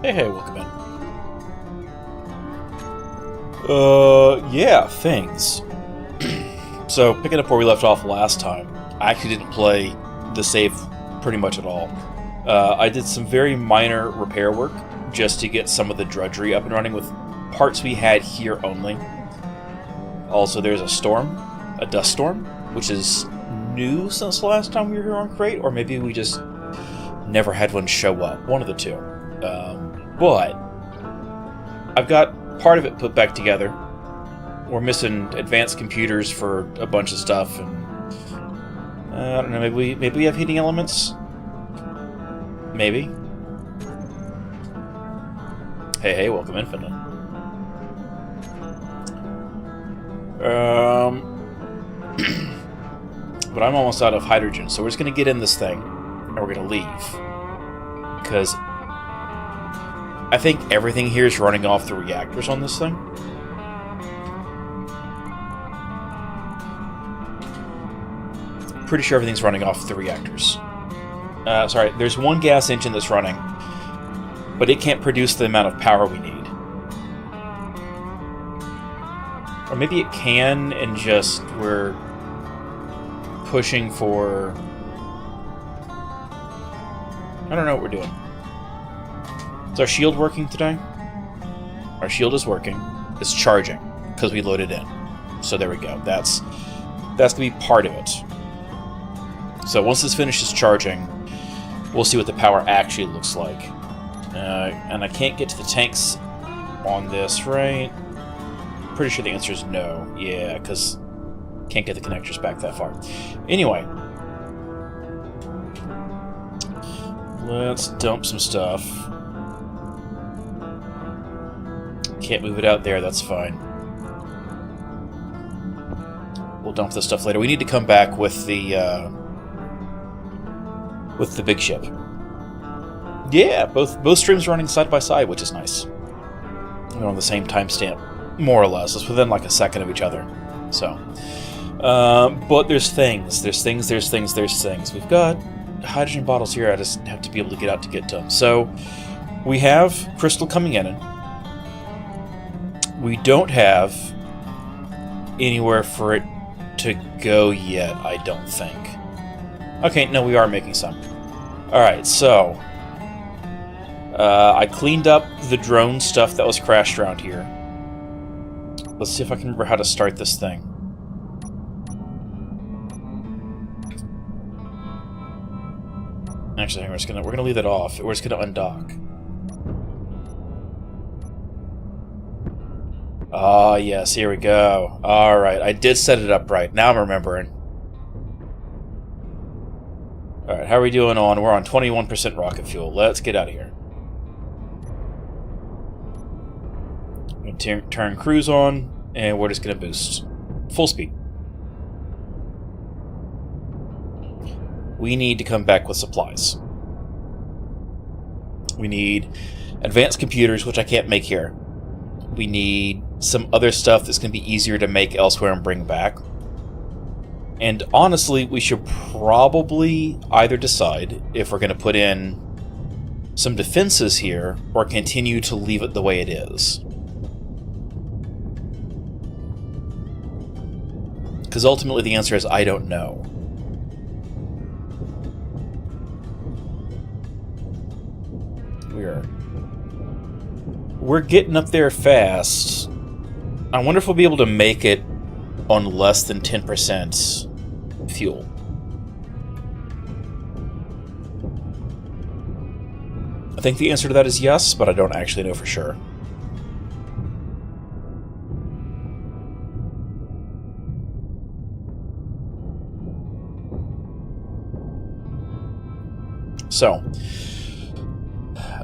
Hey, welcome in. Yeah, things. So, picking up where we left off last time, I actually didn't play the save pretty much at all. I did some very minor repair work just to get some of the drudgery up and running with parts we had here only. Also, there's a storm, a dust storm, which is new since the last time we were here on Crait, or maybe we just never had one show up. One of the two. But I've got part of it put back together. We're missing advanced computers for a bunch of stuff, and I don't know. Maybe we have heating elements. Maybe. Hey, welcome in, Finland. But I'm almost out of hydrogen, so we're just going to get in this thing, and we're going to leave. Because I think everything here is running off the reactors on this thing. Pretty sure everything's running off the reactors. Sorry, there's one gas engine that's running, but it can't produce the amount of power we need. Or maybe it can, and just we're pushing for... I don't know what we're doing. Is our shield working today? Our shield is working. It's charging, because we loaded in. So there we go. That's going to be part of it. So once this finishes charging, we'll see what the power actually looks like. And I can't get to the tanks on this, right? Pretty sure the answer is no. Yeah, because can't get the connectors back that far. Anyway. Let's dump some stuff. Can't move it out there, that's fine. We'll dump this stuff later. We need to come back with the big ship. Yeah, both streams are running side by side, which is nice. They're on the same timestamp, more or less. It's within like a second of each other. So, but there's things. We've got hydrogen bottles here. I just have to be able to get out to get to them. So, we have crystal coming in. We don't have anywhere for it to go yet, I don't think. Okay, no, we are making some. Alright, so... I cleaned up the drone stuff that was crashed around here. Let's see if I can remember how to start this thing. Actually, we're gonna leave it off. We're just gonna undock. Ah, yes, here we go. Alright, I did set it up right. Now I'm remembering. Alright, how are we doing on? We're on 21% rocket fuel. Let's get out of here. I'm going to turn cruise on, and we're just going to boost. Full speed. We need to come back with supplies. We need advanced computers, which I can't make here. We need some other stuff that's going to be easier to make elsewhere and bring back. And honestly, we should probably either decide if we're going to put in some defenses here or continue to leave it the way it is. Because ultimately the answer is I don't know. We're getting up there fast. I wonder if we'll be able to make it on less than 10% fuel. I think the answer to that is yes, but I don't actually know for sure. So,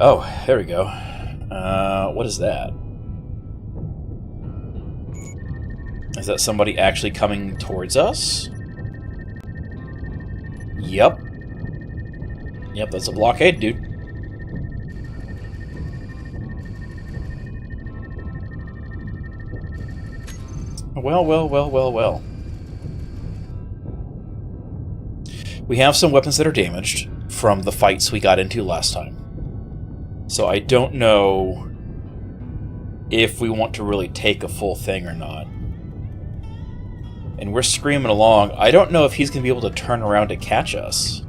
oh, there we go. What is that? Is that somebody actually coming towards us? Yep. Yep, that's a blockade, dude. Well. We have some weapons that are damaged from the fights we got into last time. So I don't know if we want to really take a full thing or not. And we're screaming along. I don't know if he's going to be able to turn around to catch us.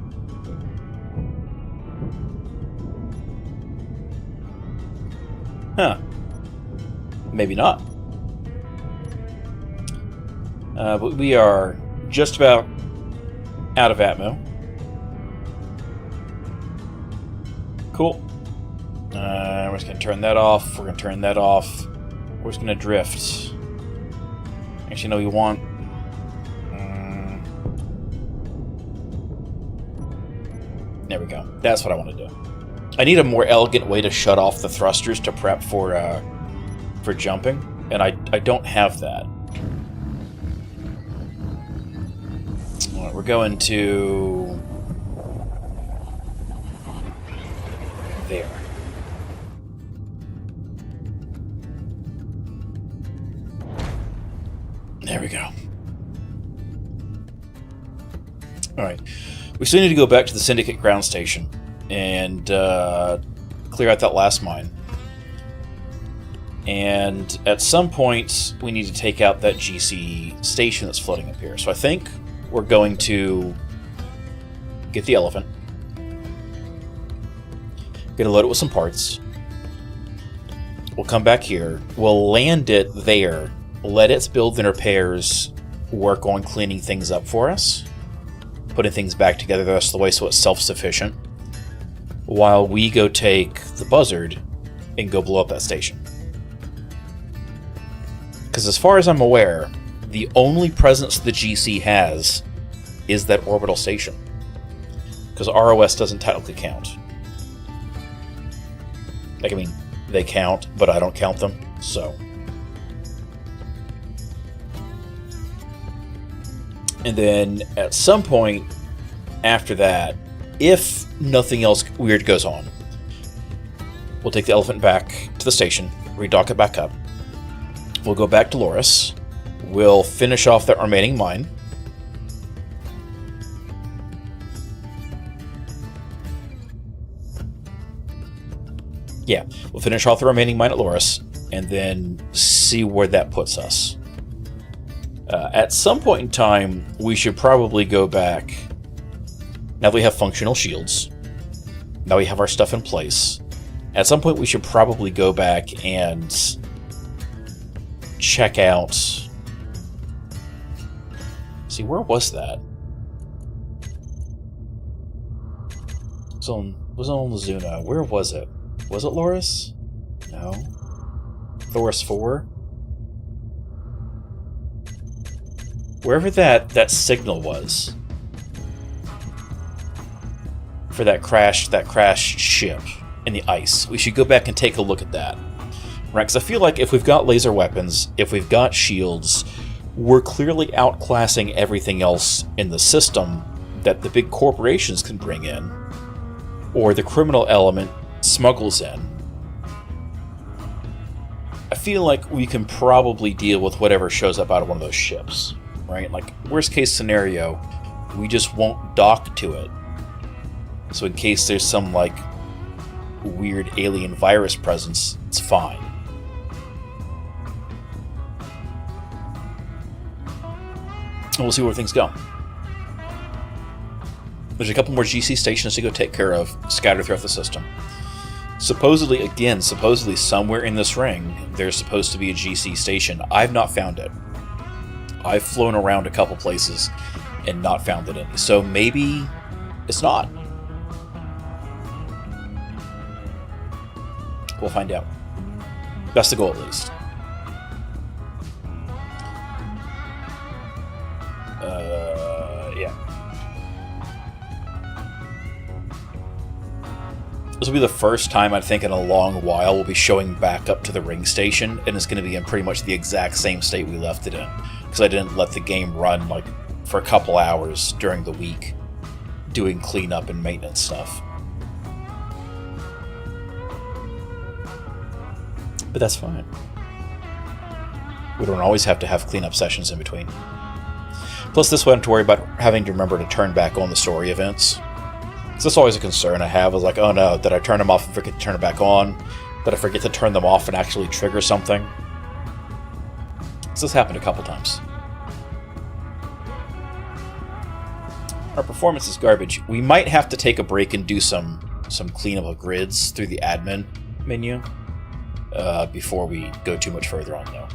Huh. Maybe not. But we are just about out of Atmo. Cool. We're just going to turn that off. We're going to turn that off. We're just going to drift. Actually, no, we want... There we go. That's what I want to do. I need a more elegant way to shut off the thrusters to prep for jumping, and I don't have that. All right, we're going to there. There we go. All right. We still need to go back to the Syndicate ground station and clear out that last mine. And at some point, we need to take out that GC station that's floating up here. So I think we're going to get the elephant. Gonna load it with some parts. We'll come back here. We'll land it there. Let its build and repairs work on cleaning things up for us. Putting things back together the rest of the way so it's self-sufficient. While we go take the buzzard and go blow up that station. Because as far as I'm aware, the only presence the GC has is that orbital station. Because ROS doesn't technically count. Like, I mean, they count, but I don't count them, so... And then, at some point after that, if nothing else weird goes on, we'll take the elephant back to the station, redock it back up. We'll go back to Loris. We'll finish off that remaining mine. Yeah, we'll finish off the remaining mine at Loris, and then see where that puts us. At some point in time, we should probably go back. Now that we have functional shields, now we have our stuff in place, at some point we should probably go back and check out... See, where was that? It was on Lazuna. Where was it? Was it Loris? No. Loris 4? Wherever that signal was for that crashed ship in the ice, we should go back and take a look at that. Right? Because I feel like if we've got laser weapons, if we've got shields, we're clearly outclassing everything else in the system that the big corporations can bring in, or the criminal element smuggles in. I feel like we can probably deal with whatever shows up out of one of those ships. Right? Like, worst case scenario, we just won't dock to it. So in case there's some, like, weird alien virus presence, it's fine. And we'll see where things go. There's a couple more GC stations to go take care of, scattered throughout the system. Supposedly somewhere in this ring, there's supposed to be a GC station. I've not found it. I've flown around a couple places and not found it any. So maybe it's not. We'll find out. That's the goal, at least. Yeah. This will be the first time, I think, in a long while we'll be showing back up to the ring station, and it's going to be in pretty much the exact same state we left it in. Because I didn't let the game run like for a couple hours during the week doing cleanup and maintenance stuff. But that's fine. We don't always have to have cleanup sessions in between. Plus this way I don't have to worry about having to remember to turn back on the story events. So that's always a concern I have, is like, oh no, did I turn them off and forget to turn it back on? Did I forget to turn them off and actually trigger something? So this happened a couple times. Our performance is garbage. We might have to take a break and do some cleanup of grids through the admin menu before we go too much further on, though.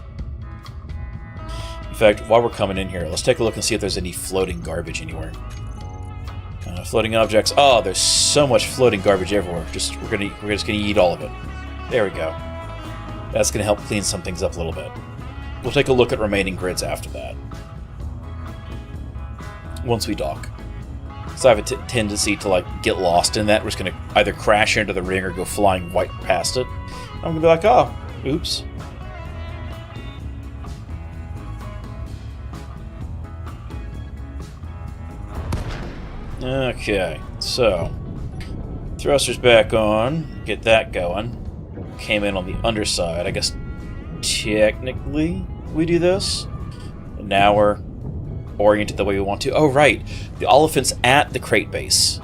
In fact, while we're coming in here, let's take a look and see if there's any floating garbage anywhere. Floating objects. Oh, there's so much floating garbage everywhere. We're just gonna eat all of it. There we go. That's gonna help clean some things up a little bit. We'll take a look at remaining grids after that. Once we dock. So I have a tendency to like get lost in that. We're just gonna either crash into the ring or go flying right past it. I'm gonna be like, oh, oops. Okay, so thrusters back on, get that going. Came in on the underside. I guess technically we do this. And now we're oriented the way we want to. Oh, right. The elephant's at the crate base.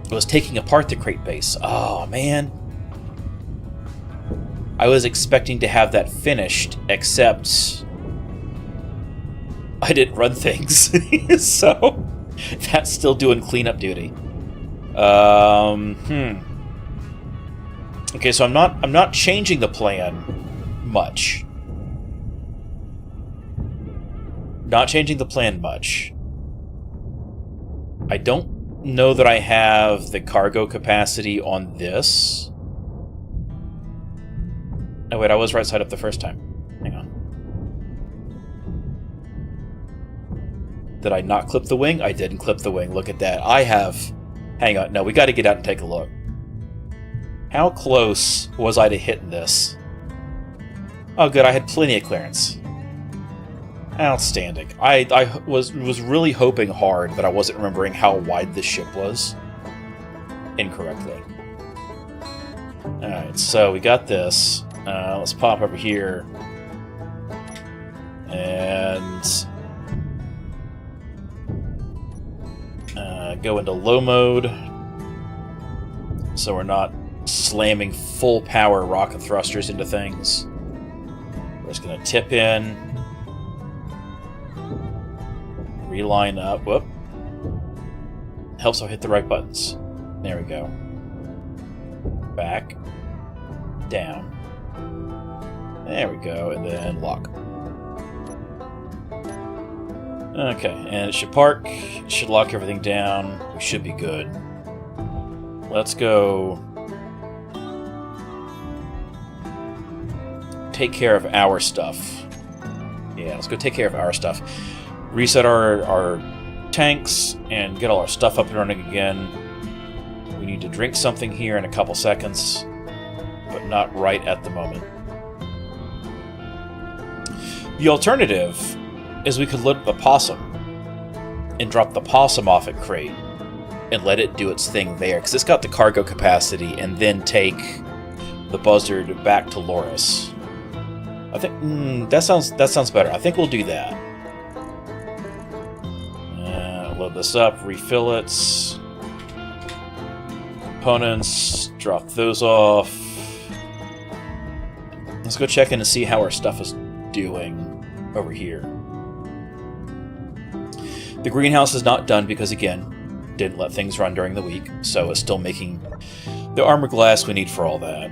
It was taking apart the crate base. Oh, man. I was expecting to have that finished, except I didn't run things. So that's still doing cleanup duty. Okay, so I'm not changing the plan much. Not changing the plan much. I don't know that I have the cargo capacity on this. Oh wait, I was right side up the first time. Hang on. Did I not clip the wing? I didn't clip the wing. Look at that. I have... Hang on. No, we got to get out and take a look. How close was I to hitting this? Oh, good. I had plenty of clearance. Outstanding. I was really hoping hard that I wasn't remembering how wide this ship was. Incorrectly. Alright, so we got this. Let's pop over here. And... go into low mode, so we're not slamming full power rocket thrusters into things. We're just going to tip in, reline up. Whoop. Helps I hit the right buttons. There we go. Back, down. There we go, and then lock. Okay, and it should park, it should lock everything down, we should be good. Let's go take care of our stuff. Yeah, let's go take care of our stuff. Reset our tanks and get all our stuff up and running again. We need to drink something here in a couple seconds, but not right at the moment. The alternative is we could load up the possum and drop the possum off at Crait and let it do its thing there, because it's got the cargo capacity, and then take the buzzard back to Loris. I think that sounds better. I think we'll do that. Load this up, refill it. Components, drop those off. Let's go check in and see how our stuff is doing over here. The greenhouse is not done because, again, didn't let things run during the week, so it's still making the armor glass we need for all that.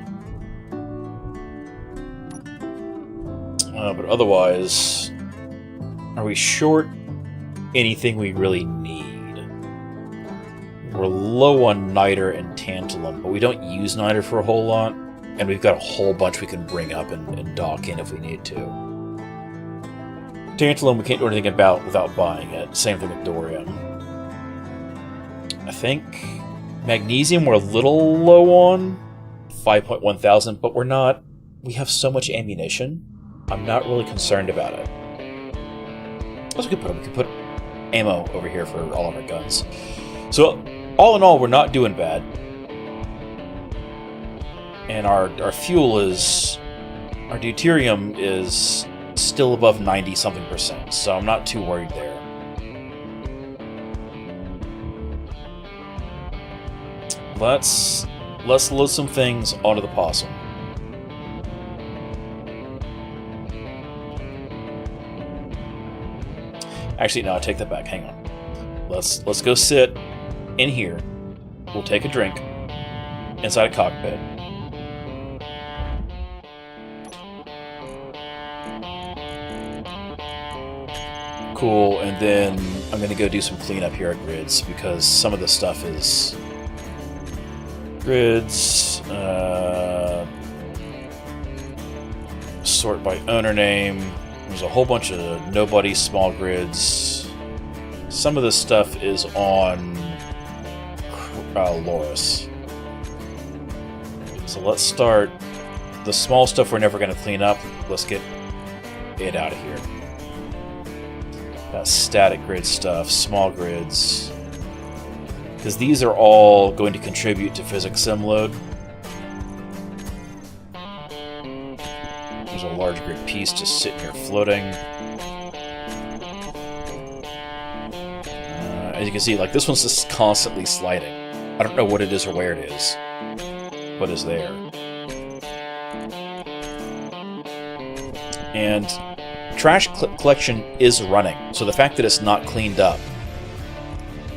But otherwise, are we short anything we really need? We're low on niter and tantalum, but we don't use niter for a whole lot, and we've got a whole bunch we can bring up and dock in if we need to. Tantalum we can't do anything about without buying it. Same thing with Dorium. I think magnesium we're a little low on. 5.1 thousand, but we're not... We have so much ammunition. I'm not really concerned about it. What we could put ammo over here for all of our guns. So, all in all, we're not doing bad. And our fuel is... Our deuterium is still above 90-something%, so I'm not too worried there. let's load some things onto the possum. Actually, no, I take that back. Hang on. Let's go sit in here. We'll take a drink inside a cockpit. Cool, and then I'm gonna go do some cleanup here at Grids because some of the stuff is Grids. Sort by owner name. There's a whole bunch of nobody small grids. Some of this stuff is on Loris. So let's start the small stuff we're never going to clean up. Let's get it out of here. That static grid stuff, small grids. Because these are all going to contribute to physics sim load. There's a large grid piece just sitting here floating. As you can see, like, this one's just constantly sliding. I don't know what it is or where it is. What is there? And trash collection is running, so the fact that it's not cleaned up,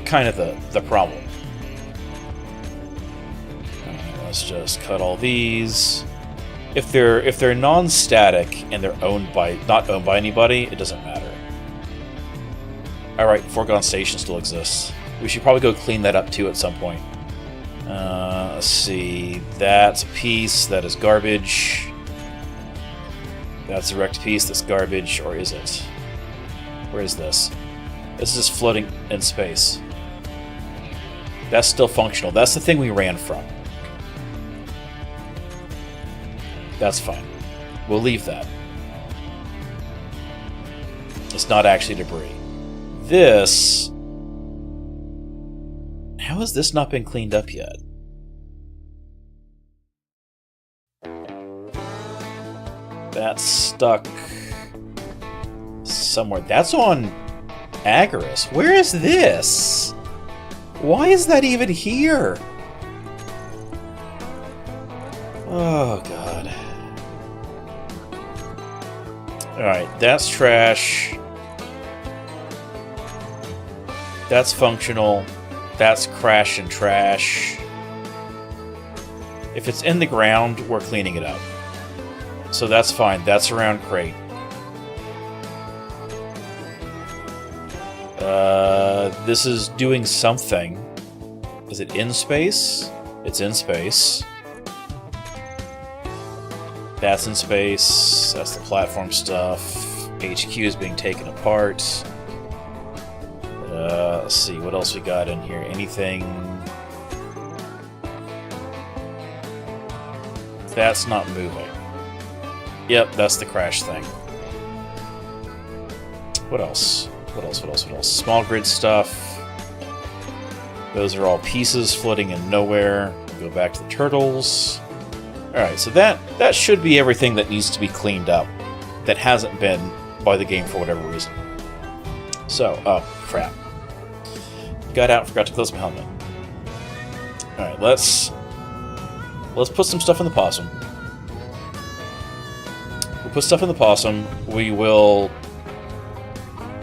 kind of the problem. Let's just cut all these. If they're non-static and they're not owned by anybody, it doesn't matter. Alright, Foregone Station still exists. We should probably go clean that up too at some point. Let's see. That's a piece that is garbage. That's a wrecked piece that's garbage, or is it? Where is this? This is just floating in space. That's still functional. That's the thing we ran from. That's fine. We'll leave that. It's not actually debris. This... How has this not been cleaned up yet? That's stuck somewhere. That's on Agaris. Where is this? Why is that even here? Oh, God. Alright, that's trash. That's functional. That's crash and trash. If it's in the ground, we're cleaning it up. So that's fine. That's around Crait. This is doing something. Is it in space? It's in space. That's in space. That's the platform stuff. HQ is being taken apart. Let's see, what else we got in here? Anything... That's not moving. Yep, that's the crash thing. What else? What else? Small grid stuff. Those are all pieces floating in nowhere. We'll go back to the turtles. Alright, so that should be everything that needs to be cleaned up. That hasn't been by the game for whatever reason. So, oh, crap. Got out and forgot to close my helmet. Alright, let's put some stuff in the possum. We'll put stuff in the possum. We will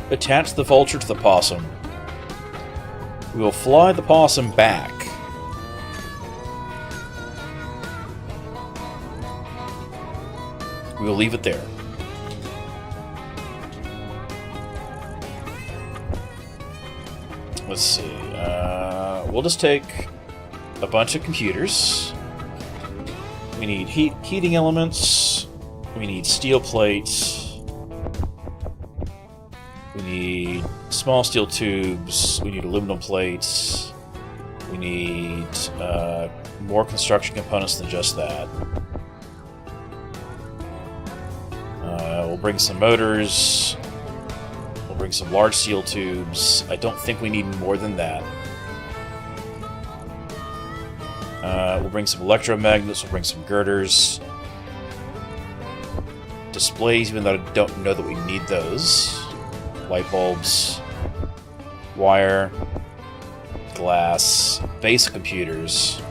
attach the vulture to the possum. We will fly the possum back. We will leave it there. Let's see. We'll just take a bunch of computers. We need heating elements. We need steel plates. We need small steel tubes. We need aluminum plates. We need more construction components than just that. We'll bring some motors. We'll bring some large steel tubes. I don't think we need more than that. We'll bring some electromagnets. We'll bring some girders. Displays, even though I don't know that we need those. Light bulbs. Wire. Glass. Basic computers.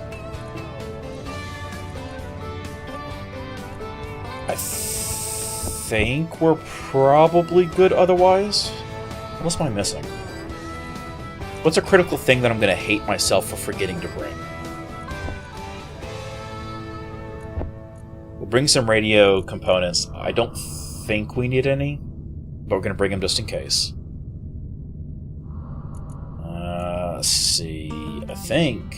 I think we're probably good otherwise. What else am I missing? What's a critical thing that I'm going to hate myself for forgetting to bring? We'll bring some radio components. I don't think we need any, but we're going to bring them just in case. Let's see. I think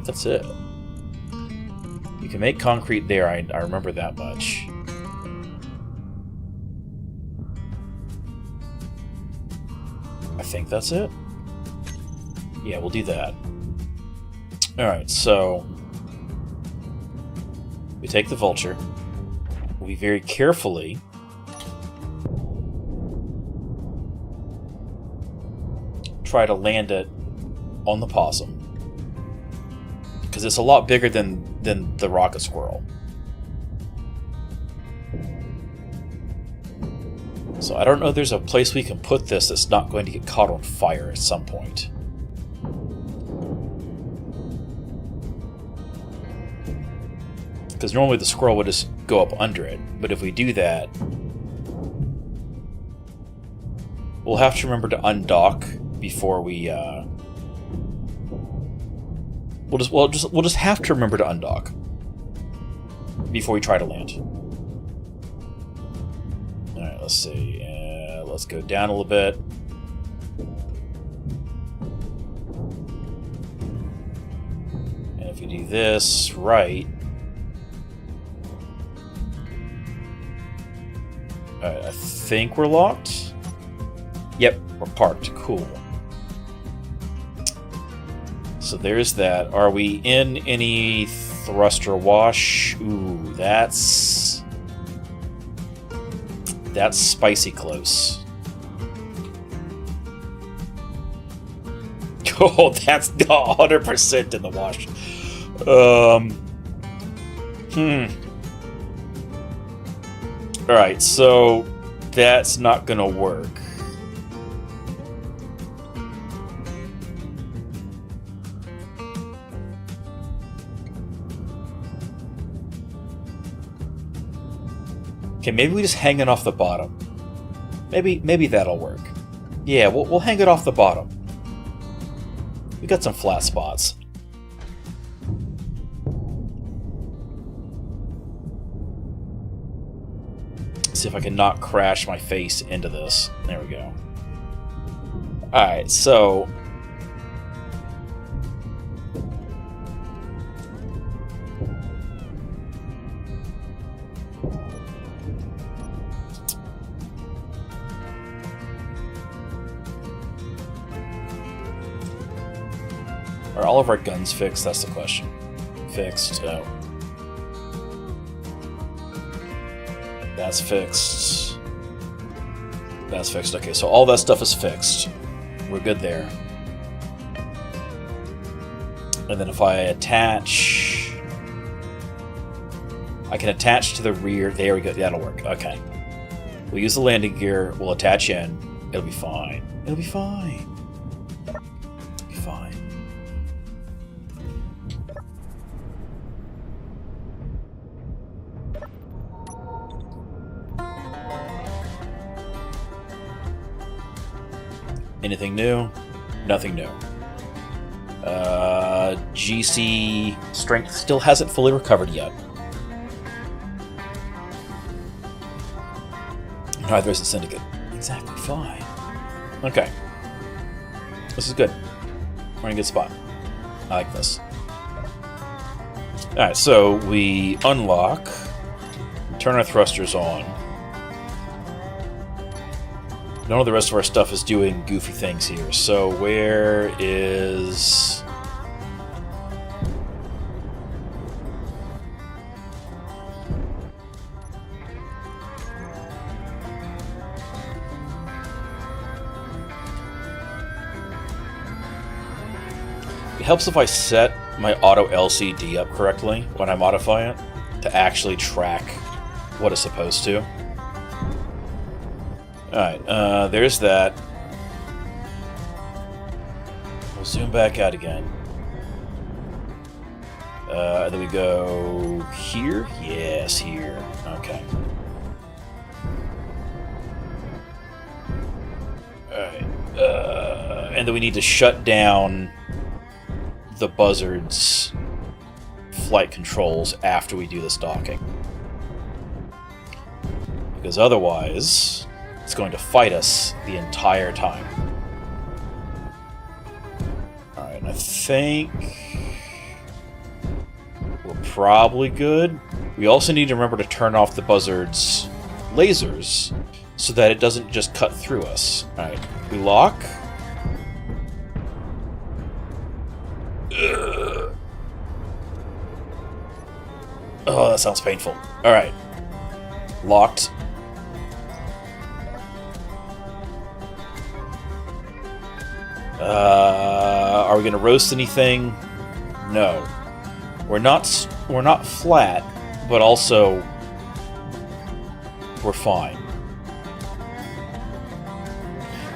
that's it. You can make concrete there. I remember that much. I think that's it. Yeah, we'll do that. Alright, so we take the vulture. We very carefully try to land it on the possum. Because it's a lot bigger than the rocket squirrel. So I don't know if there's a place we can put this that's not going to get caught on fire at some point. Because normally the squirrel would just go up under it, but if we do that, we'll have to remember to undock before we we'll just have to remember to undock before we try to land. All right, let's see. Let's go down a little bit. And if we do this right, all right, I think we're locked. Yep, we're parked. Cool. So there's that. Are we in any thruster wash? Ooh, that's spicy close. Oh, that's 100% in the wash. Alright, so that's not gonna work. Okay, maybe we just hang it off the bottom. Maybe that'll work. Yeah, we'll hang it off the bottom. We got some flat spots. Let's see if I can not crash my face into this. There we go. Alright, so are all of our guns fixed? That's the question. Fixed. Oh. That's fixed. That's fixed. Okay, so all that stuff is fixed. We're good there. And then if I attach... I can attach to the rear. There we go. That'll work. Okay. We'll use the landing gear. We'll attach in. It'll be fine. It'll be fine. It'll be fine. Anything new? Nothing new. GC strength still hasn't fully recovered yet. Neither is the Syndicate. Exactly fine. Okay. This is good. We're in a good spot. I like this. Alright, so we unlock, turn our thrusters on. None of the rest of our stuff is doing goofy things here. So where is... It helps if I set my auto LCD up correctly when I modify it to actually track what it's supposed to. Alright, there's that. We'll zoom back out again. And then we go here? Yes, here. Okay. Alright. And then we need to shut down the buzzard's flight controls after we do this docking. Because otherwise, it's going to fight us the entire time. Alright, and I think we're probably good. We also need to remember to turn off the buzzard's lasers so that it doesn't just cut through us. Alright, we lock. Ugh. Oh, that sounds painful. Alright. Locked. Are we going to roast anything? No. We're not flat, but also we're fine.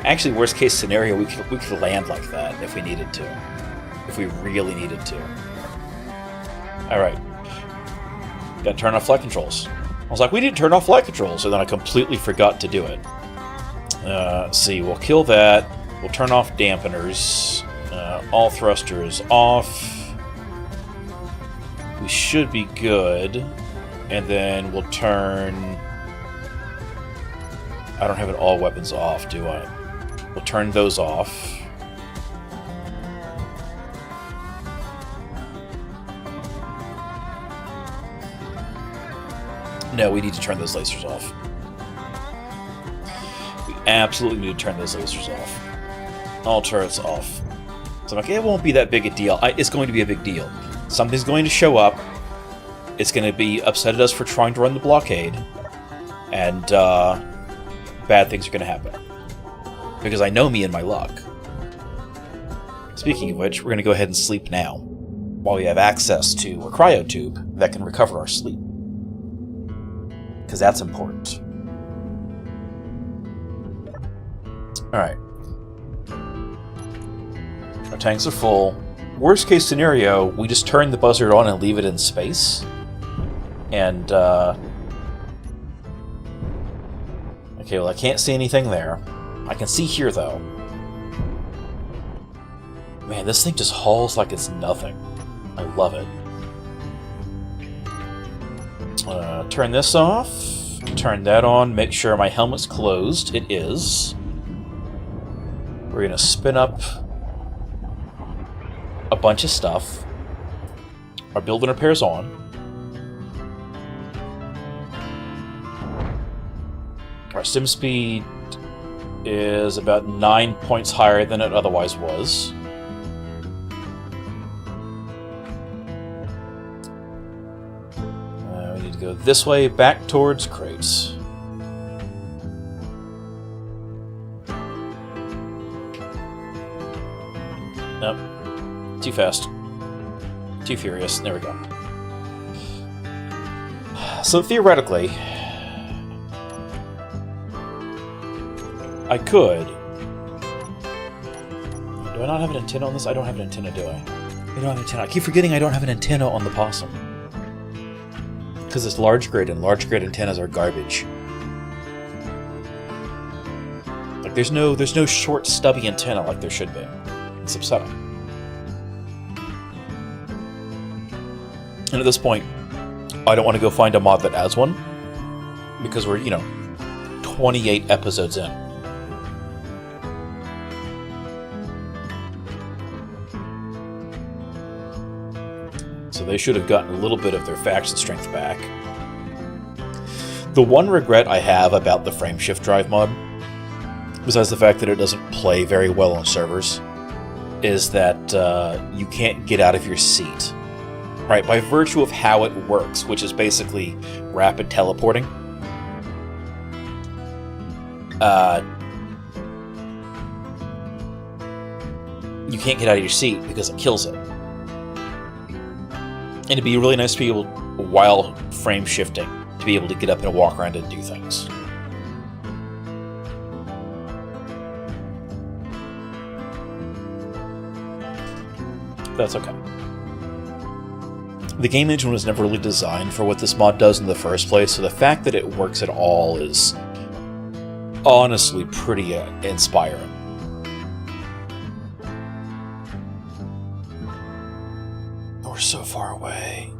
Actually, worst case scenario, we could land like that if we needed to. If we really needed to. Alright. Gotta turn off flight controls. I was like, we need to turn off flight controls, and then I completely forgot to do it. See, we'll kill that. We'll turn off dampeners. All thrusters off. We should be good. And then we'll turn... I don't have it all weapons off, do I? We'll turn those off. No, we need to turn those lasers off. We absolutely need to turn those lasers off. All turrets off. So I'm like, it won't be that big a deal. It's going to be a big deal. Something's going to show up. It's going to be upset at us for trying to run the blockade. And bad things are going to happen. Because I know me and my luck. Speaking of which, we're going to go ahead and sleep now. While we have access to a cryotube that can recover our sleep. Because that's important. Alright. Our tanks are full. Worst case scenario, we just turn the buzzard on and leave it in space. And, okay, well, I can't see anything there. I can see here, though. Man, this thing just hauls like it's nothing. I love it. Turn this off. Turn that on. Make sure my helmet's closed. It is. We're going to spin up a bunch of stuff. Our build and repair's on. Our sim speed is about 9 points higher than it otherwise was. We need to go this way, back towards crates. Nope. Too fast. Too furious. There we go. So theoretically, I could. Do I not have an antenna on this? I don't have an antenna, do I? I don't have an antenna. I keep forgetting I don't have an antenna on the possum. Because it's large grid, and large grid antennas are garbage. Like there's no short stubby antenna like there should be. It's upsetting. And at this point, I don't want to go find a mod that has one. Because we're, 28 episodes in. So they should have gotten a little bit of their faction strength back. The one regret I have about the frameshift drive mod, besides the fact that it doesn't play very well on servers, is that you can't get out of your seat. Right, by virtue of how it works, which is basically rapid teleporting. You can't get out of your seat because it kills it. And it'd be really nice to be able, while frame shifting, to be able to get up and walk around and do things. That's okay. the game engine was never really designed for what this mod does in the first place, so the fact that it works at all is honestly pretty inspiring. We're so far away.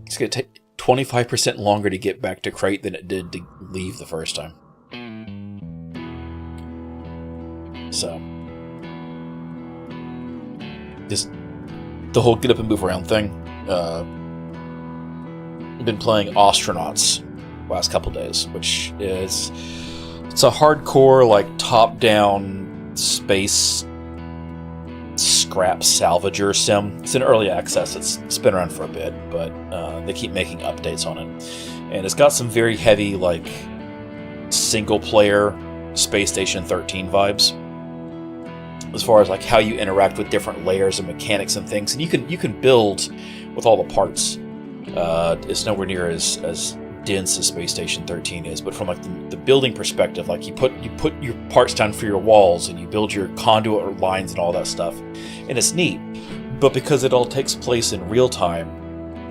It's going to take 25% longer to get back to Crait than it did to leave the first time. So, just the whole get up and move around thing. I've been playing Astronauts last couple days, which is it's a hardcore like top-down space scrap salvager sim. It's in early access. It's been around for a bit, but they keep making updates on it, and it's got some very heavy like single-player Space Station 13 vibes, as far as like how you interact with different layers and mechanics and things, and you can build with all the parts. It's nowhere near as dense as Space Station 13 is, but from like the building perspective, like you put your parts down for your walls and you build your conduit lines and all that stuff, and it's neat. But because it all takes place in real time,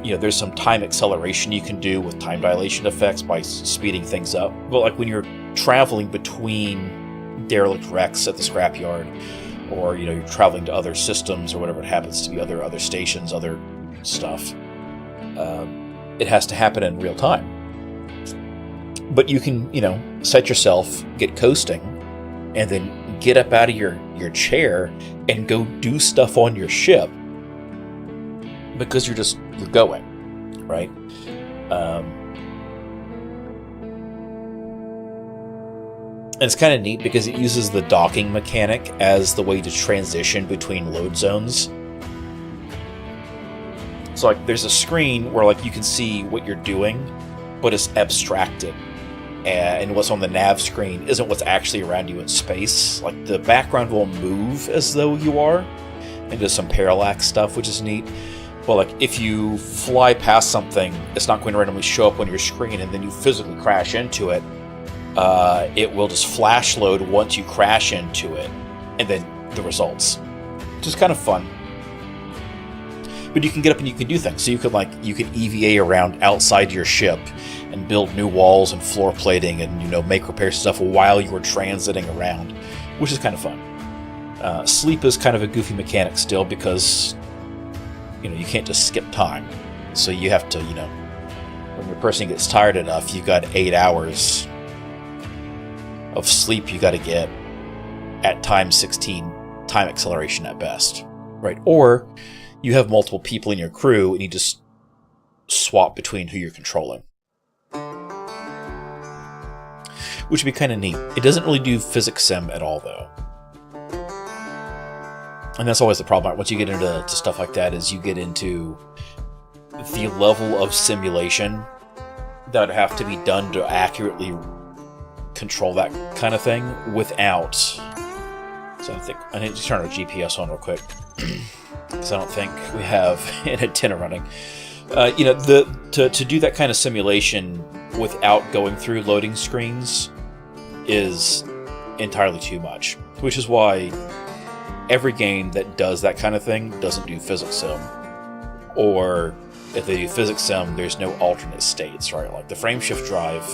you know, there's some time acceleration you can do with time dilation effects by speeding things up. But like when you're traveling between derelict wrecks at the scrapyard, or you know, you're traveling to other systems or whatever it happens to be, other stations, other stuff, it has to happen in real time. But you can, you know, set yourself, get coasting, and then get up out of your chair and go do stuff on your ship because you're going, right? And it's kind of neat because it uses the docking mechanic as the way to transition between load zones. So like there's a screen where like you can see what you're doing, but it's abstracted. And what's on the nav screen isn't what's actually around you in space. Like the background will move as though you are, and does some parallax stuff, which is neat. But like if you fly past something, it's not going to randomly show up on your screen, and then you physically crash into it. It will just flash load once you crash into it, and then the results, which is kind of fun. But you can get up and you can do things. So you can EVA around outside your ship and build new walls and floor plating, and you know, make repair stuff while you were transiting around, which is kind of fun. Sleep is kind of a goofy mechanic still because you know, you can't just skip time. So you have to, you know, when your person gets tired enough, you got 8 hours of sleep you got to get at time 16 time acceleration at best, right? Or you have multiple people in your crew and you just swap between who you're controlling, which would be kind of neat. It doesn't really do physics sim at all, though. And that's always the problem. Once you get into stuff like that, is you get into the level of simulation that would have to be done to accurately control that kind of thing without... So I need to turn our GPS on real quick, because I don't think we have an antenna running. You know, to do that kind of simulation without going through loading screens is entirely too much, which is why every game that does that kind of thing doesn't do physics sim. Or if they do physics sim, there's no alternate states, right? Like the frameshift drive,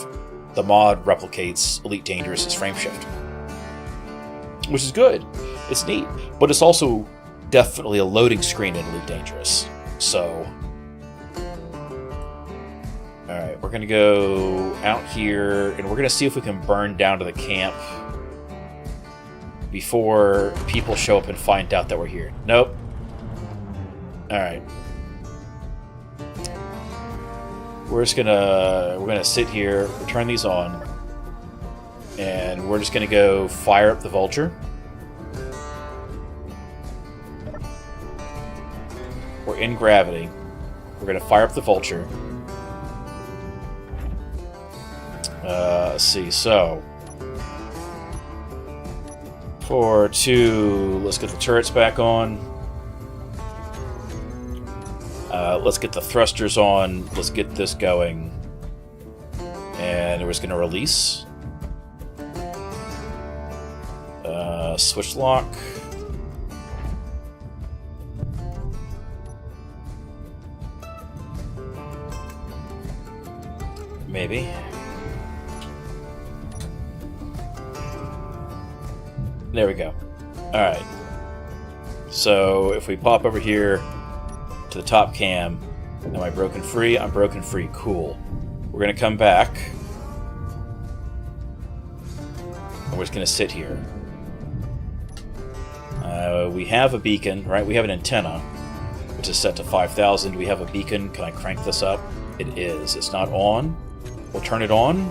the mod replicates Elite Dangerous's frameshift, which is good. It's neat, but it's also definitely a loading screen in Elite Dangerous. So, alright, we're gonna go out here, and we're gonna see if we can burn down to the camp before people show up and find out that we're here. Nope. Alright. We're gonna sit here, turn these on, and we're just gonna go fire up the Vulture. We're in gravity. We're gonna fire up the Vulture. Let's see, so 4, 2, let's get the turrets back on. Let's get the thrusters on. Let's get this going. And we're just going to release. Switch lock. Maybe. There we go. Alright. So, if we pop over here to the top cam, am I broken free? I'm broken free. Cool. We're going to come back. And we're just going to sit here. We have a beacon, right? We have an antenna, which is set to 5,000. We have a beacon. Can I crank this up? It is. It's not on. We'll turn it on.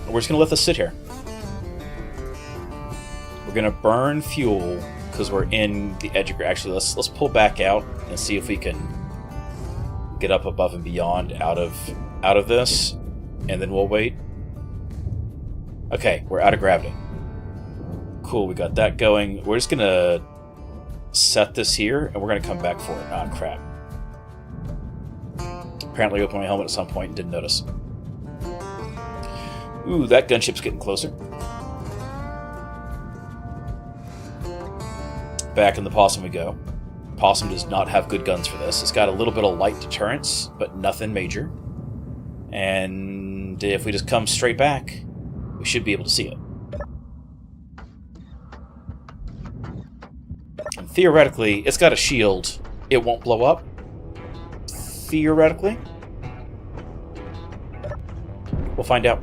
We're just going to let this sit here. We're going to burn fuel because we're in the edge of... Actually, let's pull back out and see if we can get up above and beyond out of this, and then we'll wait. Okay, we're out of gravity. Cool, we got that going. We're just going to set this here, and we're going to come back for it. Ah, crap. Apparently I opened my helmet at some point and didn't notice. Ooh, that gunship's getting closer. Back in the Possum we go. Possum does not have good guns for this. It's got a little bit of light deterrence, but nothing major. And if we just come straight back, we should be able to see it. And theoretically, it's got a shield. It won't blow up. Theoretically. We'll find out.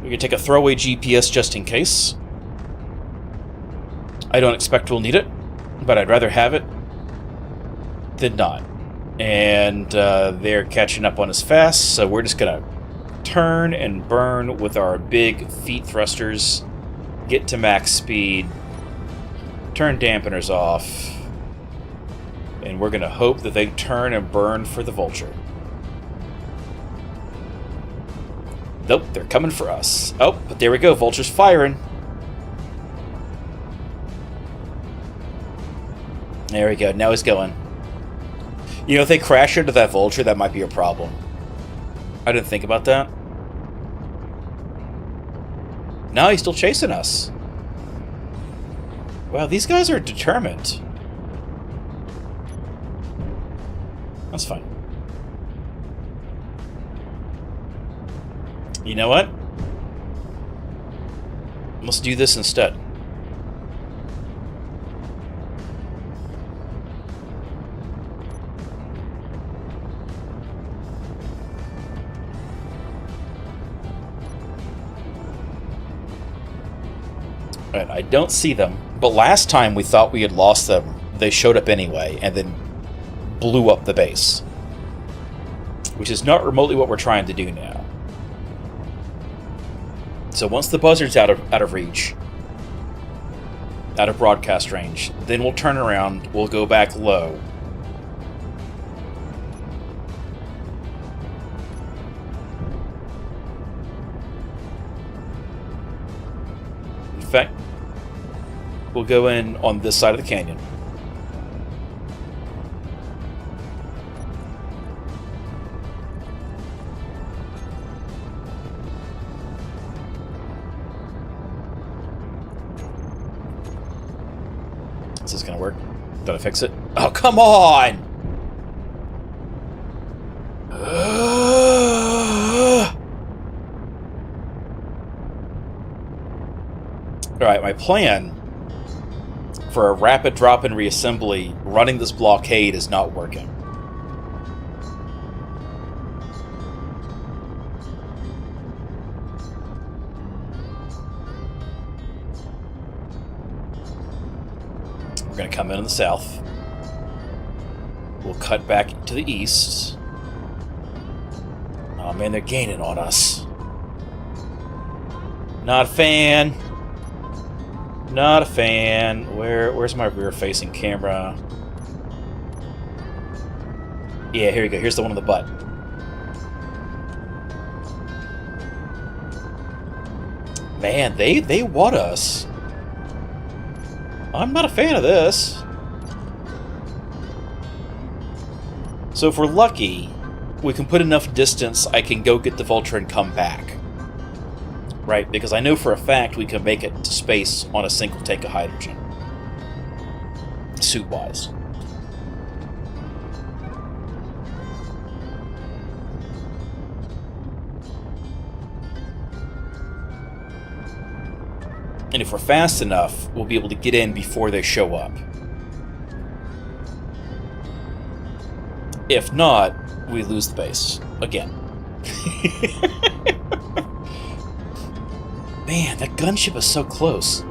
We can take a throwaway GPS just in case. I don't expect we'll need it, but I'd rather have it than not. And they're catching up on us fast, so we're just going to turn and burn with our big feet thrusters, get to max speed, turn dampeners off, and we're going to hope that they turn and burn for the vulture. Nope, they're coming for us. Oh, but there we go, vulture's firing. There we go, now he's going. You know, if they crash into that vulture, that might be a problem. I didn't think about that. No, he's still chasing us. Wow, these guys are determined. That's fine. You know what? Let's do this instead. And I don't see them, but last time we thought we had lost them, they showed up anyway, and then blew up the base. Which is not remotely what we're trying to do now. So once the buzzard's out of reach, out of broadcast range, then we'll turn around, we'll go back low. In fact, we'll go in on this side of the canyon. Is this gonna work? Did I fix it? Oh, come on! Alright, my plan for a rapid drop-in reassembly running this blockade is not working. We're going to come in on the south. We'll cut back to the east. Oh man, they're gaining on us. Not a fan. Not a fan. Where's my rear-facing camera? Yeah, here we go. Here's the one on the butt. Man, they want us. I'm not a fan of this. So if we're lucky, we can put enough distance I can go get the vulture and come back. right? Because I know for a fact we can make it to space on a single tank of hydrogen. Suit-wise. And if we're fast enough, we'll be able to get in before they show up. If not, we lose the base. Again. Man, that gunship is so close.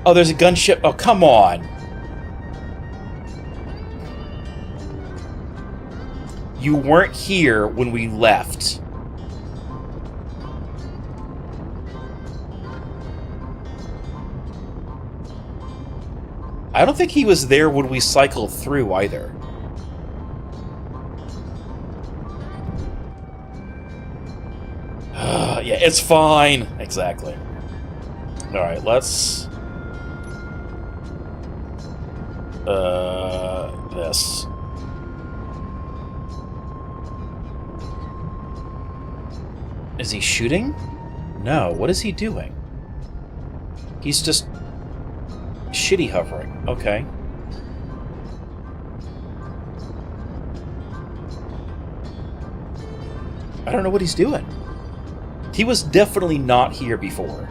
Oh, there's a gunship. Oh, come on. You weren't here when we left. I don't think he was there when we cycled through either. Yeah, it's fine. Exactly. Alright, let's... this. Is he shooting? No, what is he doing? He's just... shitty hovering. Okay. I don't know what he's doing. He was definitely not here before.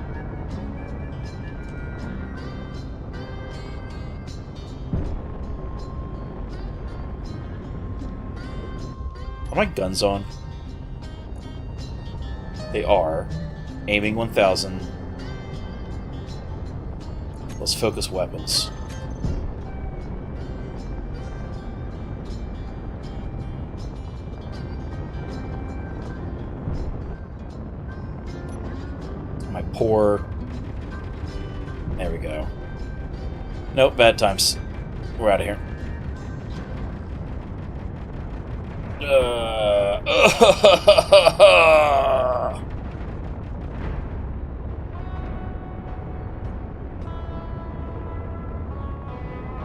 Are my guns on? They are. Aiming 1000. Let's focus weapons. My poor... There we go. Nope, bad times. We're out of here.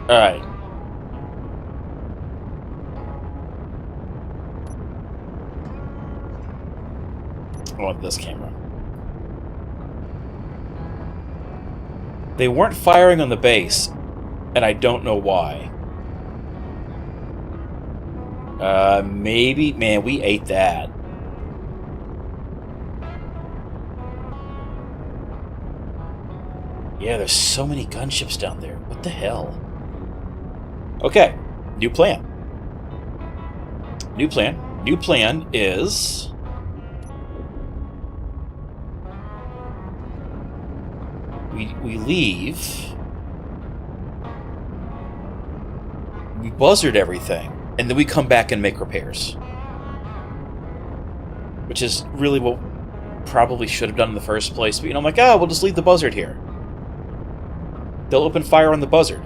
Alright. I want this camera. They weren't firing on the base, and I don't know why. Maybe... Man, we ate that. Yeah, there's so many gunships down there. What the hell? Okay, new plan. New plan. New plan is... We leave. We buzzard everything. And then we come back and make repairs. Which is really what probably should have done in the first place. But, you know, I'm like, oh, we'll just leave the buzzard here. They'll open fire on the buzzard.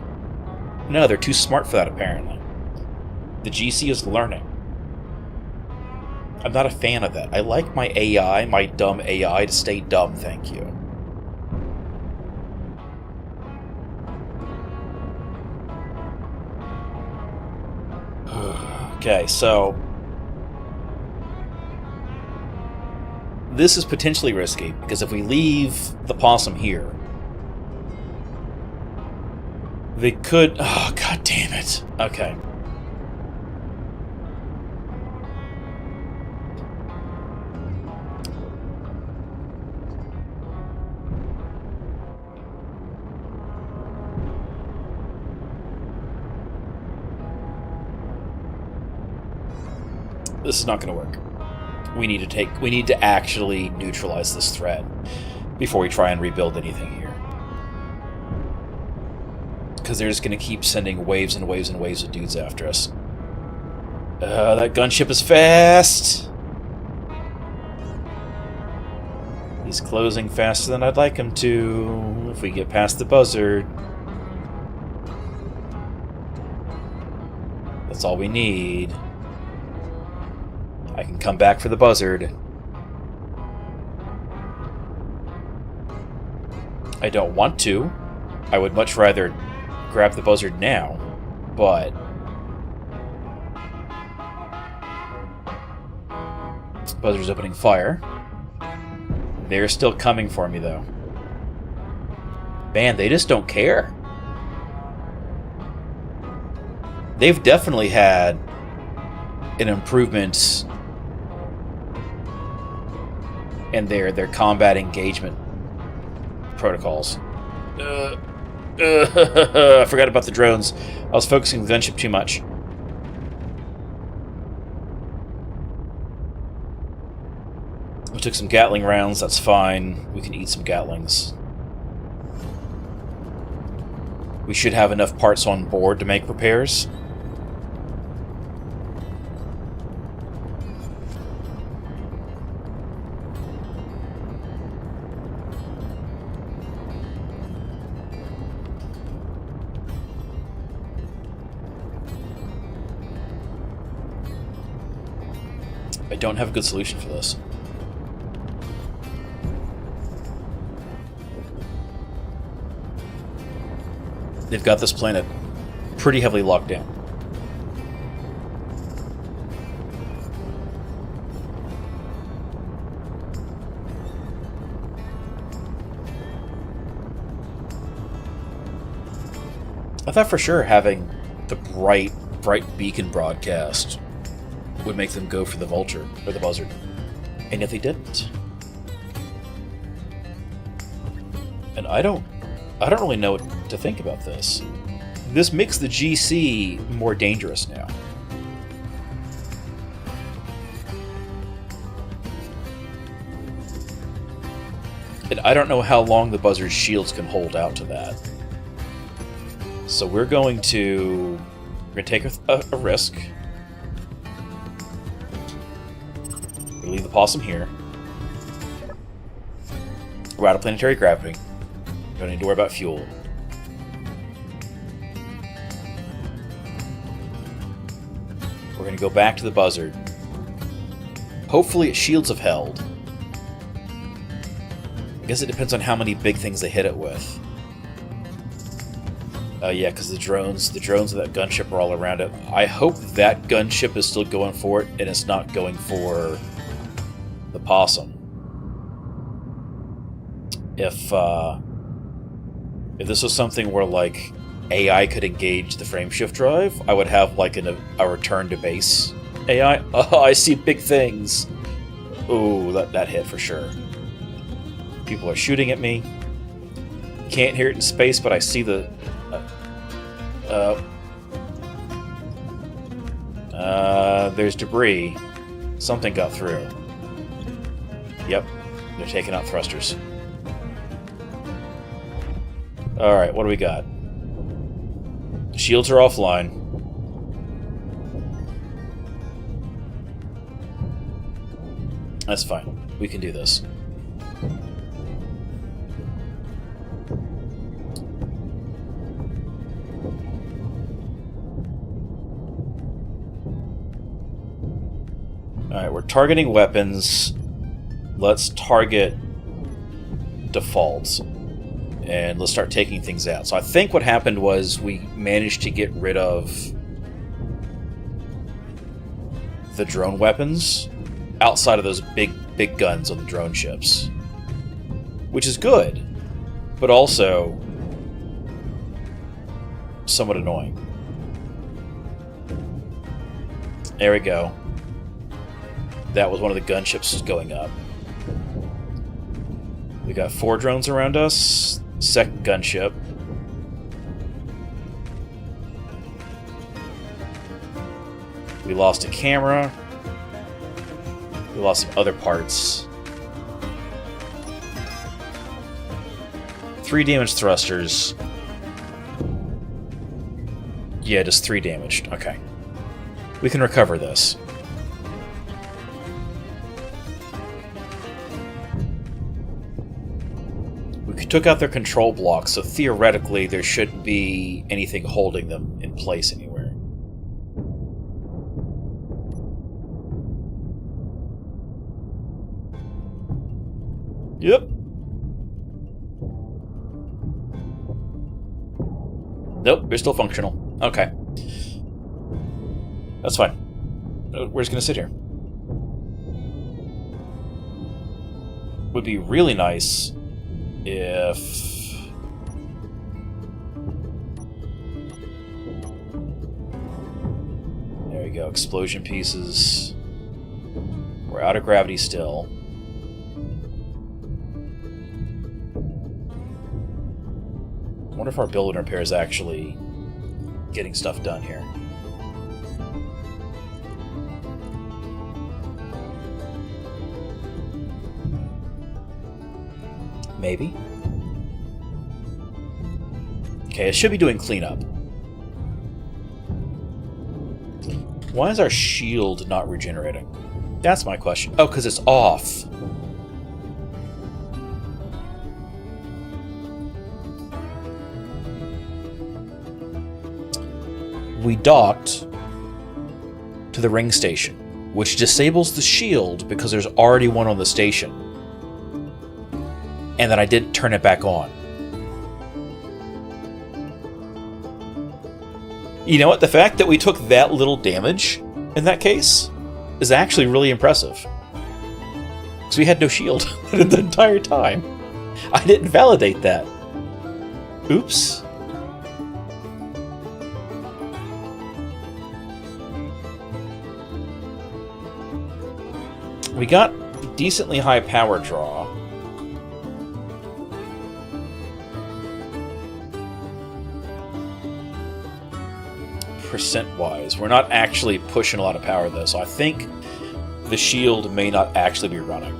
No, they're too smart for that, apparently. The GC is learning. I'm not a fan of that. I like my AI, my dumb AI, to stay dumb, thank you. Okay, so... this is potentially risky, because if we leave the possum here... they could... oh, god damn it. Okay. This is not going to work. We need to actually neutralize this threat before we try and rebuild anything here. Because they're just going to keep sending waves and waves and waves of dudes after us. That gunship is fast! He's closing faster than I'd like him to. If we get past the buzzard. That's all we need. I can come back for the buzzard. I don't want to. I would much rather grab the buzzard now, but... buzzard's opening fire. They're still coming for me, though. Man, they just don't care. They've definitely had an improvement in their combat engagement protocols. I forgot about the drones. I was focusing on the gunship too much. We took some Gatling rounds, that's fine. We can eat some Gatlings. We should have enough parts on board to make repairs. I don't have a good solution for this. They've got this planet pretty heavily locked down. I thought for sure having the bright beacon broadcast would make them go for the vulture or the buzzard, and yet they didn't. And I don't really know what to think about this. This makes the GC more dangerous now. And I don't know how long the buzzard's shields can hold out to that. So we're going to take a risk. We leave the possum here. We're out of planetary gravity. Don't need to worry about fuel. We're going to go back to the buzzard. Hopefully its shields have held. I guess it depends on how many big things they hit it with. Yeah, because the drones of that gunship are all around it. I hope that gunship is still going for it, and it's not going for the possum. If this was something where, like, AI could engage the frameshift drive, I would have, like, a return to base AI. Oh, I see big things! Ooh, that hit for sure. People are shooting at me. Can't hear it in space, but I see the... there's debris. Something got through. Yep, they're taking out thrusters. Alright, what do we got? Shields are offline. That's fine. We can do this. Alright, we're targeting weapons. Let's target defaults. And let's start taking things out. So I think what happened was we managed to get rid of the drone weapons outside of those big guns on the drone ships. Which is good, but also somewhat annoying. There we go. That was one of the gunships going up. We got 4 drones around us. Second gunship. We lost a camera. We lost some other parts. 3 damaged thrusters. Yeah, just 3 damaged. Okay. We can recover this. We took out their control block, so theoretically there shouldn't be anything holding them in place anywhere. Yep. Nope, they're still functional. Okay. That's fine. We're just gonna sit here. would be really nice if... There you go, explosion pieces. We're out of gravity still. I wonder if our build and repair is actually getting stuff done here. Maybe. Okay, it should be doing cleanup. Why is our shield not regenerating? That's my question. Oh, because it's off. We docked to the ring station, which disables the shield because there's already one on the station. And then I didn't turn it back on. You know what? The fact that we took that little damage in that case is actually really impressive. Because we had no shield the entire time. I didn't validate that. Oops. We got decently high power draw. Percent-wise, we're not actually pushing a lot of power though, so I think the shield may not actually be running.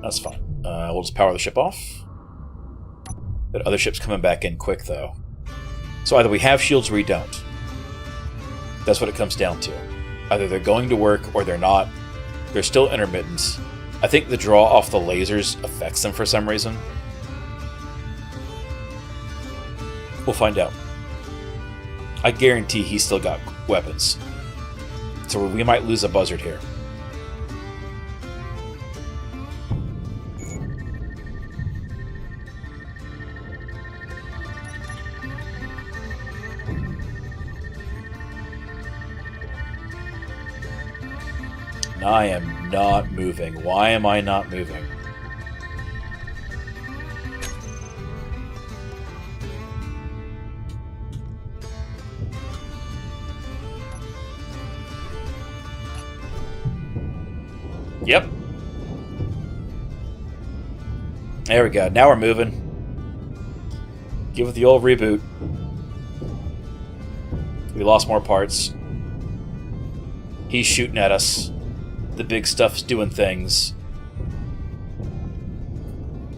That's fine. We'll just power the ship off. That other ship's coming back in quick though. So either we have shields or we don't. That's what it comes down to. Either they're going to work or they're not. They're still intermittent. I think the draw off the lasers affects them for some reason. We'll find out. I guarantee he's still got weapons. So we might lose a buzzard here. I am not moving. Why am I not moving? Yep. There we go. Now we're moving. Give it the old reboot. We lost more parts. He's shooting at us. The big stuff's doing things.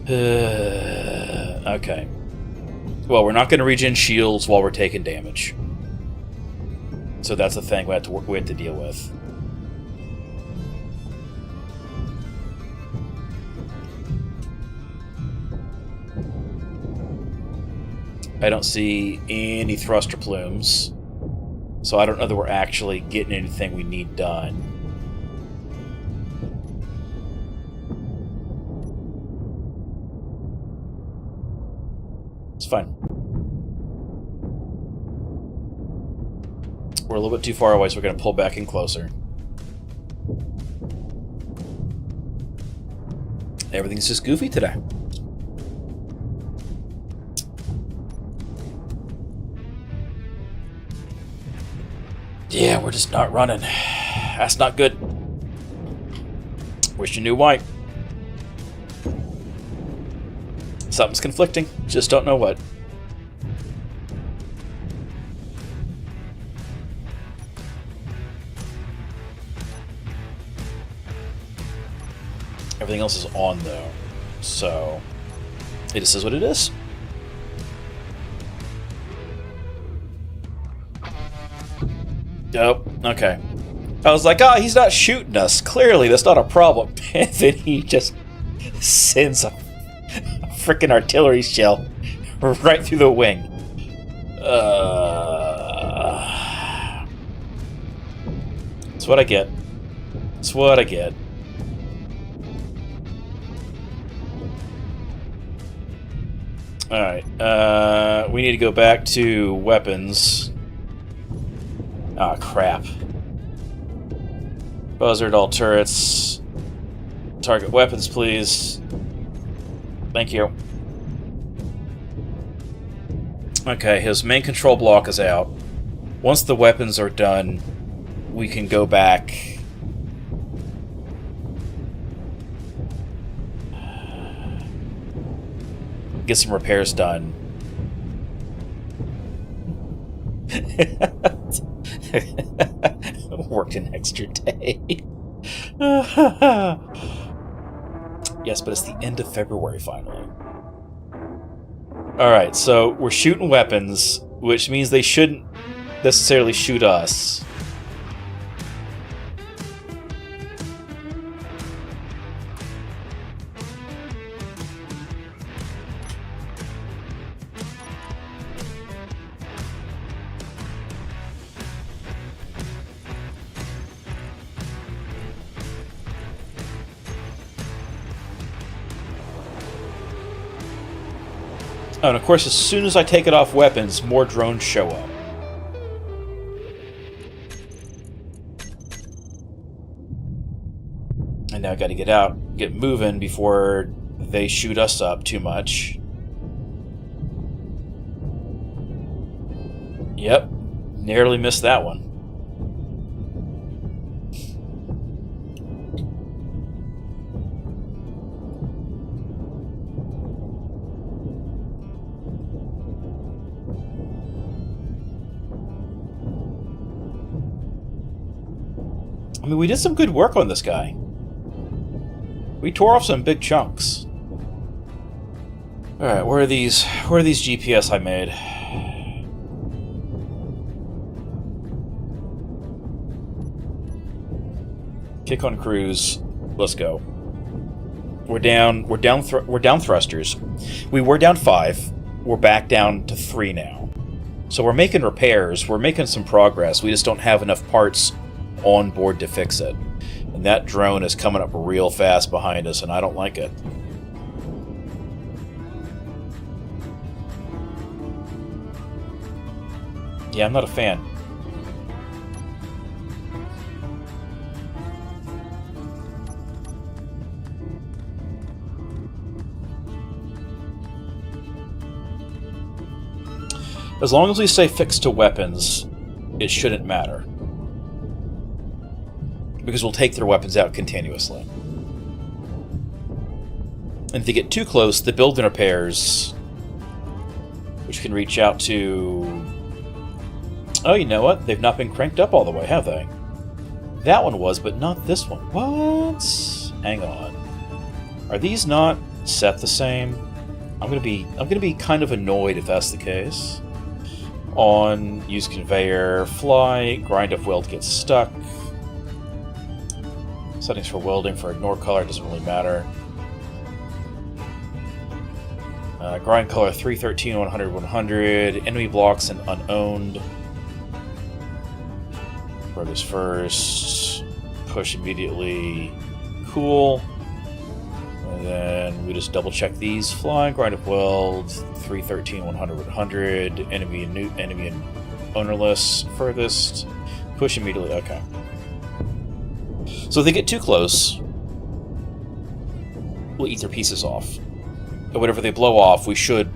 Okay. Well, we're not going to regen shields while we're taking damage. So that's the thing we have to deal with. I don't see any thruster plumes, so I don't know that we're actually getting anything we need done. It's fine. We're a little bit too far away, so we're going to pull back in closer. Everything's just goofy today. Yeah, we're just not running. That's not good. Wish you knew why. Something's conflicting. Just don't know what. Everything else is on, though. So, it just is what it is. Oh, okay. I was like, oh, he's not shooting us. Clearly, that's not a problem. And then he just sends a freaking artillery shell right through the wing. That's what I get. That's what I get. Alright, we need to go back to weapons. Ah, crap. Buzzard, all turrets. Target weapons, please. Thank you. Okay, his main control block is out. Once the weapons are done, we can go back. Get some repairs done. Worked an extra day. Yes, but it's the end of February finally. Alright, so we're shooting weapons, which means they shouldn't necessarily shoot us. Oh, and of course, as soon as I take it off weapons, more drones show up. And now I gotta get out, get moving before they shoot us up too much. Yep, narrowly missed that one. I mean, we did some good work on this guy. We tore off some big chunks. Alright, where are these GPS I made? Kick on cruise. Let's go. We're down thrusters. We were down 5. We're back down to 3 now. So we're making repairs. We're making some progress. We just don't have enough parts on board to fix it. And that drone is coming up real fast behind us, and I don't like it. Yeah, I'm not a fan. As long as we stay fixed to weapons, it shouldn't matter. Because we'll take their weapons out continuously. And if they get too close, the build and repairs, which can reach out to... Oh, you know what? They've not been cranked up all the way, have they? That one was, but not this one. What? Hang on. Are these not set the same? I'm gonna be kind of annoyed if that's the case. On, use conveyor, fly, grind up weld gets stuck. Settings for welding for ignore color doesn't really matter. Grind color 313, 100, 100. Enemy blocks and unowned. Where this first. Push immediately. Cool. And then we just double check these. Fly, grind up weld, 313, 100, 100. Enemy and ownerless. Furthest. Push immediately. Okay. So if they get too close, we'll eat their pieces off. And whatever they blow off, we should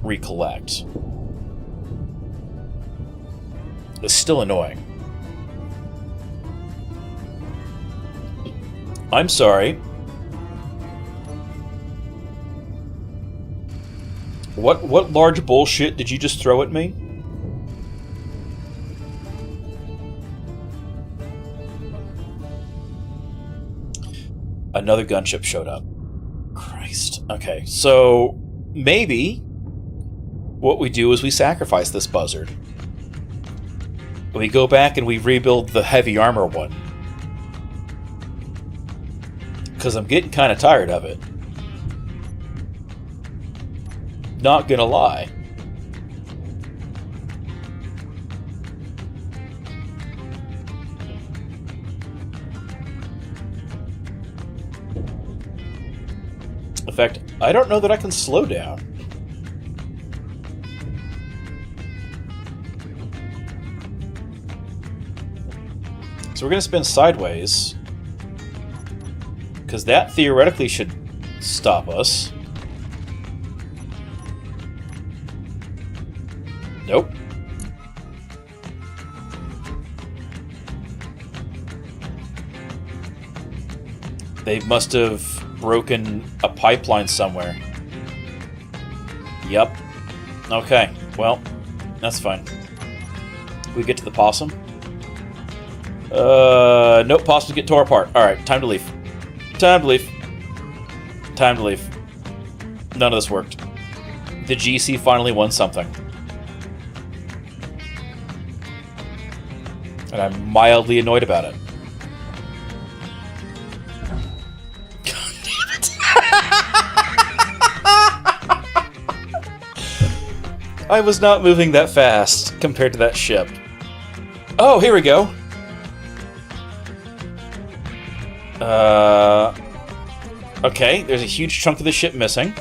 recollect. It's still annoying. I'm sorry. What large bullshit did you just throw at me? Another gunship showed up. Christ. Okay, so maybe what we do is we sacrifice this buzzard. We go back and we rebuild the heavy armor one. Because I'm getting kind of tired of it. Not gonna lie. In fact, I don't know that I can slow down. So we're going to spin sideways, because that theoretically should stop us. Nope. They must have broken a pipeline somewhere. Yep. Okay, well, that's fine. We get to the possum? Nope, possums get tore apart. Alright, time to leave. Time to leave. Time to leave. None of this worked. The GC finally won something. And I'm mildly annoyed about it. God damn it. I was not moving that fast compared to that ship. Oh, here we go. Okay, there's a huge chunk of the ship missing.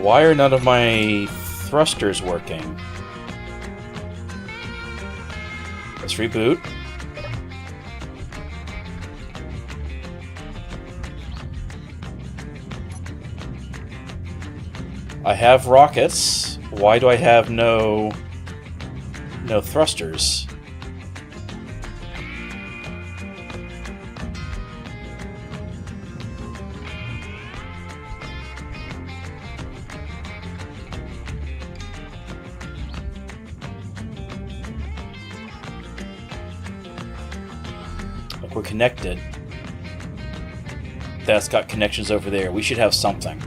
Why are none of my thrusters working? Let's reboot. I have rockets. Why do I have no thrusters? Look, we're connected. That's got connections over there. We should have something.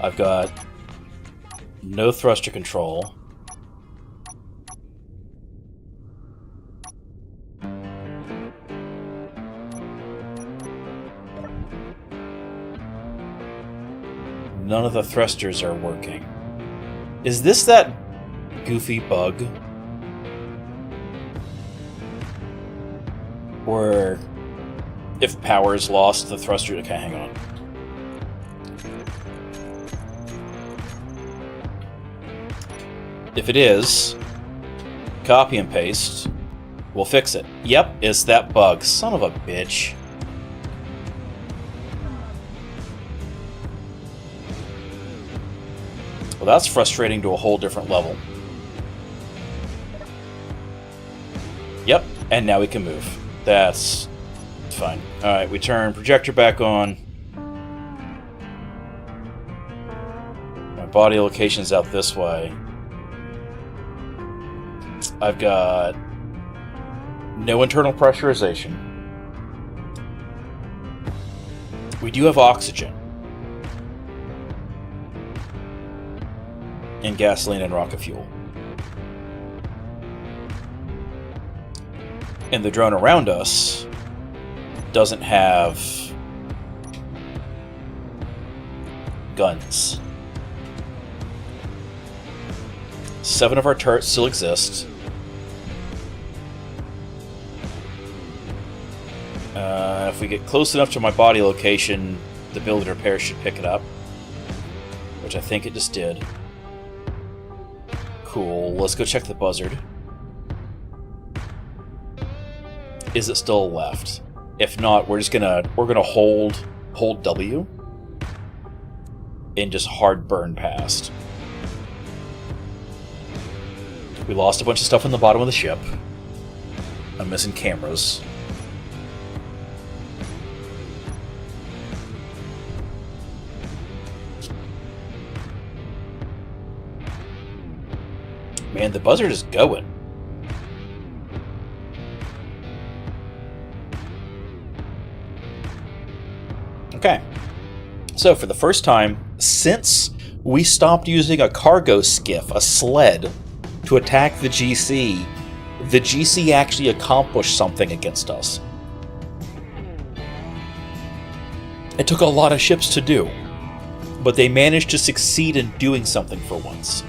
I've got no thruster control. None of the thrusters are working. Is this that goofy bug? Where if power is lost, the thruster... Okay, hang on. If it is, copy and paste, we'll fix it. Yep, it's that bug. Son of a bitch. Well, that's frustrating to a whole different level. Yep, and now we can move. That's fine. Alright, we turn projector back on. My body location's out this way. I've got no internal pressurization. We do have oxygen. And gasoline and rocket fuel. And the drone around us doesn't have guns. 7 of our turrets still exist. If we get close enough to my body location, the build and repair should pick it up. Which I think it just did. Cool, let's go check the buzzard. Is it still left? If not, we're gonna hold W and just hard burn past. We lost a bunch of stuff on the bottom of the ship. I'm missing cameras. Man, the buzzard is going. Okay. So, for the first time since we stopped using a cargo skiff, a sled, to attack the GC actually accomplished something against us. It took a lot of ships to do, but they managed to succeed in doing something for once.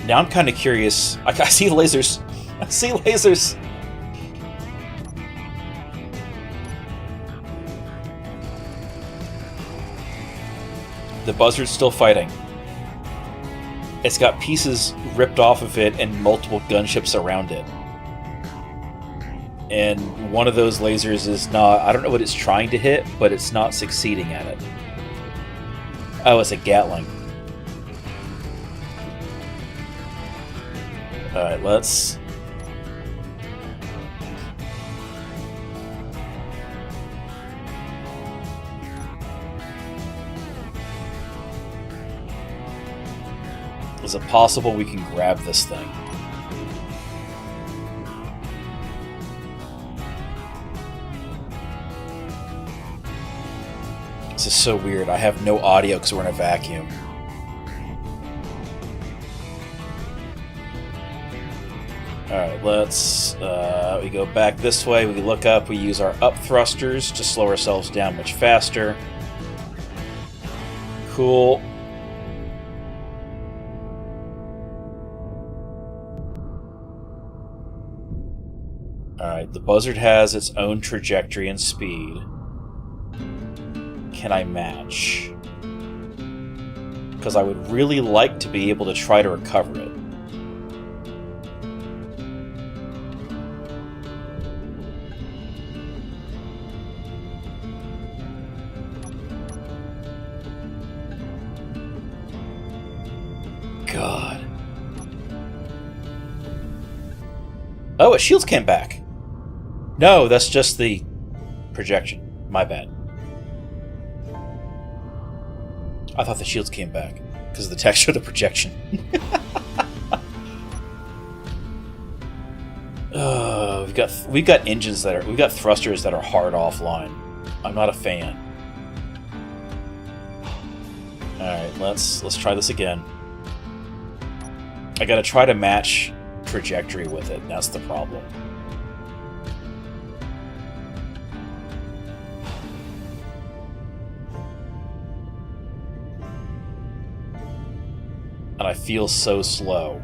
Now I'm kind of curious. I see lasers. I see lasers. The buzzard's still fighting. It's got pieces ripped off of it and multiple gunships around it. And one of those lasers is not... I don't know what it's trying to hit, but it's not succeeding at it. Oh, it's a Gatling. Alright, let's... Is it possible we can grab this thing? This is so weird. I have no audio because we're in a vacuum. Alright, let's... we go back this way, we look up, we use our up thrusters to slow ourselves down much faster. Cool. Alright, the buzzard has its own trajectory and speed. Can I match? Because I would really like to be able to try to recover it. God. Oh, its shields came back. No, that's just the projection. My bad. I thought the shields came back because of the texture of the projection. We've got engines that are... We've got thrusters that are hard offline. I'm not a fan. Alright, let's try this again. I gotta try to match trajectory with it. That's the problem. And I feel so slow.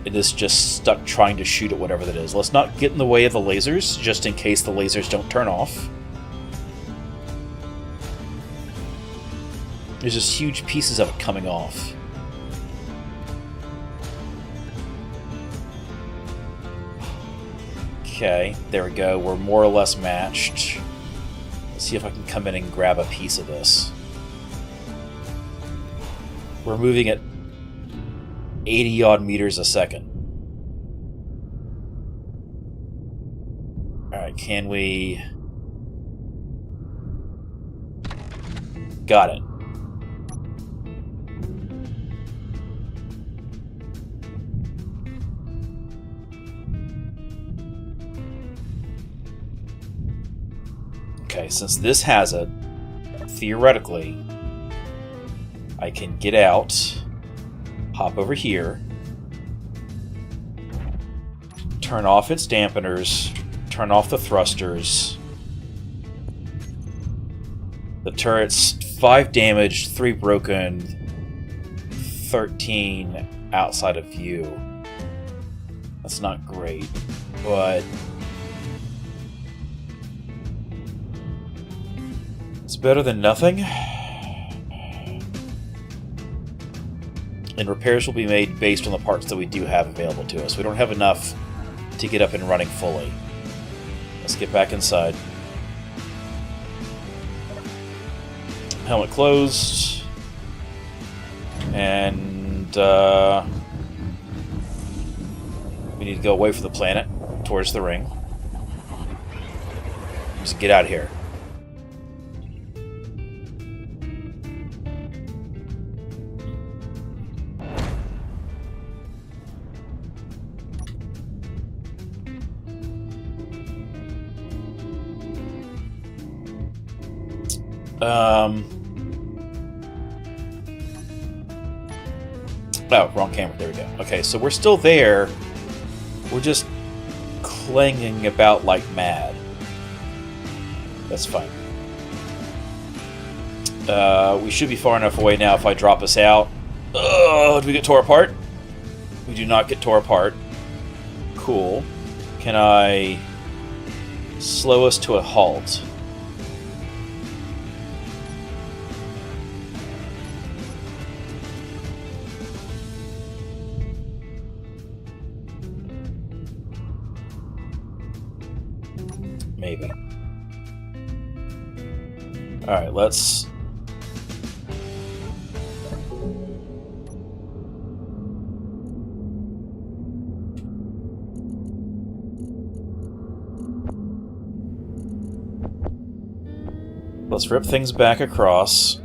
It is just stuck trying to shoot at whatever that is. Let's not get in the way of the lasers, just in case the lasers don't turn off. There's just huge pieces of it coming off. Okay, there we go. We're more or less matched. Let's see if I can come in and grab a piece of this. We're moving at 80-odd meters a second. Alright, can we... Got it. Okay, since this has it, theoretically, I can get out, hop over here, turn off its dampeners, turn off the thrusters. The turret's 5 damaged, 3 broken, 13 outside of view. That's not great, but... it's better than nothing. And repairs will be made based on the parts that we do have available to us. We don't have enough to get up and running fully. Let's get back inside. Helmet closed. And we need to go away from the planet towards the ring. Just get out of here. Oh, wrong camera. There we go. Okay, so we're still there. We're just clanging about like mad. That's fine. We should be far enough away now if I drop us out. Oh, do we get tore apart? We do not get tore apart. Cool. Can I slow us to a halt? Maybe. Alright, let's... Let's rip things back across.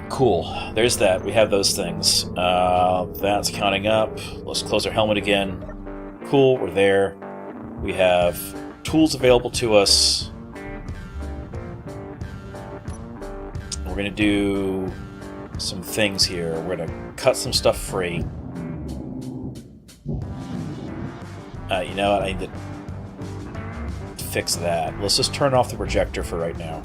Cool. There's that. We have those things. That's counting up. Let's close our helmet again. Cool, we're there. We have tools available to us. We're going to do some things here. We're going to cut some stuff free. You know what? I need to fix that. Let's just turn off the projector for right now.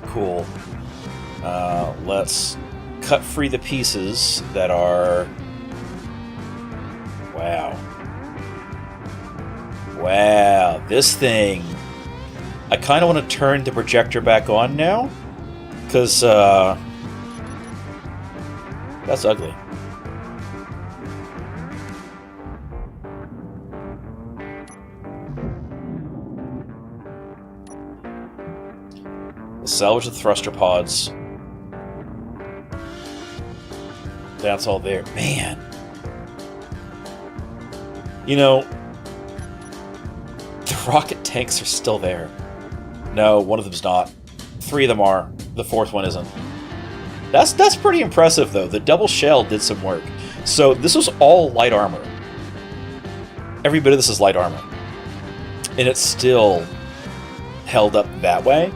Cool. Let's cut free the pieces that are... Wow. Wow, this thing... I kind of want to turn the projector back on now, because, that's ugly. Salvage the thruster pods. That's all there. Man. You know, the rocket tanks are still there. No, one of them's not. 3 of them are. The 4th one isn't. That's pretty impressive, though. The double shell did some work. So this was all light armor. Every bit of this is light armor. And it's still held up that way.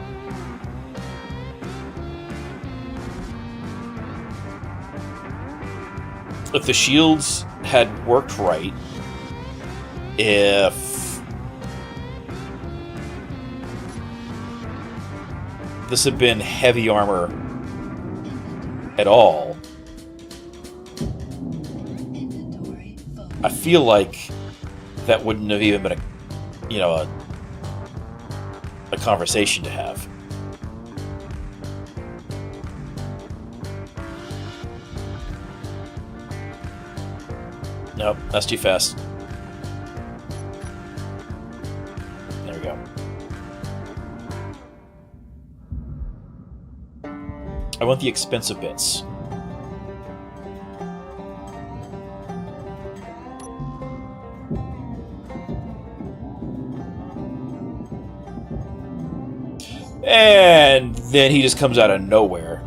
If the shields had worked right, if this had been heavy armor at all, I feel like that wouldn't have even been a conversation to have. Nope, that's too fast. There we go. I want the expensive bits. And then he just comes out of nowhere.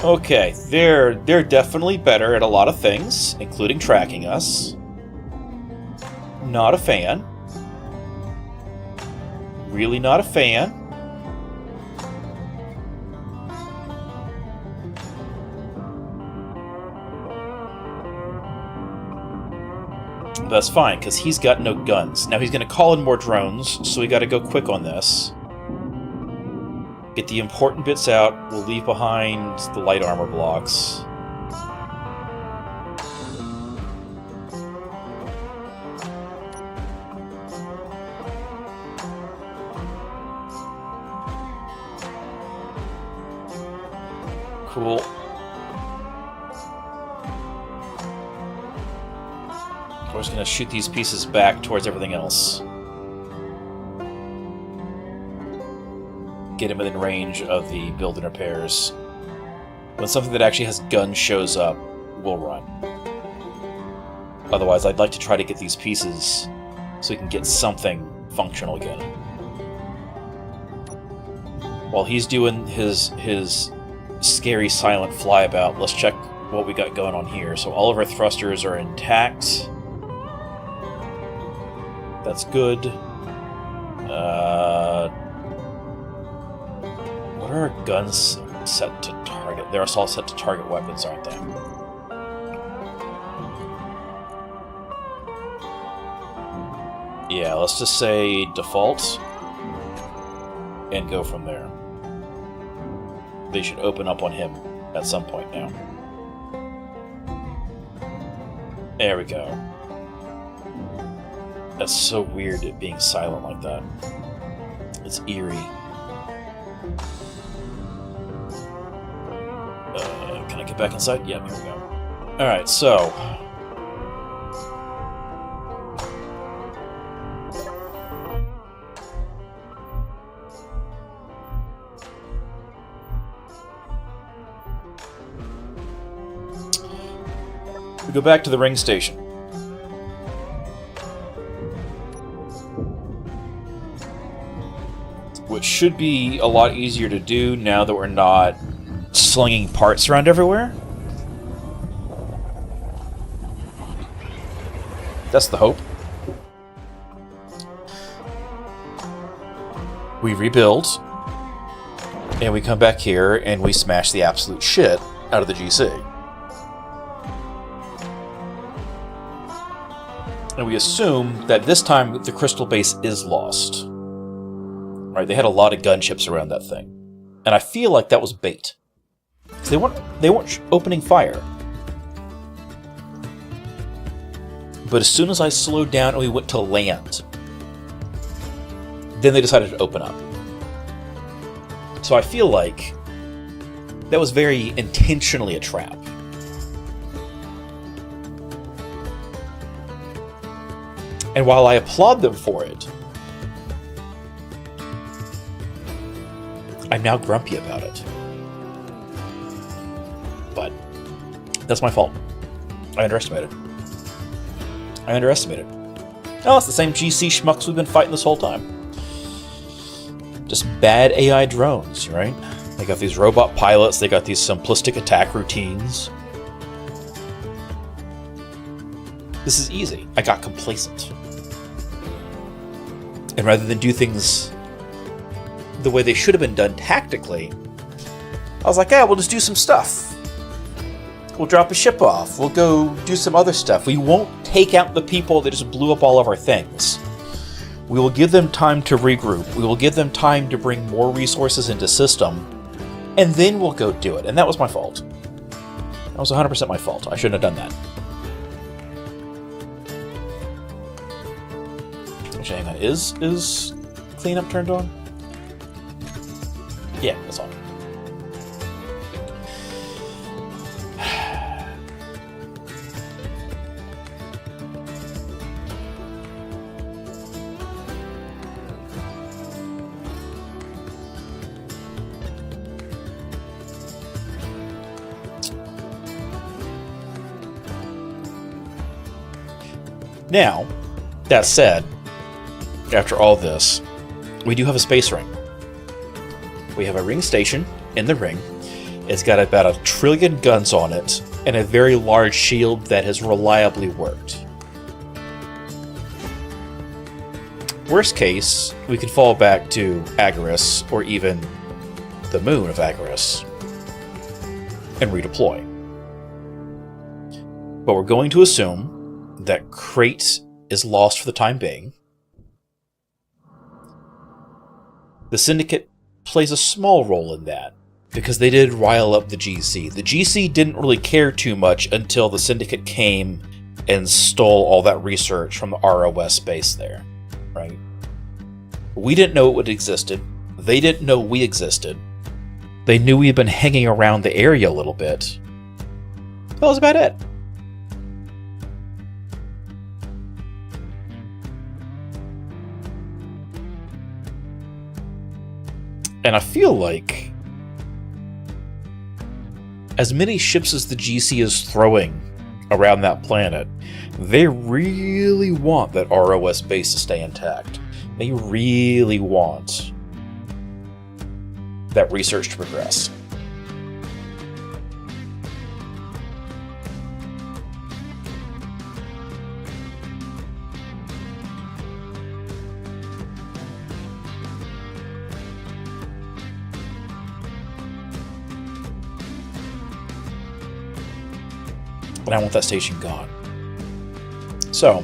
Okay, they're definitely better at a lot of things, including tracking us. Not a fan. Really not a fan. That's fine, because he's got no guns. Now he's going to call in more drones, so we got to go quick on this. Get the important bits out. We'll leave behind the light armor blocks. Cool. We're just going to shoot these pieces back towards everything else. Get him within range of the build and repairs. When something that actually has guns shows up, we'll run. Otherwise, I'd like to try to get these pieces so we can get something functional again. While he's doing his scary silent flyabout, let's check what we got going on here. So all of our thrusters are intact. That's good. What are our guns set to target? They're all set to target weapons, aren't they? Yeah, let's just say default and go from there. They should open up on him at some point now. There we go. That's so weird, it being silent like that. It's eerie. Can I get back inside? Yeah, here we go. Alright, so... we go back to the ring station. Which should be a lot easier to do now that we're not slinging parts around everywhere. That's the hope. We rebuild, and we come back here and we smash the absolute shit out of the GC. And we assume that this time the crystal base is lost. Right? They had a lot of gunships around that thing. And I feel like that was bait. They weren't opening fire. But as soon as I slowed down and we went to land, then they decided to open up. So I feel like that was very intentionally a trap. And while I applaud them for it, I'm now grumpy about it. But that's my fault. I underestimated. Oh, it's the same GC schmucks we've been fighting this whole time. Just bad AI drones, right? They got these robot pilots, they got these simplistic attack routines. This is easy. I got complacent. And rather than do things the way they should have been done tactically, I was like, yeah, we'll just do some stuff. We'll drop a ship off. We'll go do some other stuff. We won't take out the people that just blew up all of our things. We will give them time to regroup. We will give them time to bring more resources into system, and then we'll go do it. And that was my fault. That was 100% my fault. I shouldn't have done that. Actually, hang on. Is cleanup turned on? Yeah, that's on. Now, that said, after all this, we do have a space ring. We have a ring station in the ring. It's got about 1 trillion guns on it, and a very large shield that has reliably worked. Worst case, we could fall back to Agaris, or even the moon of Agaris, and redeploy. But we're going to assume that Crait is lost for the time being. The Syndicate plays a small role in that, because they did rile up the GC. The GC didn't really care too much until the Syndicate came and stole all that research from the ROS base there, right? We didn't know it existed. They didn't know we existed. They knew we'd been hanging around the area a little bit. That was about it. And I feel like as many ships as the GC is throwing around that planet, they really want that ROS base to stay intact. They really want that research to progress. And I want that station gone. So,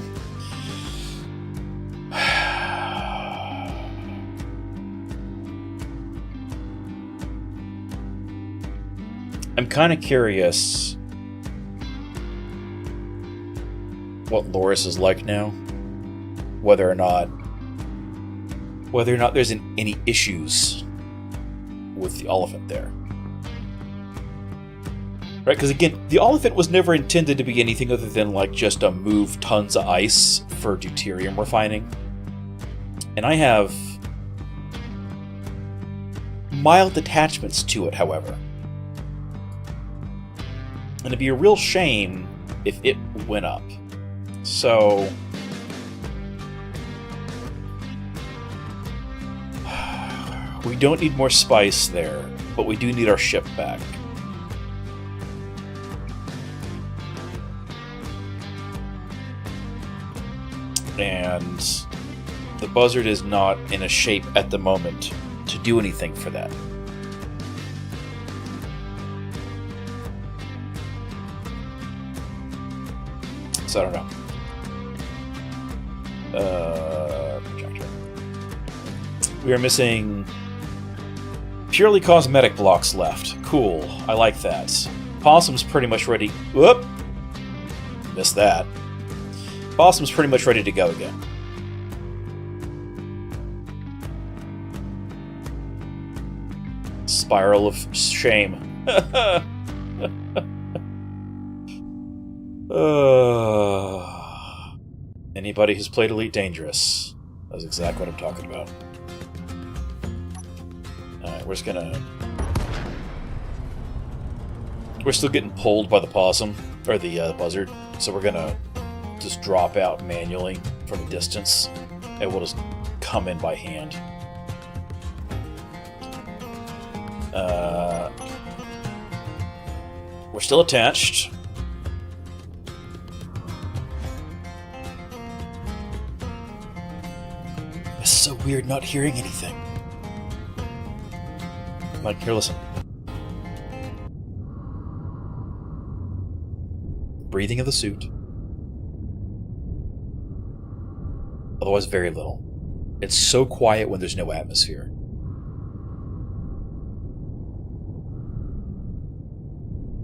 I'm kind of curious what Loris is like now. Whether or not there's any issues with the Oliphant there. Right, because again, the Oliphant was never intended to be anything other than like just a move tons of ice for deuterium refining. And I have mild attachments to it, however. And it'd be a real shame if it went up. So we don't need more spice there, but we do need our ship back. And the Buzzard is not in a shape at the moment to do anything for that. So I don't know. Projector. We are missing purely cosmetic blocks left. Cool. I like that. Possum's pretty much ready. Whoop! Missed that. Possum's pretty much ready to go again. Spiral of shame. Anybody who's played Elite Dangerous knows exactly what I'm talking about. Alright, we're just gonna... We're still getting pulled by the possum, or the buzzard, so we're gonna just drop out manually from a distance, and we'll just come in by hand. We're still attached. It's so weird not hearing anything. Mike, here, listen. Breathing of the suit. Otherwise, very little. It's so quiet when there's no atmosphere.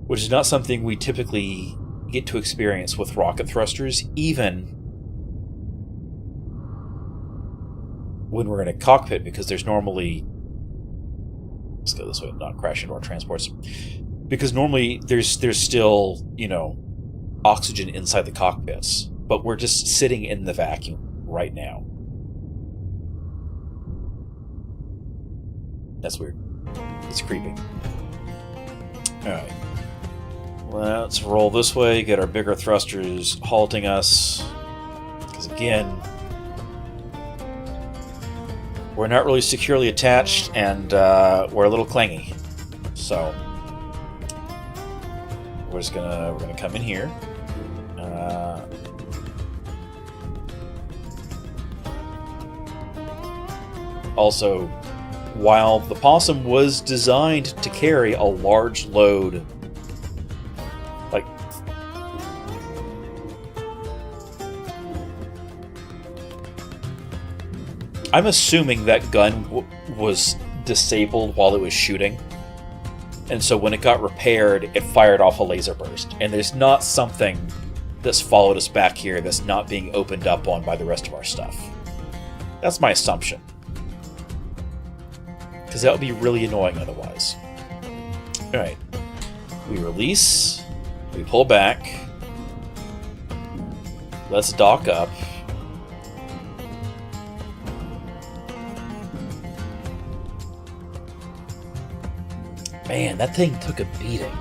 Which is not something we typically get to experience with rocket thrusters, even when we're in a cockpit, because there's normally... Let's go this way, not crash into our transports. Because normally there's still, you know, oxygen inside the cockpits, but we're just sitting in the vacuum right now. That's weird. It's creepy. Alright. Let's roll this way, get our bigger thrusters halting us. Because again, we're not really securely attached, and we're a little clangy. So we're gonna come in here. Also, while the Possum was designed to carry a large load, like I'm assuming that gun was disabled while it was shooting, and so when it got repaired, it fired off a laser burst. And there's not something that's followed us back here that's not being opened up on by the rest of our stuff. That's my assumption. Because that would be really annoying otherwise. Alright. We release. We pull back. Let's dock up. Man, that thing took a beating.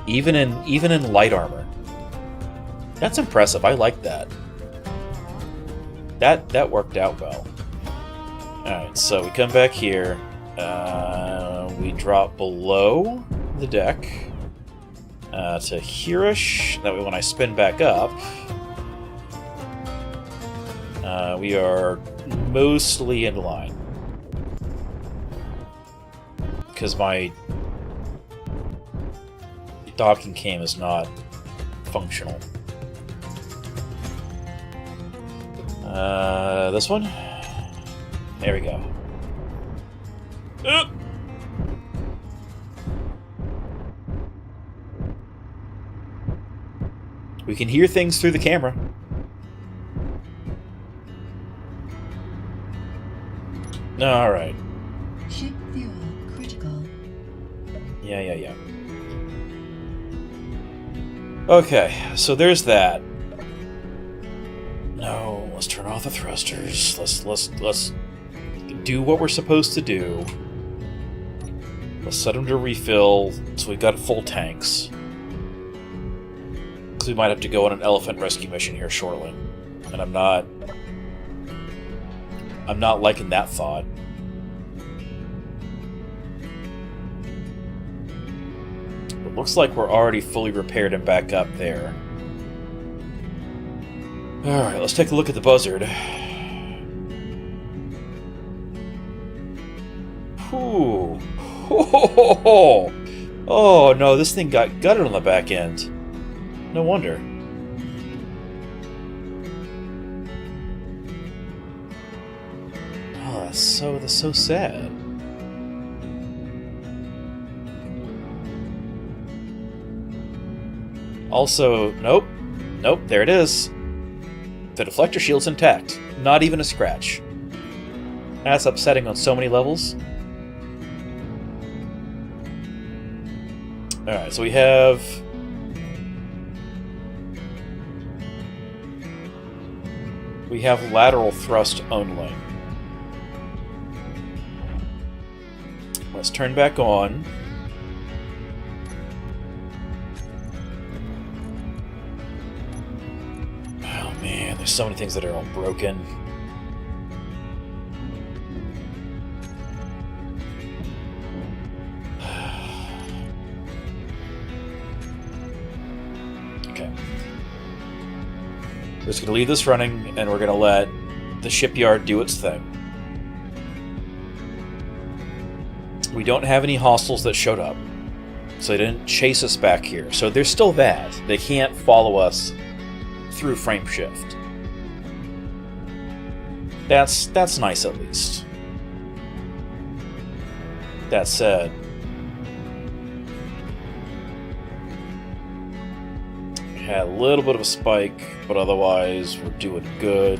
Even in light armor. That's impressive. I like that. That worked out well. Alright, so we come back here. We drop below the deck to here-ish. That way when I spin back up, we are mostly in line. Because my docking cam is not functional. This one? There we go. We can hear things through the camera. Alright. Ship fuel critical. Yeah. Okay, so there's that. No, let's turn off the thrusters. Let's do what we're supposed to do. Let's set them to refill, so we've got full tanks. Because we might have to go on an elephant rescue mission here shortly. And I'm not liking that thought. It looks like we're already fully repaired and back up there. Alright, let's take a look at the buzzard. Whew. Oh no, this thing got gutted on the back end. No wonder. Oh, that's so sad. Also, nope, there it is. The deflector shield's intact. Not even a scratch. That's upsetting on so many levels. Alright, so we have... lateral thrust only. Let's turn back on. Oh man, there's so many things that are all broken. Okay. We're just going to leave this running, and we're going to let the shipyard do its thing. We don't have any hostiles that showed up, so they didn't chase us back here. So there's still that. They can't follow us through frame shift. That's nice, at least. That said, we had a little bit of a spike, but otherwise we're doing good.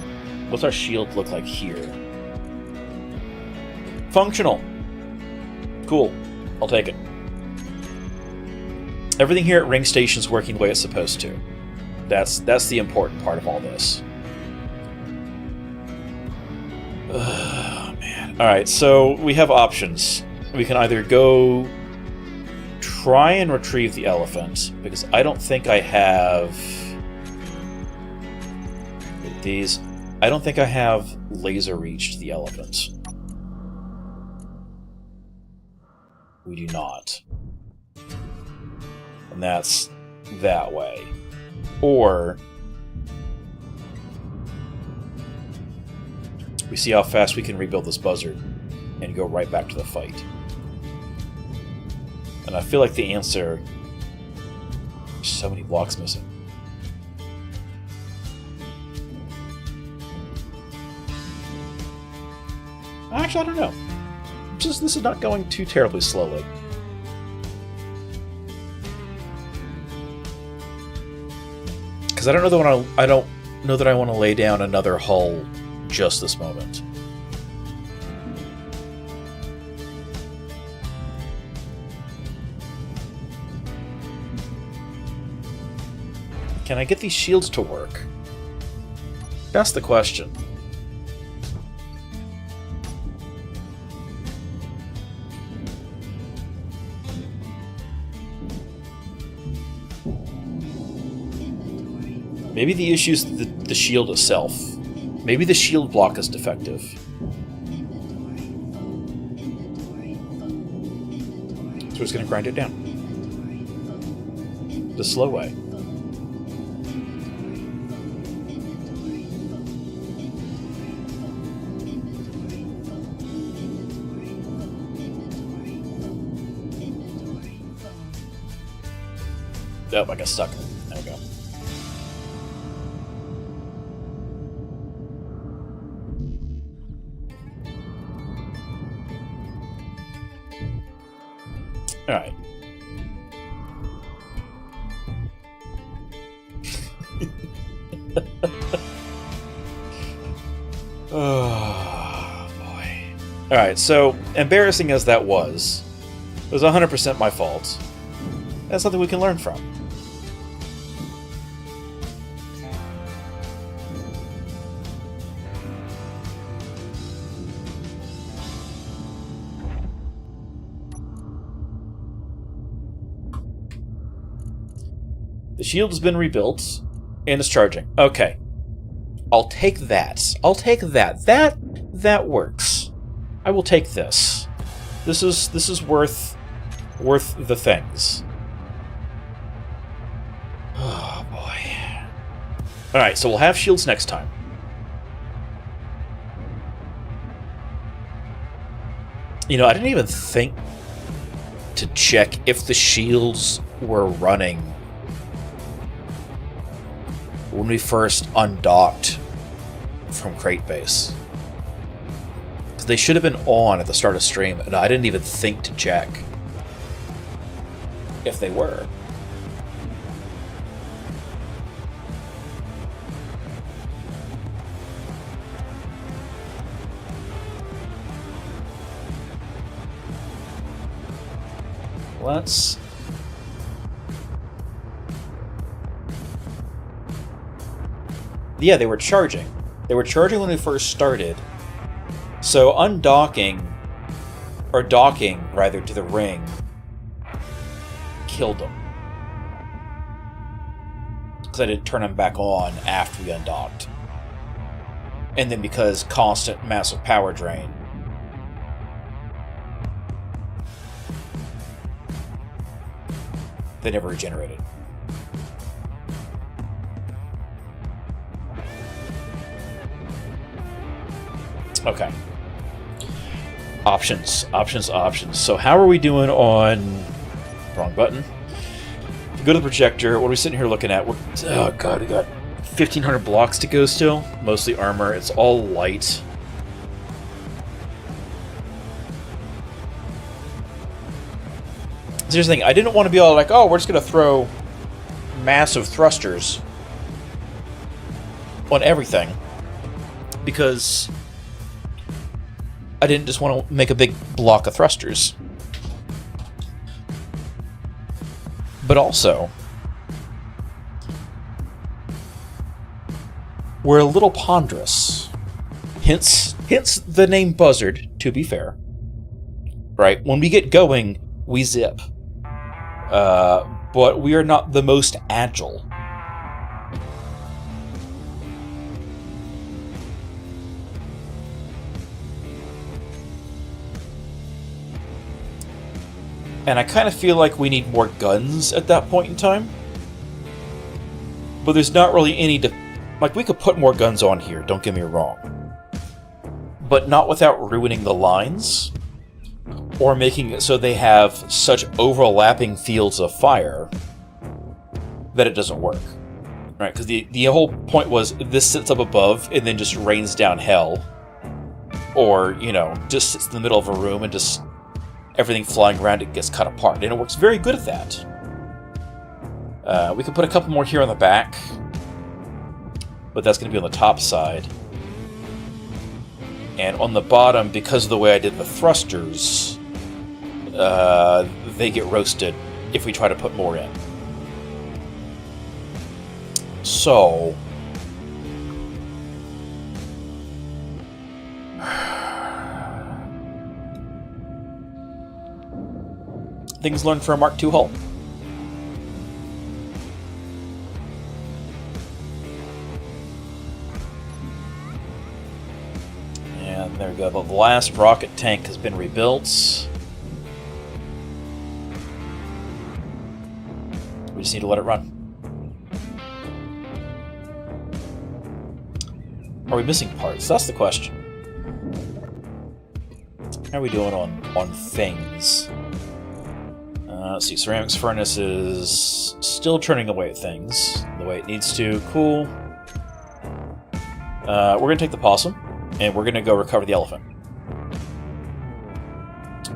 What's our shield look like here? Functional. Cool. I'll take it. Everything here at Ring Station's working the way it's supposed to. That's the important part of all this. Oh, man. Alright, so we have options. We can either go try and retrieve the elephant, because I don't think I have... these. I don't think I have laser reached the elephant. We do not. And that's that way. Or we see how fast we can rebuild this buzzard and go right back to the fight. And I feel like the answer... there's so many blocks missing. Actually, I don't know. This is not going too terribly slowly. Because I don't know that I want to lay down another hull just this moment. Can I get these shields to work? That's the question. Maybe the issue is the shield itself. Maybe the shield block is defective. So we're just going to grind it down. The slow way. Oh, I got stuck. There we go. Alright. Oh, boy. Alright, so, embarrassing as that was, it was 100% my fault. That's something we can learn from. The shield has been rebuilt and is charging. Okay. I'll take that. I'll take that. That works. I will take this. This is worth the things. Oh boy. Alright, so we'll have shields next time. You know, I didn't even think to check if the shields were running when we first undocked from Crait Base. Because they should have been on at the start of stream, and I didn't even think to check if they were. Let's... Yeah, they were charging. They were charging when we first started. So undocking, or docking, rather, to the ring, killed them. Because I didn't turn them back on after we undocked. And then because constant massive power drain. They never regenerated. Okay. Options. So how are we doing on... Wrong button. Go to the projector. What are we sitting here looking at? Oh god, we got 1,500 blocks to go still. Mostly armor. It's all light. So here's the thing. I didn't want to be all like, oh, we're just going to throw massive thrusters on everything. Because I didn't just want to make a big block of thrusters. But also, we're a little ponderous. Hence the name Buzzard, to be fair. Right? When we get going, we zip. But we are not the most agile. And I kind of feel like we need more guns at that point in time. But there's not really any... Like, we could put more guns on here, don't get me wrong. But not without ruining the lines. Or making it so they have such overlapping fields of fire that it doesn't work. Right? Because the whole point was this sits up above and then just rains down hell. Or, you know, just sits in the middle of a room and just... everything flying around it gets cut apart, and it works very good at that. We could put a couple more here on the back, but that's going to be on the top side. And on the bottom, because of the way I did the thrusters, they get roasted if we try to put more in. So... things learned for a Mark II hull. And there we go. The last rocket tank has been rebuilt. We just need to let it run. Are we missing parts? That's the question. How are we doing on things? Let's see, ceramics furnace is still turning away at things the way it needs to. Cool. We're going to take the possum, and we're going to go recover the elephant.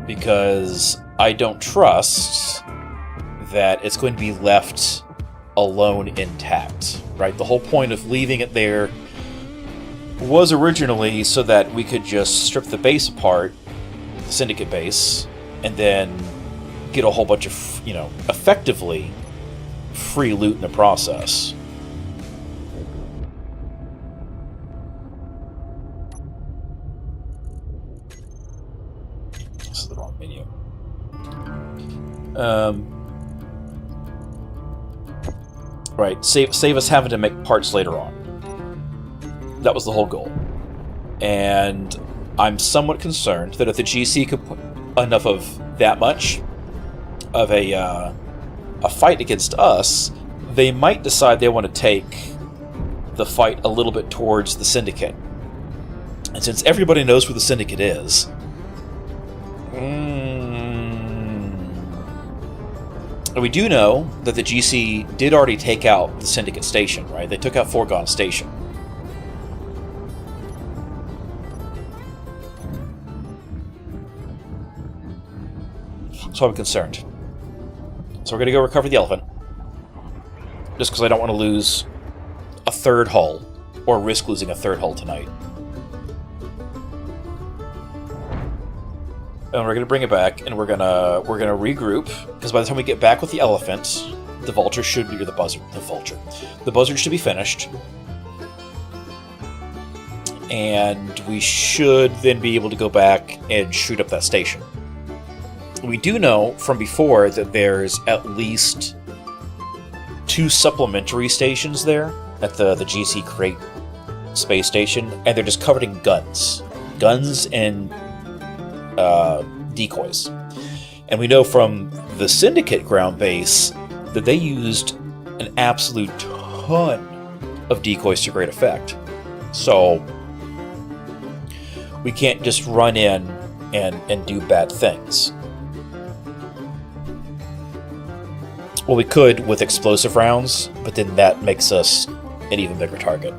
Because I don't trust that it's going to be left alone intact, right? The whole point of leaving it there was originally so that we could just strip the base apart, the Syndicate base, and then get a whole bunch of, effectively free loot in the process. This is the wrong menu. Right, save us having to make parts later on. That was the whole goal. And I'm somewhat concerned that if the GC could put enough of that much of a fight against us, they might decide they want to take the fight a little bit towards the Syndicate. And since everybody knows where the Syndicate is, we do know that the GC did already take out the Syndicate station, right? They took out Foregone Station. So I'm concerned. So we're going to go recover the elephant. Just because I don't want to lose a third hull, or risk losing a third hull tonight. And we're going to bring it back, and we're gonna regroup, because by the time we get back with the elephant, the vulture should be, or the buzzard should be finished. And we should then be able to go back and shoot up that station. We do know from before that there's at least 2 supplementary stations there at the GC Crait space station, and they're just covered in guns and decoys. And we know from the Syndicate ground base that they used an absolute ton of decoys to great effect. So we can't just run in and do bad things. Well, we could with explosive rounds, but then that makes us an even bigger target.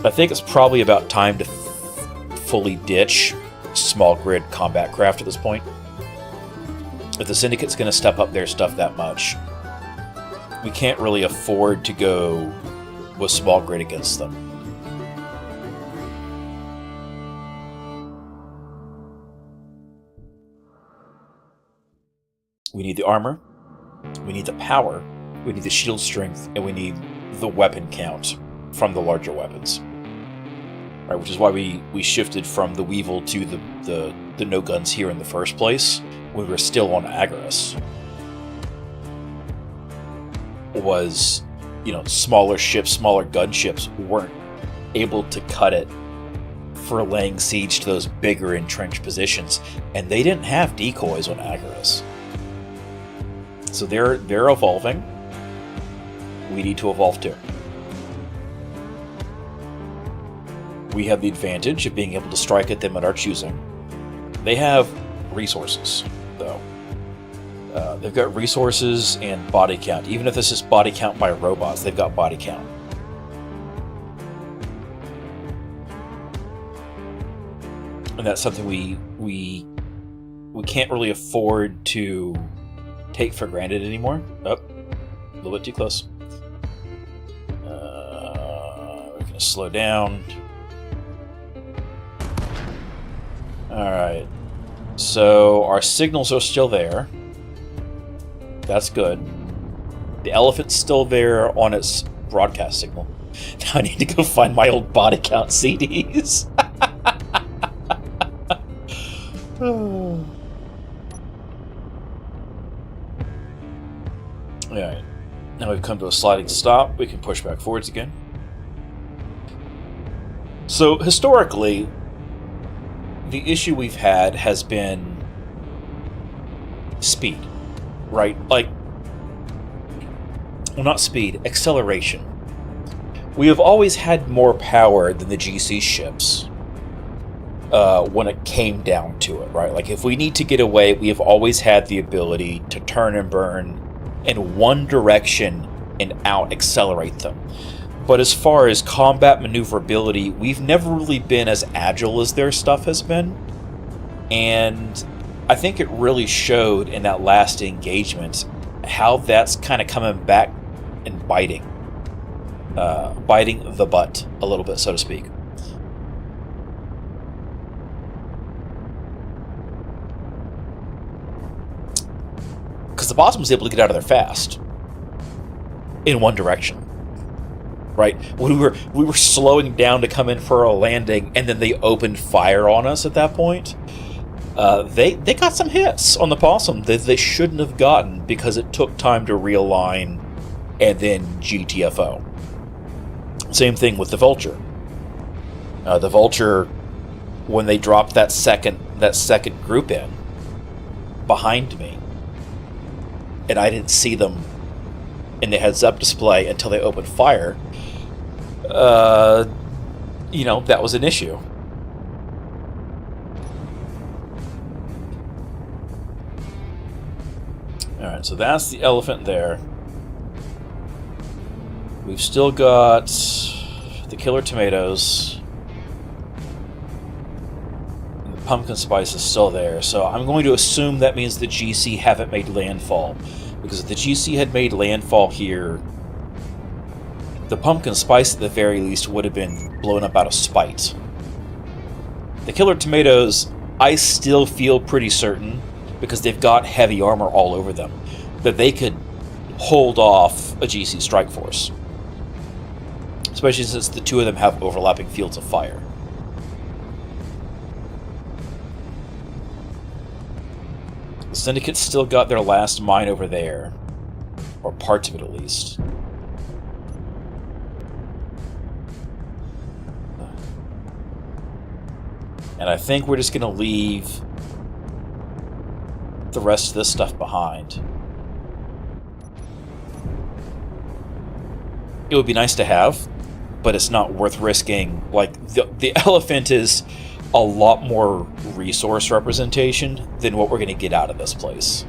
I think it's probably about time to fully ditch small grid combat craft at this point. If the Syndicate's going to step up their stuff that much, we can't really afford to go with small grid against them. We need the armor, we need the power, we need the shield strength, and we need the weapon count from the larger weapons. Right, which is why we shifted from the Weevil to the no guns here in the first place when we were still on Agaris. Was, smaller ships, smaller gunships weren't able to cut it for laying siege to those bigger entrenched positions, and they didn't have decoys on Agaris. So they're evolving. We need to evolve too. We have the advantage of being able to strike at them at our choosing. They have resources, though. They've got resources and body count. Even if this is body count by robots, they've got body count. And that's something we can't really afford to take for granted anymore. Oh, a little bit too close. We're going to slow down. Alright, so our signals are still there. That's good. The elephant's still there on its broadcast signal. Now I need to go find my old body count CDs. Alright, now we've come to a sliding stop. We can push back forwards again. So, historically, the issue we've had has been speed, right? Well, not speed, acceleration. We have always had more power than the GC ships when it came down to it, right? If we need to get away, we have always had the ability to turn and burn in one direction and out-accelerate them. But as far as combat maneuverability, we've never really been as agile as their stuff has been. And I think it really showed in that last engagement how that's kind of coming back and biting the butt a little bit, so to speak. Because the Possum was able to get out of there fast in one direction. Right? We were slowing down to come in for a landing, and then they opened fire on us at that point. They got some hits on the Possum that they shouldn't have gotten because it took time to realign and then GTFO. Same thing with the Vulture. The Vulture, when they dropped that second group in behind me, and I didn't see them in the heads-up display until they opened fire, that was an issue. Alright, so that's the elephant there. We've still got the killer tomatoes. And the pumpkin spice is still there, so I'm going to assume that means the GC haven't made landfall. Because if the GC had made landfall here, the pumpkin spice at the very least would have been blown up out of spite. The killer tomatoes, I still feel pretty certain, because they've got heavy armor all over them, that they could hold off a GC strike force. Especially since the two of them have overlapping fields of fire. The Syndicate's still got their last mine over there. Or parts of it, at least. And I think we're just going to leave the rest of this stuff behind. It would be nice to have, but it's not worth risking. Like, the elephant is a lot more resource representation than what we're going to get out of this place.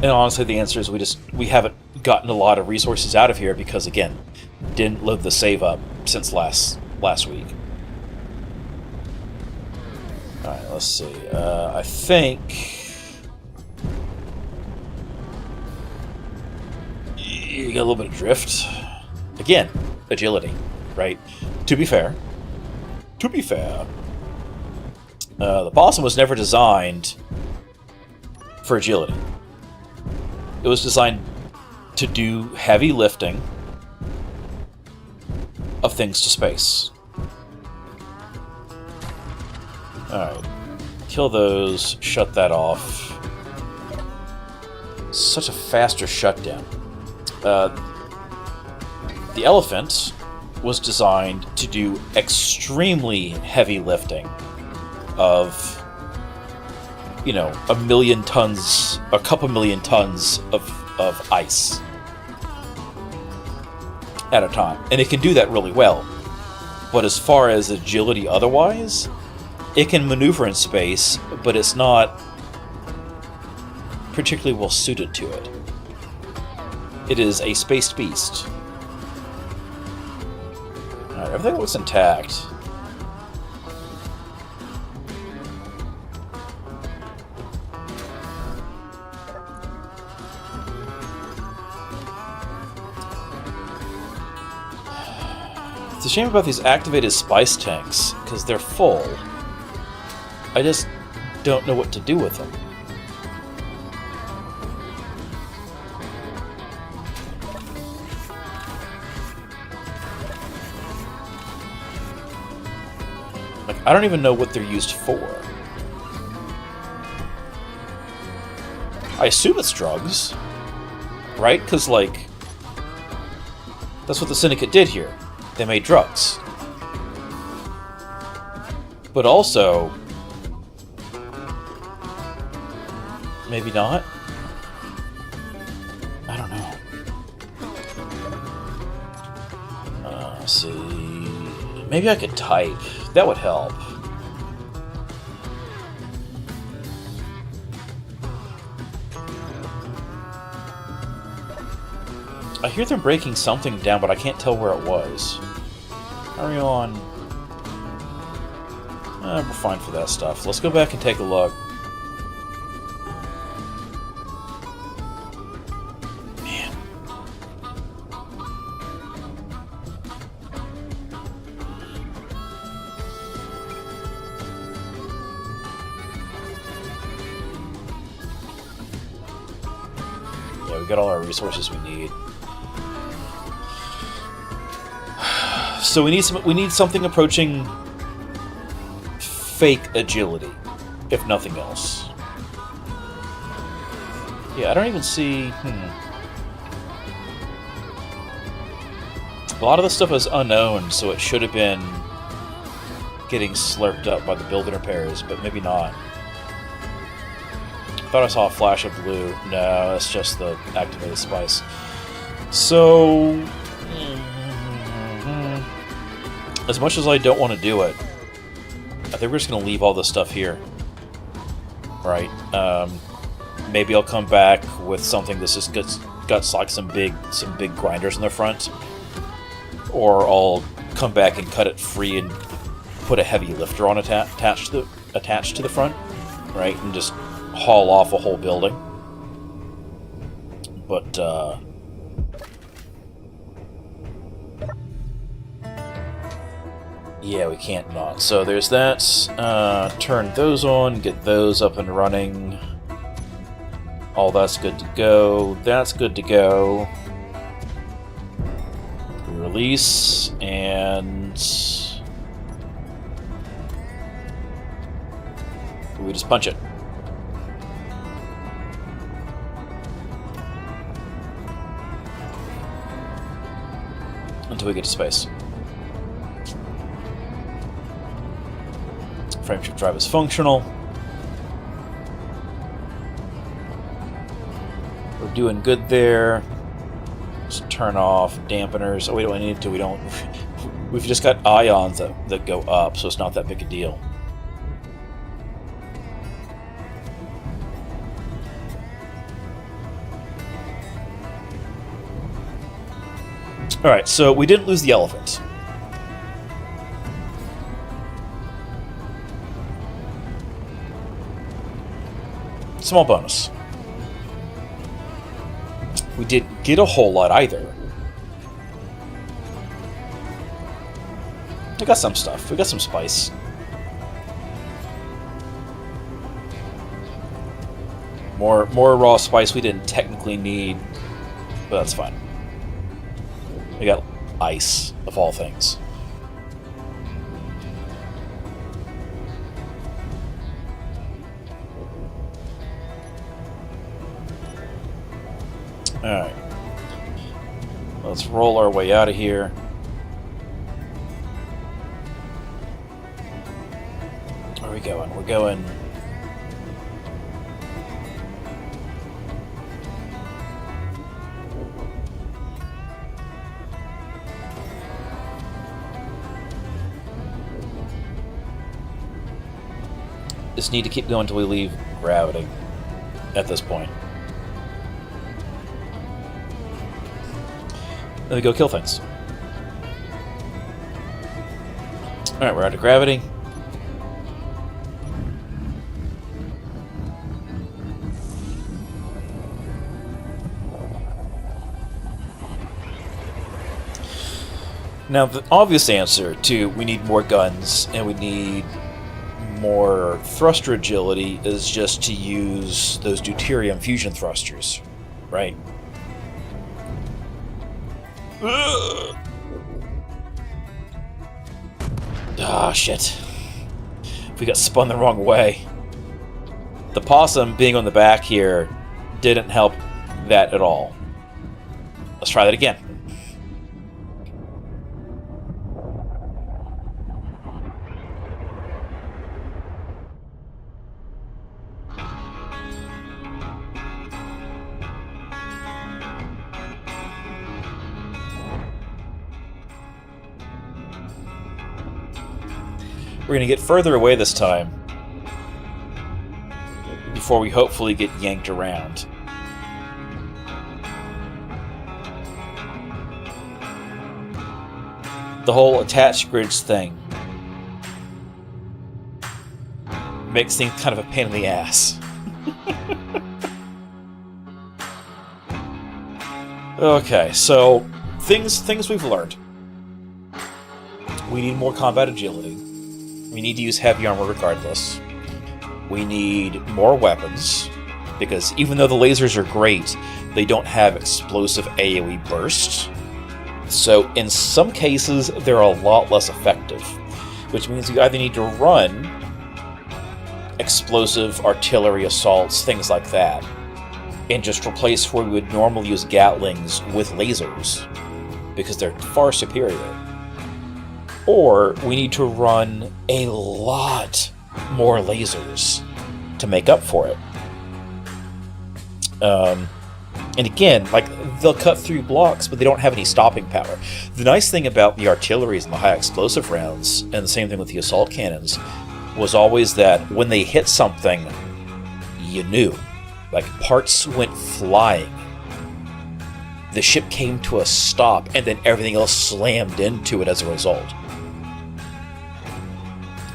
And honestly, the answer is we haven't gotten a lot of resources out of here because, again, didn't load the save up since last week. Alright, let's see. I think you got a little bit of drift. Again, agility, right? To be fair, the Possum was never designed for agility. It was designed to do heavy lifting of things to space. Alright. Kill those. Shut that off. Such a faster shutdown. The elephant was designed to do extremely heavy lifting of, a million tons, a couple million tons of ice at a time. And it can do that really well. But as far as agility otherwise, it can maneuver in space, but it's not particularly well suited to it. It is a spaced beast. Alright, everything looks intact. It's a shame about these activated spice tanks, because they're full. I just don't know what to do with them. Like, I don't even know what they're used for. I assume it's drugs, right? Because, like, that's what the Syndicate did here. They made drugs. But also, maybe not? I don't know. Let's see. Maybe I could type. That would help. hear them breaking something down, but I can't tell where it was. Carry on. We're fine for that stuff. Let's go back and take a look. Man. Yeah, we got all our resources we need. So we need something approaching fake agility, if nothing else. Yeah, I don't even see... A lot of this stuff is unknown, so it should have been getting slurped up by the building repairs, but maybe not. Thought I saw a flash of blue. No, that's just the activated spice. So... As much as I don't want to do it, I think we're just going to leave all this stuff here. Right? Maybe I'll come back with something that's just got like some big grinders in the front. Or I'll come back and cut it free and put a heavy lifter on attached to the front. Right? And just haul off a whole building. But, yeah, we can't not. So there's that. Turn those on, get those up and running. All that's good to go. That's good to go. Release, and... we just punch it. Until we get to space. Frameshift drive is functional. We're doing good there. Just turn off dampeners. Oh, we don't need to. We don't. We've just got ions that go up, so it's not that big a deal. All right, so we didn't lose the elephant. Small bonus. We didn't get a whole lot either. We got some stuff. We got some spice. More raw spice we didn't technically need, but that's fine. We got ice, of all things. Alright. Let's roll our way out of here. Where are we going? We're going... Just need to keep going until we leave gravity at this point. Then we go kill things. Alright, we're out of gravity. Now, the obvious answer to we need more guns and we need more thruster agility is just to use those deuterium fusion thrusters, right? Ah, shit. We got spun the wrong way. The possum being on the back here didn't help that at all. Let's try that again. We're going to get further away this time before we hopefully get yanked around. the whole attached grids thing makes things kind of a pain in the ass. Okay, so things we've learned. We need more combat agility. We need to use heavy armor regardless. We need more weapons, because even though the lasers are great, they don't have explosive AoE bursts. So in some cases, they're a lot less effective, which means you either need to run explosive artillery assaults, things like that, and just replace where we would normally use Gatlings with lasers, because they're far superior. Or we need to run a lot more lasers to make up for it. And again, like, they'll cut through blocks, but they don't have any stopping power. The nice thing about the artilleries and the high explosive rounds, and the same thing with the assault cannons, was always that when they hit something, you knew. Like, parts went flying. The ship came to a stop, and then everything else slammed into it as a result.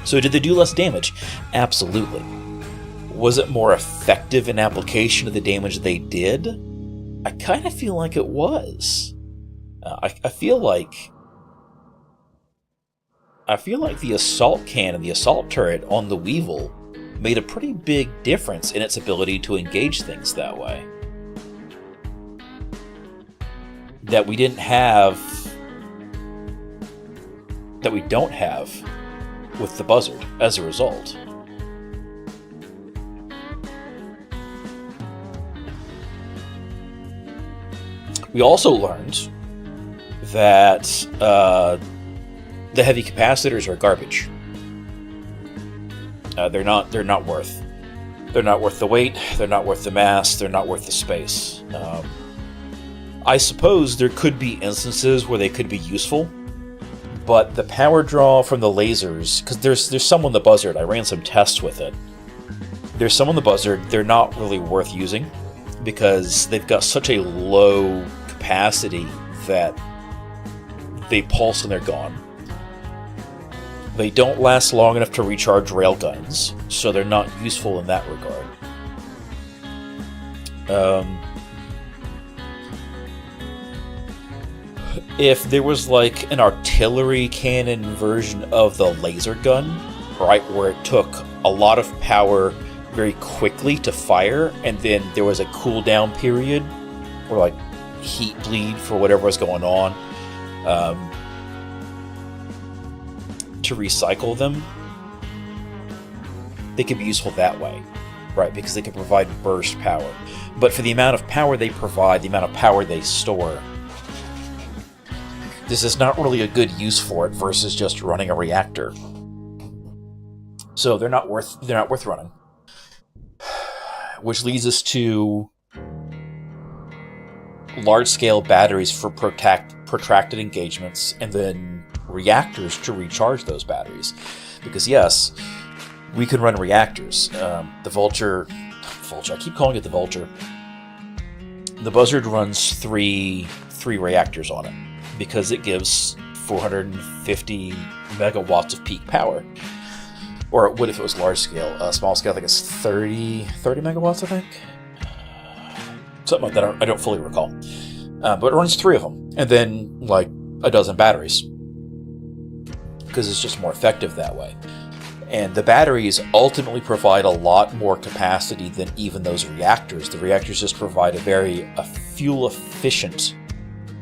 So did they do less damage? Absolutely. Was it more effective in application of the damage they did? I kind of feel like it was. I feel like the assault cannon, the assault turret on the Weevil, made a pretty big difference in its ability to engage things that way. That we don't have with the Buzzard as a result. We also learned that the heavy capacitors are garbage. They're not worth the weight. They're not worth the mass. They're not worth the space. I suppose there could be instances where they could be useful, but the power draw from the lasers, because there's some on the Buzzard. I ran some tests with it. There's some on the Buzzard. They're not really worth using because they've got such a low capacity that they pulse and they're gone. They don't last long enough to recharge railguns, so they're not useful in that regard. If there was like an artillery cannon version of the laser gun, right, where it took a lot of power very quickly to fire, and then there was a cooldown period, or like heat bleed for whatever was going on, to recycle them, they could be useful that way, right? Because they could provide burst power. But for the amount of power they provide, the amount of power they store, this is not really a good use for it versus just running a reactor. So they're not worth running. Which leads us to large-scale batteries for protracted engagements, and then reactors to recharge those batteries. Because yes, we can run reactors. The Vulture, I keep calling it the Vulture. The Buzzard runs three reactors on it, because it gives 450 megawatts of peak power. Or it would if it was large scale. Small scale, I think it's 30 megawatts, I think? Something like that, I don't fully recall. But it runs 3 of them, and then like a dozen batteries, because it's just more effective that way. And the batteries ultimately provide a lot more capacity than even those reactors. The reactors just provide a fuel-efficient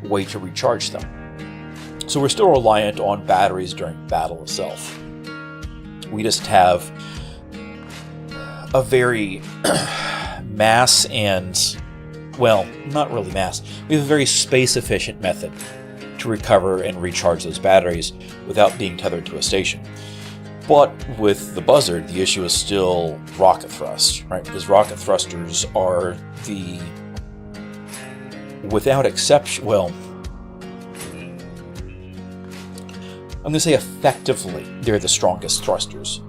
way to recharge them. So we're still reliant on batteries during battle itself. We just have a very mass and, well, not really mass. We have a very space-efficient method to recover and recharge those batteries without being tethered to a station. But with the Buzzard, the issue is still rocket thrust, right? Because rocket thrusters are the, without exception, well, I'm going to say effectively, they're the strongest thrusters.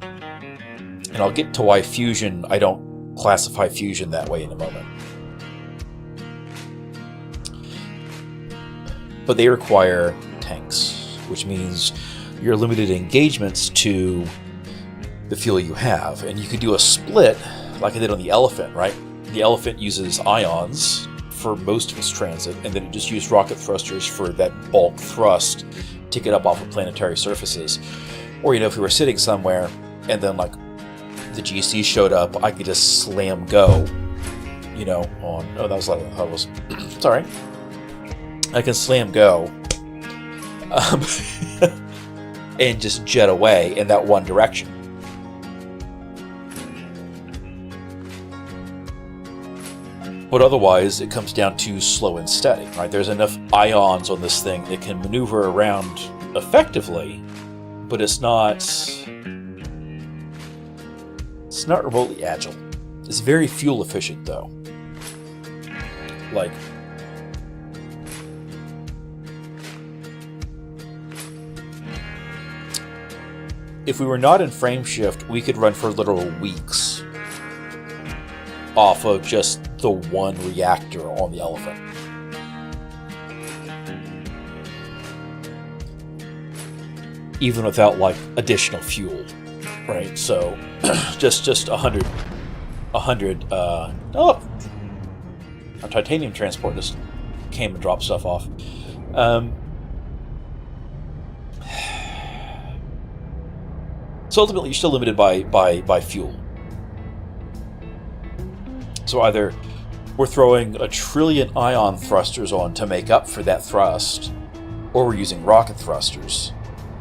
And I'll get to why fusion, I don't classify fusion that way in a moment. But they require tanks. which means you're limited engagements to the fuel you have. And you could do a split like I did on the Elephant, right? The Elephant uses ions for most of its transit, and then it just used rocket thrusters for that bulk thrust to get up off of planetary surfaces. Or, if we were sitting somewhere and then like the GC showed up, I could just slam go, on... Oh, that was louder than I thought it was. It's alright. I can slam go and just jet away in that one direction. But otherwise, it comes down to slow and steady, right? There's enough ions on this thing that can maneuver around effectively, but it's not remotely agile. It's very fuel efficient, though. Like, if we were not in frame shift, we could run for literal weeks off of just the one reactor on the Elephant. Even without like additional fuel, right? So just 100 oh, our titanium transport just came and dropped stuff off. So ultimately, you're still limited by fuel. So either we're throwing 1 trillion ion thrusters on to make up for that thrust, or we're using rocket thrusters,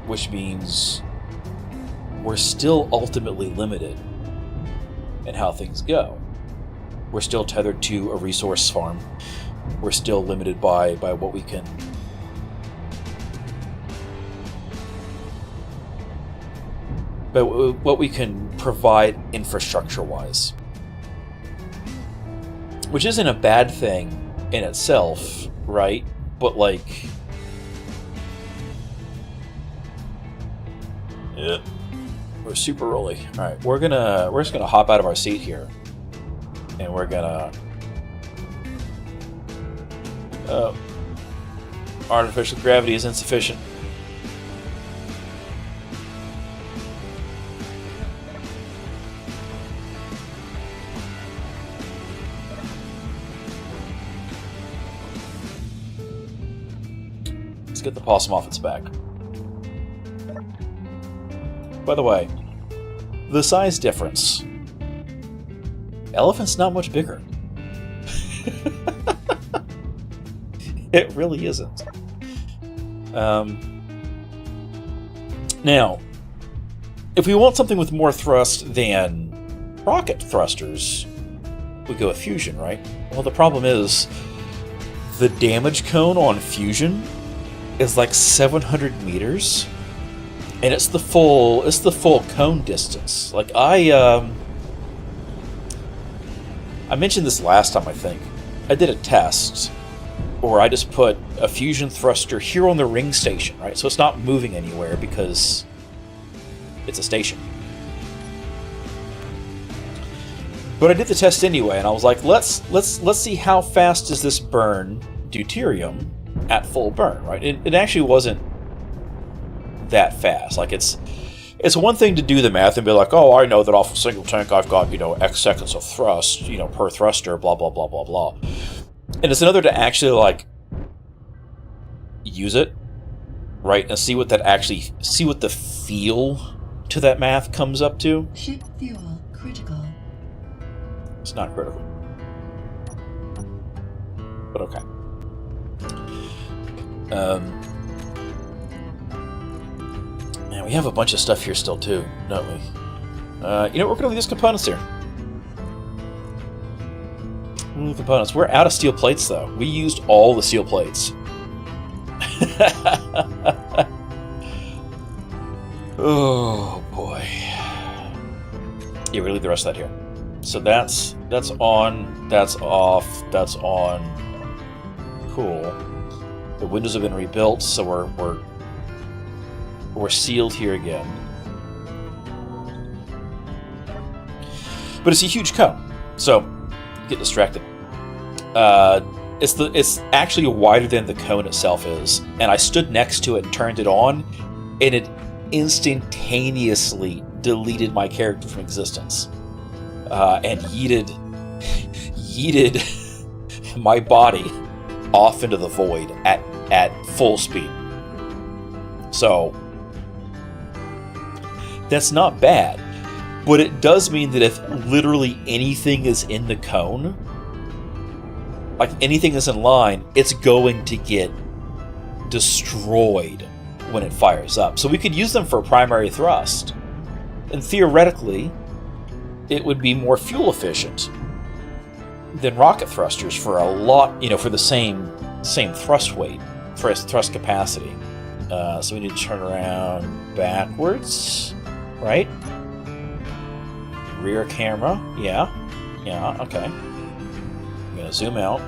which means we're still ultimately limited in how things go. We're still tethered to a resource farm. We're still limited by what we can provide infrastructure-wise. Which isn't a bad thing in itself, right? But like... Yeah. We're super rolly. Alright, we're just gonna hop out of our seat here. And we're gonna... artificial gravity is insufficient. Let's get the possum off its back. By the way, the size difference. Elephant's not much bigger. It really isn't. Now, if we want something with more thrust than rocket thrusters, we go with fusion, right? Well, the problem is the damage cone on fusion is like 700 meters, and it's the full cone distance. Like I mentioned this last time, I think. I did a test where I just put a fusion thruster here on the ring station, right? So it's not moving anywhere because it's a station. But I did the test anyway, and I was like, let's see how fast does this burn deuterium at full burn, right? It actually wasn't that fast. Like it's one thing to do the math and be like, oh, I know that off a single tank I've got, X seconds of thrust, per thruster, blah, blah, blah, blah, blah. And it's another to actually, like, use it, right? And see what the feel to that math comes up to. Ship fuel critical. It's not critical. But okay. Man, we have a bunch of stuff here still too, don't we? We're gonna leave these components here. Components. We're out of steel plates though. We used all the steel plates. Oh boy. Yeah, we're gonna leave the rest of that here. So that's on, that's off, that's on. Cool. The windows have been rebuilt, so we're sealed here again. But it's a huge cone, so get distracted. It's actually wider than the cone itself is, and I stood next to it and turned it on, and it instantaneously deleted my character from existence, and yeeted my body off into the void at full speed. So that's not bad, but it does mean that if literally anything is in the cone, like anything is in line, it's going to get destroyed when it fires up. So we could use them for primary thrust, and theoretically it would be more fuel efficient than rocket thrusters for a lot, for the same thrust weight, thrust capacity. So we need to turn around backwards, right? Rear camera, yeah, okay. I'm gonna zoom out,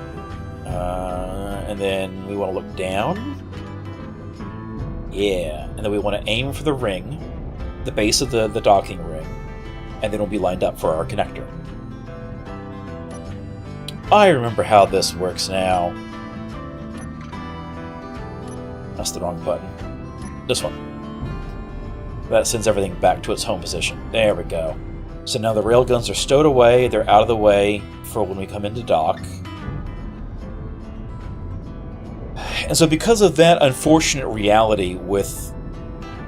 and then we want to look down. Yeah, and then we want to aim for the ring, the base of the docking ring, and then we'll be lined up for our connector. I remember how this works now. That's the wrong button. This one. That sends everything back to its home position. There we go. So now the railguns are stowed away, they're out of the way for when we come into dock. And so because of that unfortunate reality with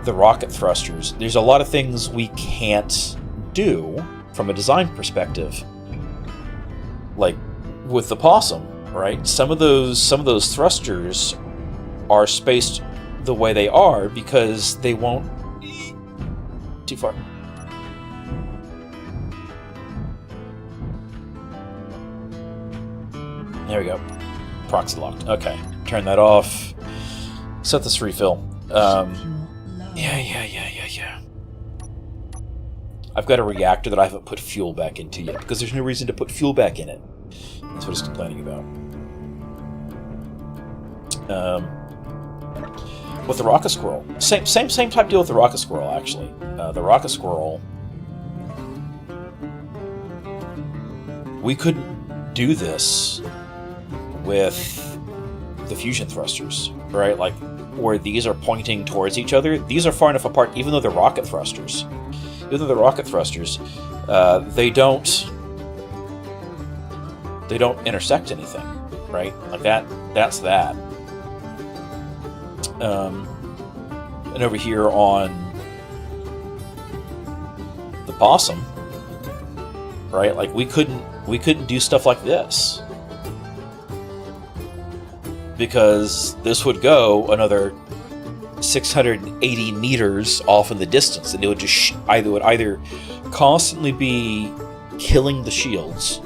the rocket thrusters, there's a lot of things we can't do from a design perspective. Like with the Possum, right? Some of those thrusters are spaced the way they are because they won't... Too far. There we go. Proxy locked. Okay. Turn that off. Set this refill. Yeah. I've got a reactor that I haven't put fuel back into yet because there's no reason to put fuel back in it. That's what it's complaining about. With the rocket squirrel, same type deal with the rocket squirrel. Actually, the rocket squirrel, we couldn't do this with the fusion thrusters, right? Like where these are pointing towards each other. These are far enough apart, even though they're rocket thrusters. They don't intersect anything, right? Like that's that. And over here on the Possum, right? Like we couldn't do stuff like this because this would go another 680 meters off in the distance, and it would just either constantly be killing the shields,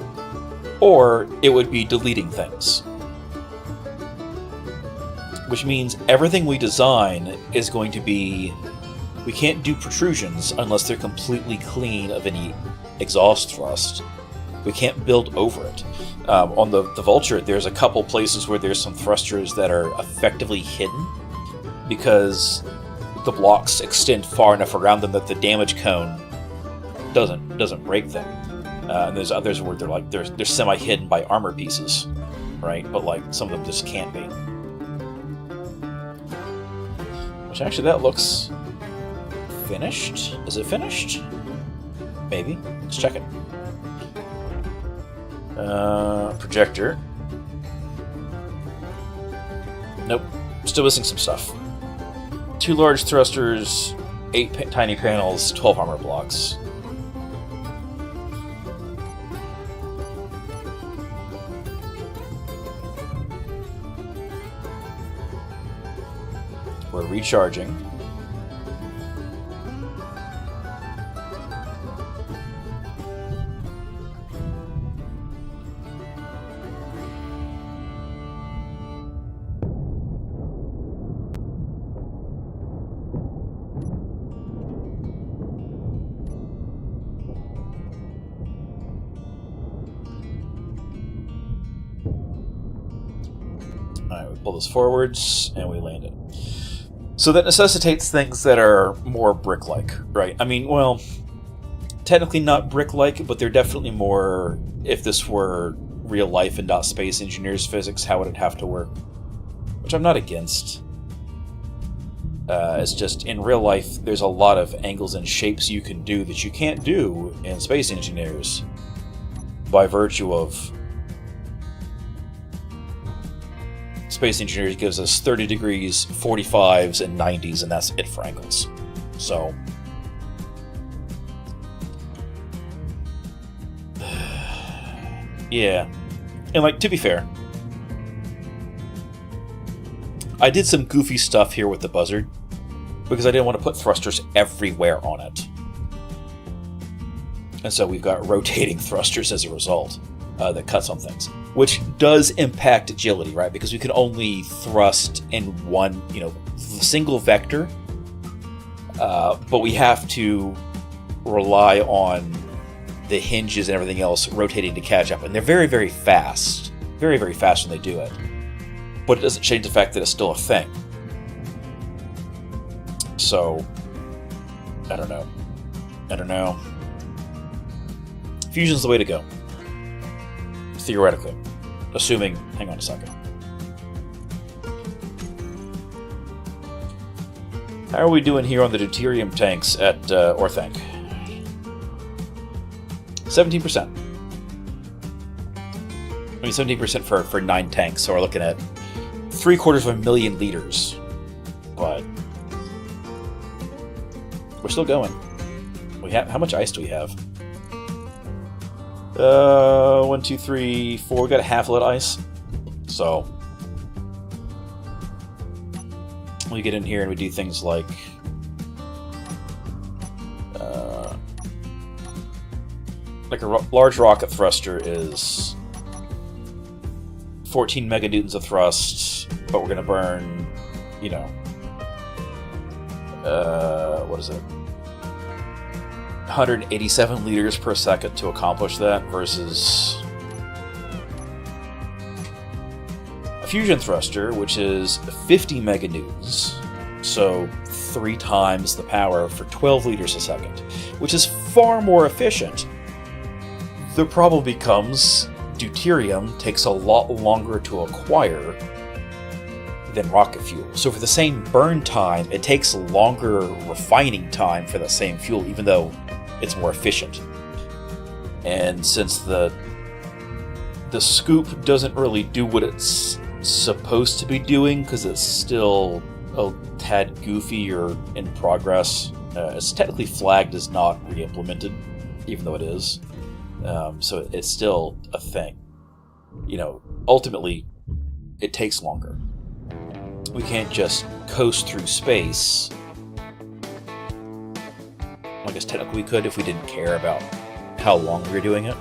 or it would be deleting things. Which means everything we design is going to be... We can't do protrusions unless they're completely clean of any exhaust thrust. We can't build over it. On the Vulture, there's a couple places where there's some thrusters that are effectively hidden because the blocks extend far enough around them that the damage cone doesn't break them. And there's others where they're semi-hidden by armor pieces, right? But like some of them just can't be. Which actually that looks finished. Is it finished? Maybe. Let's check it. Projector. Nope. Still missing some stuff. 2 large thrusters, 8 tiny panels, 12 armor blocks. We're recharging. Alright, we pull this forwards and we land it. So that necessitates things that are more brick-like, right? I mean, well, technically not brick-like, but they're definitely more, if this were real life and not space engineers physics, how would it have to work? Which I'm not against. It's just, in real life, there's a lot of angles and shapes you can do that you can't do in space engineers by virtue of space engineers gives us 30 degrees, 45s, and 90s, and that's it for angles. So, yeah. And, like, to be fair, I did some goofy stuff here with the Buzzard because I didn't want to put thrusters everywhere on it. And so we've got rotating thrusters as a result that cuts on things, which does impact agility, right? Because we can only thrust in one, single vector, but we have to rely on the hinges and everything else rotating to catch up. And they're very, very fast. Very, very fast when they do it. But it doesn't change the fact that it's still a thing. So, I don't know. Fusion's the way to go. Theoretically. Assuming... Hang on a second. How are we doing here on the deuterium tanks at Orthanc? 17%. I mean, 17% for 9 tanks, so we're looking at 750,000 liters. But we're still going. How much ice do we have? 1, 2, 3, 4. We got a half lit ice. So we get in here and we do things like a large rocket thruster is 14 meganewtons of thrust, but we're going to burn, what is it? 187 liters per second to accomplish that versus a fusion thruster, which is 50 meganewtons, so 3 times the power for 12 liters a second, which is far more efficient. The problem becomes deuterium takes a lot longer to acquire than rocket fuel. So for the same burn time, it takes longer refining time for the same fuel, even though it's more efficient. And since the scoop doesn't really do what it's supposed to be doing, because it's still a tad goofy or in progress, it's technically flagged as not re-implemented, even though it is. So it's still a thing. Ultimately, it takes longer. We can't just coast through space. I guess technically we could if we didn't care about how long we were doing it.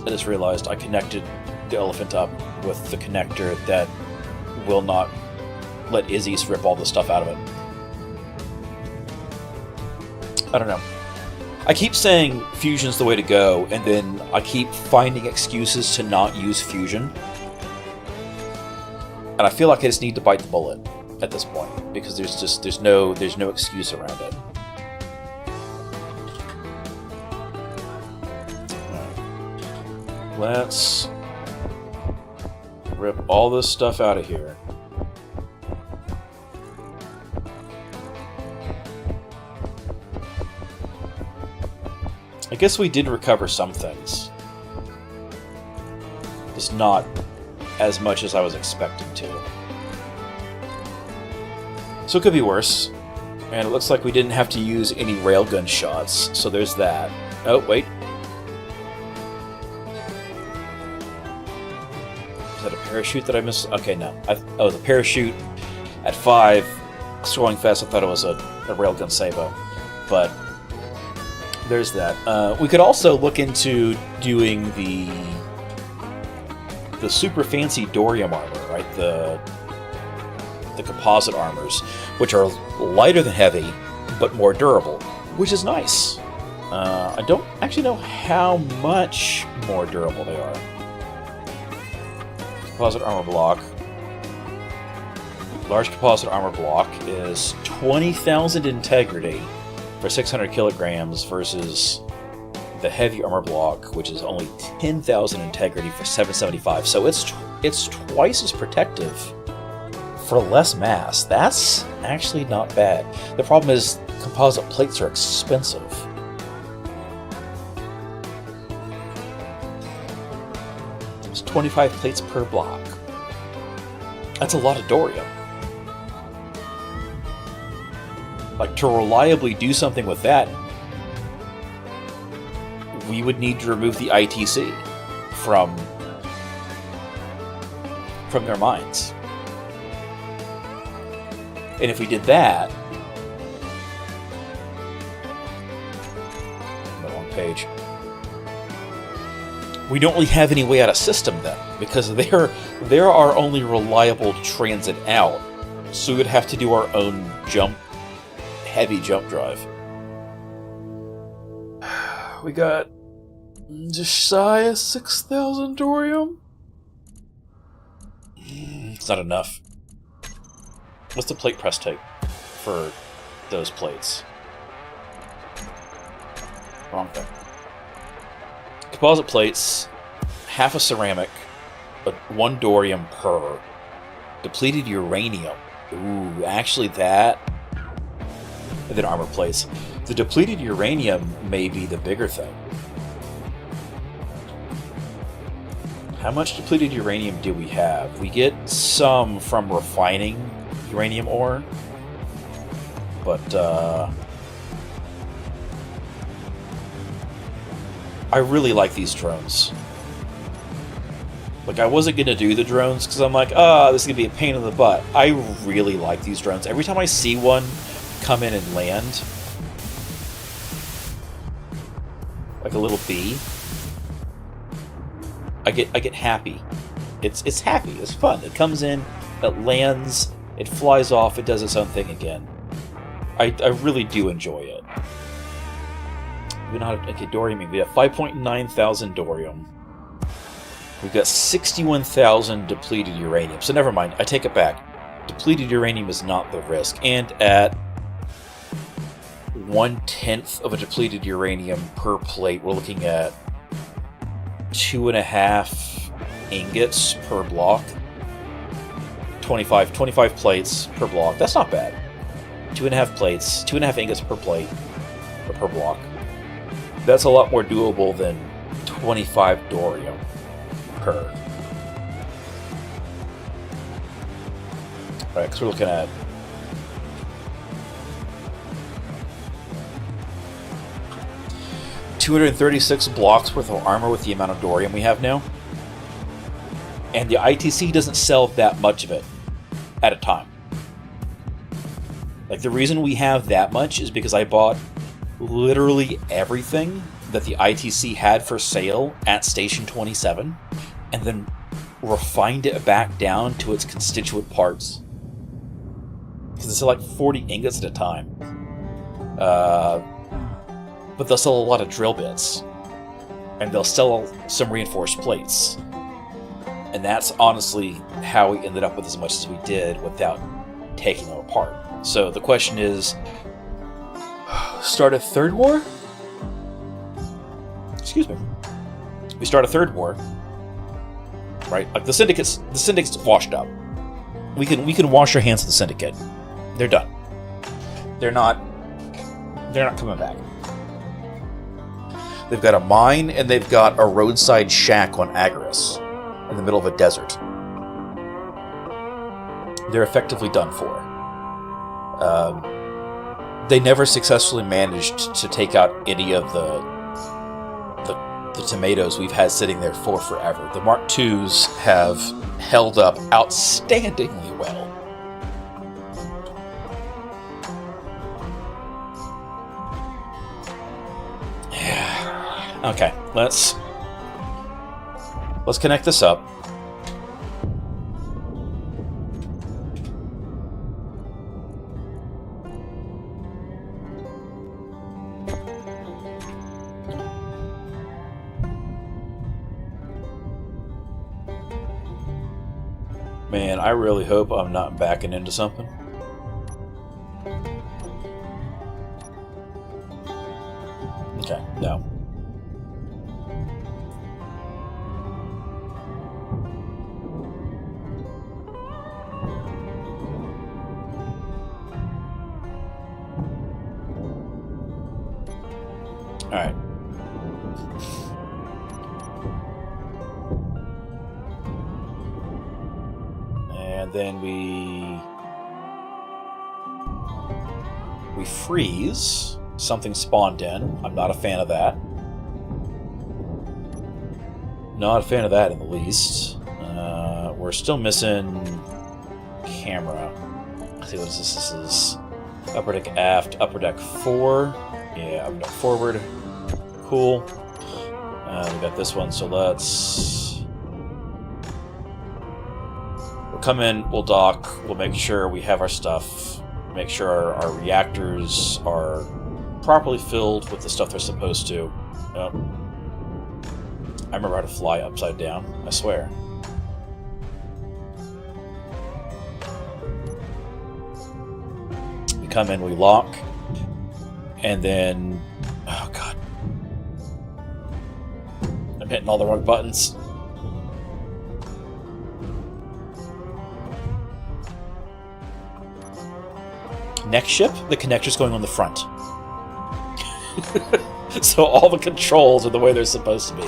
I just realized I connected the elephant up with the connector that will not let Izzy's rip all the stuff out of it. I don't know. I keep saying fusion's the way to go, and then I keep finding excuses to not use fusion. And I feel like I just need to bite the bullet at this point, because there's no excuse around it. Right. Let's rip all this stuff out of here. I guess we did recover some things. Just not as much as I was expecting to. So it could be worse. And it looks like we didn't have to use any railgun shots, so there's that. Oh, wait. Is that a parachute that I missed? Okay, no. Oh, the parachute at 5, scrolling fast, I thought it was a railgun Sabo. But there's that. We could also look into doing the super fancy Dorium armor, right? The composite armors, which are lighter than heavy, but more durable, which is nice. I don't actually know how much more durable they are. Composite armor block. Large composite armor block is 20,000 integrity for 600 kilograms versus the heavy armor block, which is only 10,000 integrity for 775. So it's twice as protective for less mass. That's actually not bad. The problem is composite plates are expensive. It's 25 plates per block. That's a lot of Dorium. Like, to reliably do something with that, we would need to remove the ITC from their minds. And if we did that... I'm on the wrong page. We don't really have any way out of system then, because they're our only reliable transit out. So we would have to do our own heavy jump drive. We got just shy of 6,000 Dorium. It's not enough. What's the plate press take for those plates? Wrong thing. Composite plates, half a ceramic, but 1 Dorium per. Depleted uranium. Ooh, actually that... And then armor plates. The depleted uranium may be the bigger thing. How much depleted uranium do we have? We get some from refining uranium ore, but I really like these drones. Like, I wasn't going to do the drones because I'm like, this is going to be a pain in the butt. I really like these drones. Every time I see one come in and land, like a little bee, I get happy. It's happy. It's fun. It comes in, it lands, it flies off, it does its own thing again. I really do enjoy it. We don't have Dorium. We have 5.9 thousand Dorium. We've got 61,000 depleted uranium. So never mind. I take it back. Depleted uranium is not the risk, and at 1/10 of a depleted uranium per plate, we're looking at 2.5 ingots per block. 25 plates per block. That's not bad. 2.5 plates, 2.5 ingots per plate, or per block. That's a lot more doable than 25 Dorium per. Alright, because we're looking at $236 blocks worth of armor with the amount of Dorium we have now. And the ITC doesn't sell that much of it at a time. Like, the reason we have that much is because I bought literally everything that the ITC had for sale at Station 27 and then refined it back down to its constituent parts. Because it's like 40 ingots at a time. But they'll sell a lot of drill bits. And they'll sell some reinforced plates. And that's honestly how we ended up with as much as we did without taking them apart. So the question is, start a third war? Excuse me. We start a third war, right? Like the syndicate's washed up. We can wash our hands of the syndicate. They're done. They're not coming back. They've got a mine and they've got a roadside shack on Agaris in the middle of a desert. They're effectively done for. They never successfully managed to take out any of the tomatoes we've had sitting there for forever. The Mark IIs have held up outstandingly well. Okay, let's connect this up. Man, I really hope I'm not backing into something. Okay, no. Alright. And then we freeze. Something spawned in. I'm not a fan of that. Not a fan of that in the least. We're still missing camera. Let's see what is this? This is upper deck aft, upper deck 4. Yeah, upper deck forward. Cool. We got this one, so let's... We'll come in, we'll dock, we'll make sure we have our stuff, make sure our reactors are properly filled with the stuff they're supposed to. Yep. I remember how to fly upside down, I swear. We come in, we lock, and then... Oh, God. I'm hitting all the wrong buttons. Next ship, the connector's going on the front. So all the controls are the way they're supposed to be.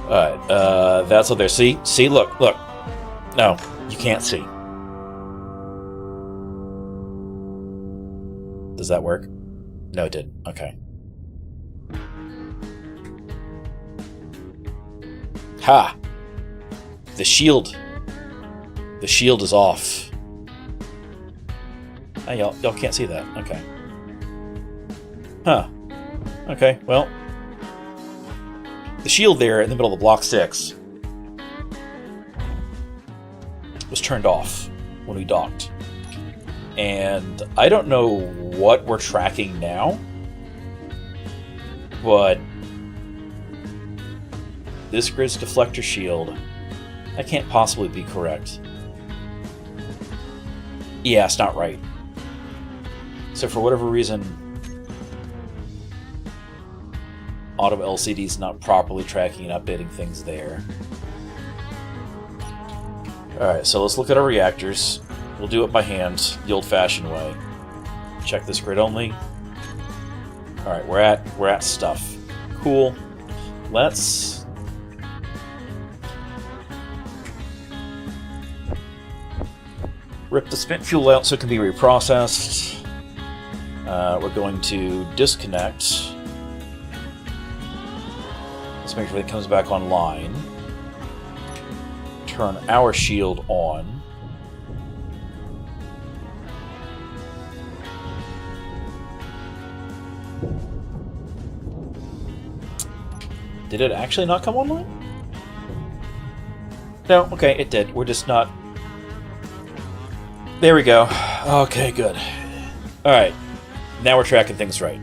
Alright, that's what there. See, look. No, you can't see. Does that work? No, it didn't. Okay. Ha! The shield is off. Oh, y'all can't see that. Okay. Huh. Okay, well. The shield there in the middle of the Block 6 was turned off when we docked. And I don't know what we're tracking now, but this grid's deflector shield, that can't possibly be correct. Yeah, it's not right. So for whatever reason, Auto LCD's not properly tracking and updating things there. Alright, so let's look at our reactors. We'll do it by hand, the old-fashioned way. Check this grid only. Alright, we're at stuff. Cool. Let's... rip the spent fuel out so it can be reprocessed. We're going to disconnect. Let's make sure it comes back online. Turn our shield on. Did it actually not come online? No, okay, it did. We're just not... There we go. Okay, good. Alright. Now we're tracking things right.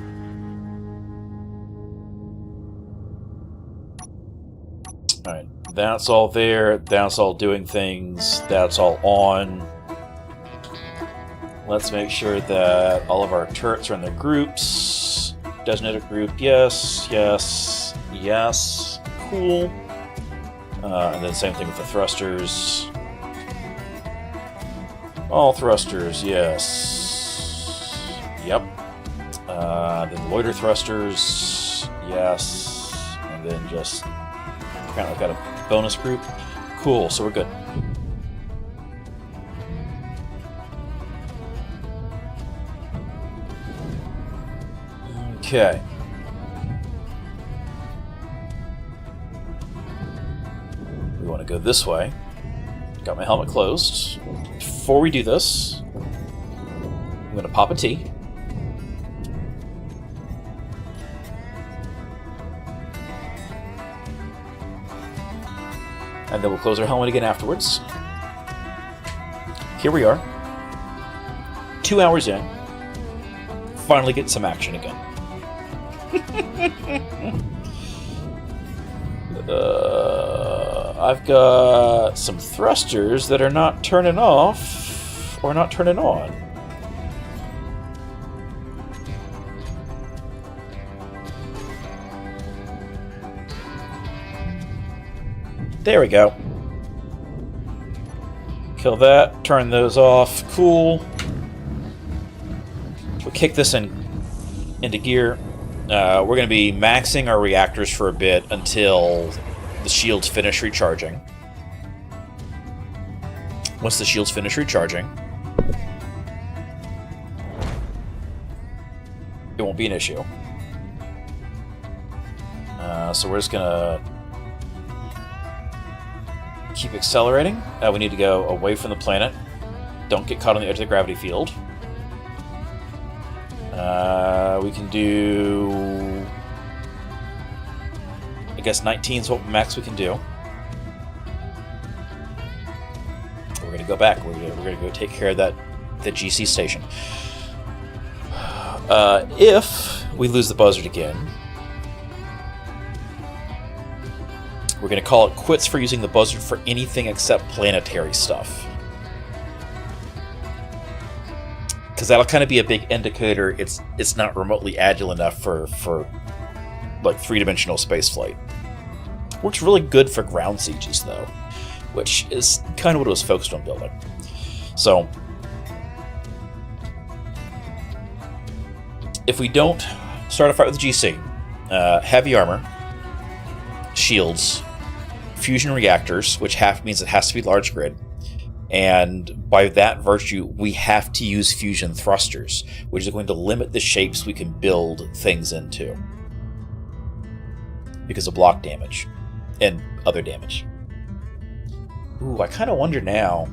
Alright. That's all there. That's all doing things. That's all on. Let's make sure that all of our turrets are in their groups. Designated group, yes, yes, yes. Cool. And then same thing with the thrusters. All thrusters, yes. Yep. Then loiter thrusters, yes. And then just kind of got a bonus group. Cool, so we're good. Okay. We want to go this way. Got my helmet closed. Before we do this, I'm going to pop a T. And then we'll close our helmet again afterwards. Here we are. 2 hours in. Finally getting some action again. I've got some thrusters that are not turning off or not turning on. There we go. Kill that, turn those off. Cool. We'll kick this into gear. We're going to be maxing our reactors for a bit until the shields finish recharging. Once the shields finish recharging, it won't be an issue. So we're just going to keep accelerating. We need to go away from the planet. Don't get caught on the edge of the gravity field. We can do... I guess 19 is what max we can do. We're going to go back. We're going to go take care of the GC station. If we lose the buzzard again, we're going to call it quits for using the buzzard for anything except planetary stuff. Because that'll kind of be a big indicator it's not remotely agile enough for like three-dimensional spaceflight. Works really good for ground sieges, though, which is kind of what it was focused on building. So, if we don't start a fight with the GC, heavy armor, shields, fusion reactors, which means it has to be large grid, and by that virtue, we have to use fusion thrusters, which is going to limit the shapes we can build things into because of block damage and other damage. Ooh, I kind of wonder now.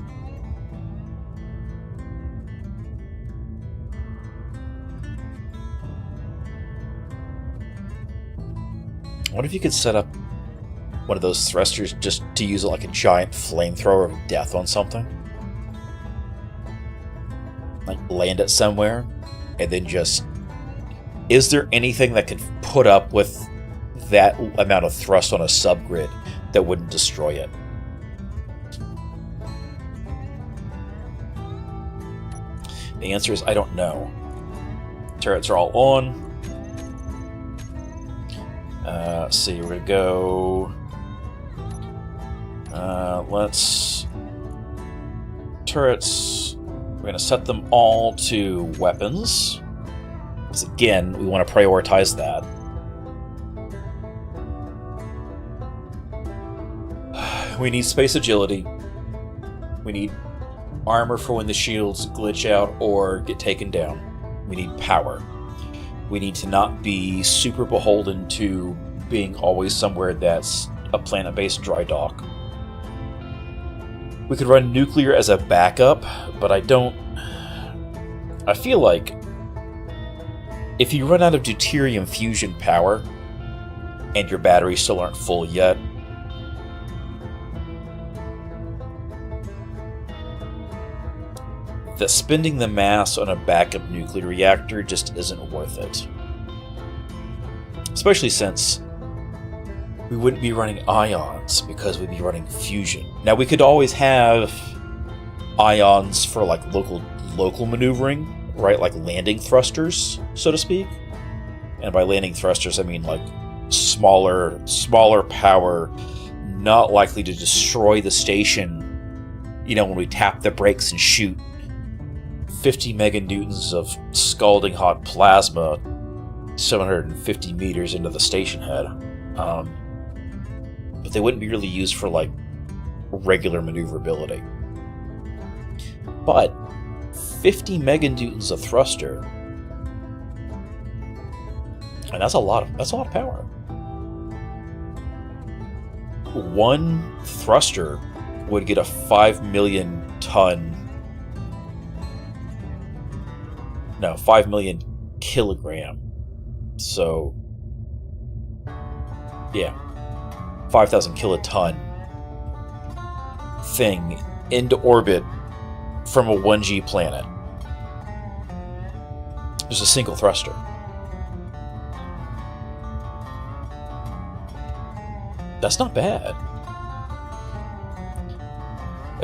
I wonder if you could set up one of those thrusters just to use it like a giant flamethrower of death on something. Like land it somewhere and then just... Is there anything that could put up with that amount of thrust on a subgrid that wouldn't destroy it? The answer is I don't know. Turrets are all on. Let's see, we're going to go... let's... Turrets, we're going to set them all to weapons. Because again, we want to prioritize that. We need space agility. We need armor for when the shields glitch out or get taken down. We need power. We need to not be super beholden to being always somewhere that's a planet-based dry dock. We could run nuclear as a backup, but I feel like if you run out of deuterium fusion power and your batteries still aren't full yet, that spending the mass on a backup nuclear reactor just isn't worth it. Especially since we wouldn't be running ions because we'd be running fusion. Now we could always have ions for like local maneuvering, right? Like landing thrusters, so to speak. And by landing thrusters, I mean like smaller power, not likely to destroy the station, you know, when we tap the brakes and shoot 50 meganewtons of scalding hot plasma 750 meters into the station head. But they wouldn't be really used for like regular maneuverability. But 50 meganewtons of thruster, and that's a lot of power. One thruster would get a 5 million kilogram. So, yeah, 5,000 kiloton thing into orbit from a 1G planet. Just a single thruster. That's not bad.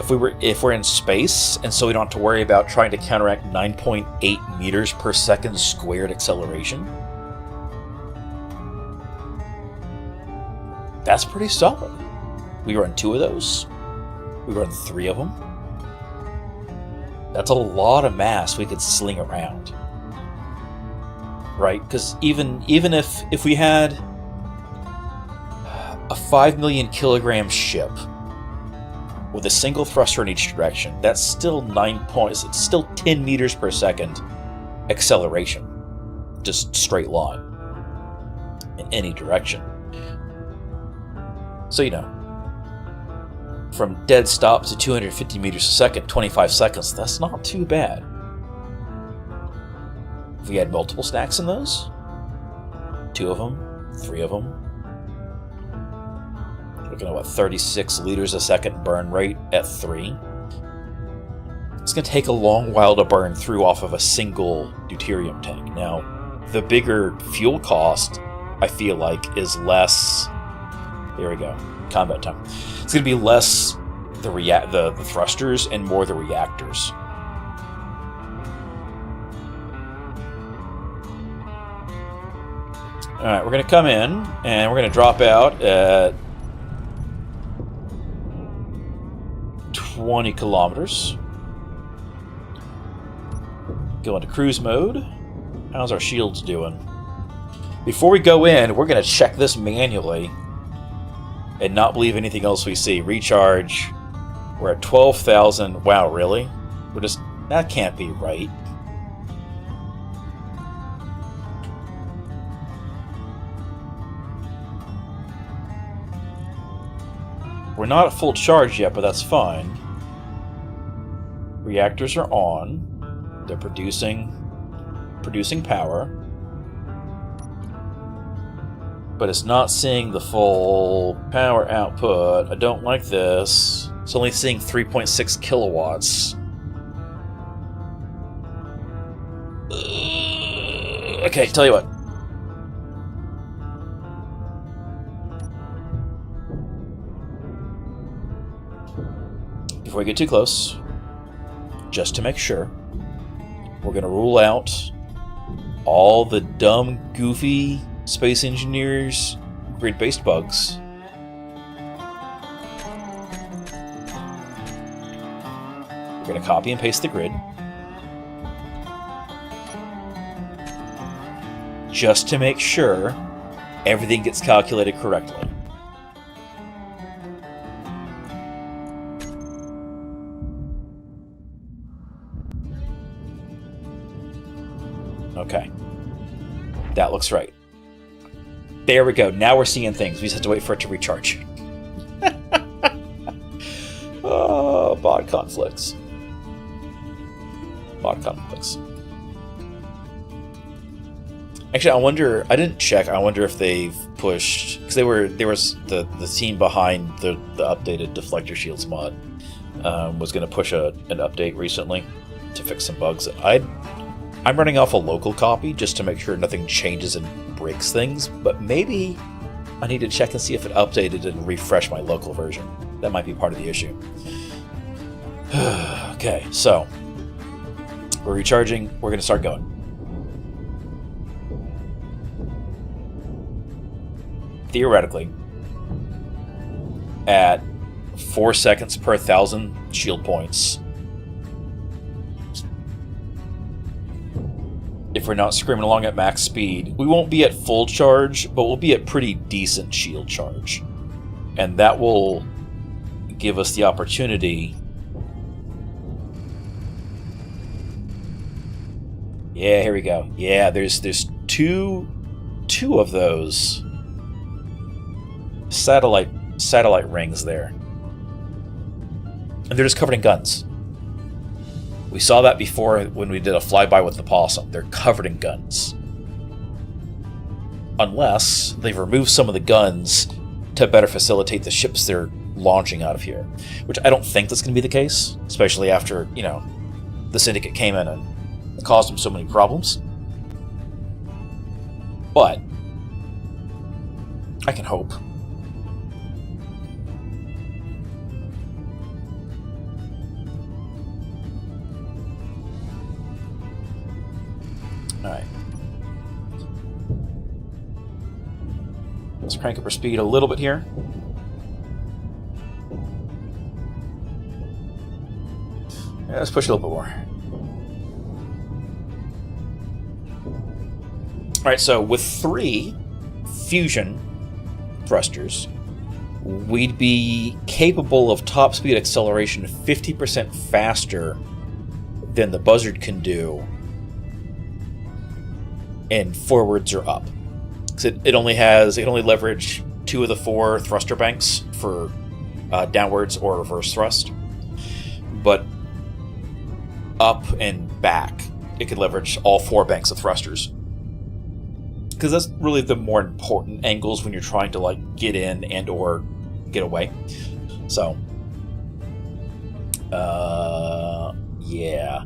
if we're in space, and so we don't have to worry about trying to counteract 9.8 meters per second squared acceleration, that's pretty solid. We run 2 of those. We run 3 of them. That's a lot of mass we could sling around, right? Because even if we had a 5 million kilogram ship with a single thruster in each direction, that's still 9 points. It's still 10 meters per second acceleration, just straight line in any direction. So, you know, from dead stop to 250 meters a second, 25 seconds, that's not too bad. If we had multiple stacks in those, 2 of them, 3 of them, looking at what, 36 liters a second burn rate at 3. It's going to take a long while to burn through off of a single deuterium tank. Now, the bigger fuel cost, I feel like, is less. There we go. Combat time. It's going to be less the thrusters and more the reactors. Alright, we're going to come in and we're going to drop out at 20 kilometers. Go into cruise mode. How's our shields doing? Before we go in, we're going to check this manually and not believe anything else we see. Recharge. We're at 12,000. Wow, really? That can't be right. We're not at full charge yet, but that's fine. Reactors are on. They're producing power. But it's not seeing the full power output. I don't like this. It's only seeing 3.6 kilowatts. Okay, tell you what. Before we get too close, just to make sure, we're going to rule out all the dumb, goofy Space Engineers grid-based bugs. We're going to copy and paste the grid. Just to make sure everything gets calculated correctly. Okay. That looks right. There we go. Now we're seeing things. We just have to wait for it to recharge. Oh, bot conflicts. Bot conflicts. Actually, I wonder. I didn't check. I wonder if they've pushed, because there was the team behind the updated deflector shields mod was going to push an update recently to fix some bugs. I'm running off a local copy just to make sure nothing changes and breaks things, but maybe I need to check and see if it updated and refresh my local version. That might be part of the issue. Okay, so we're recharging. We're going to start going. Theoretically, at 4 seconds per 1,000 shield points, if we're not screaming along at max speed, we won't be at full charge, but we'll be at pretty decent shield charge. And that will give us the opportunity. Yeah, here we go. Yeah, there's two of those satellite rings there. And they're just covered in guns. We saw that before when we did a flyby with the possum. They're covered in guns. Unless they've removed some of the guns to better facilitate the ships they're launching out of here. Which I don't think that's going to be the case. Especially after, the Syndicate came in and caused them so many problems. But I can hope. Let's crank up our speed a little bit here. Yeah, let's push it a little bit more. Alright, so with 3 fusion thrusters, we'd be capable of top speed acceleration 50% faster than the Buzzard can do in forwards or up. Because it can only leverage 2 of the 4 thruster banks for downwards or reverse thrust. But up and back, it can leverage all 4 banks of thrusters. Because that's really the more important angles when you're trying to like get in and or get away. So, yeah.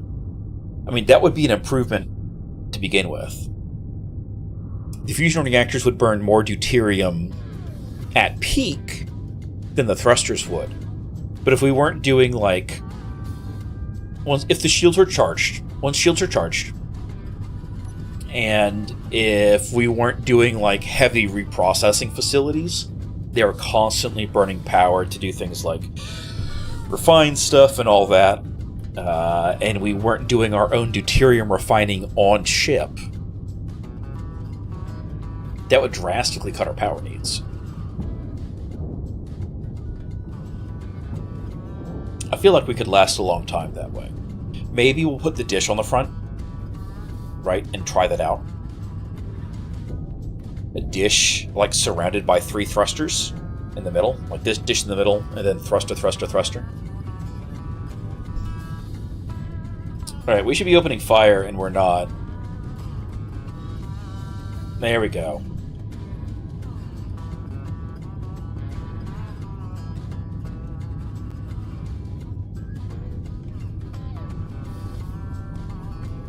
I mean, that would be an improvement to begin with. The fusion reactors would burn more deuterium at peak than the thrusters would. But if we weren't doing like... if the shields were charged, once shields are charged, and if we weren't doing like heavy reprocessing facilities, they were constantly burning power to do things like refine stuff and all that, and we weren't doing our own deuterium refining on ship, that would drastically cut our power needs. I feel like we could last a long time that way. Maybe we'll put the dish on the front, right, and try that out. A dish, like, surrounded by 3 thrusters in the middle. Like this dish in the middle, and then thruster, thruster, thruster. Alright, we should be opening fire, and we're not. There we go.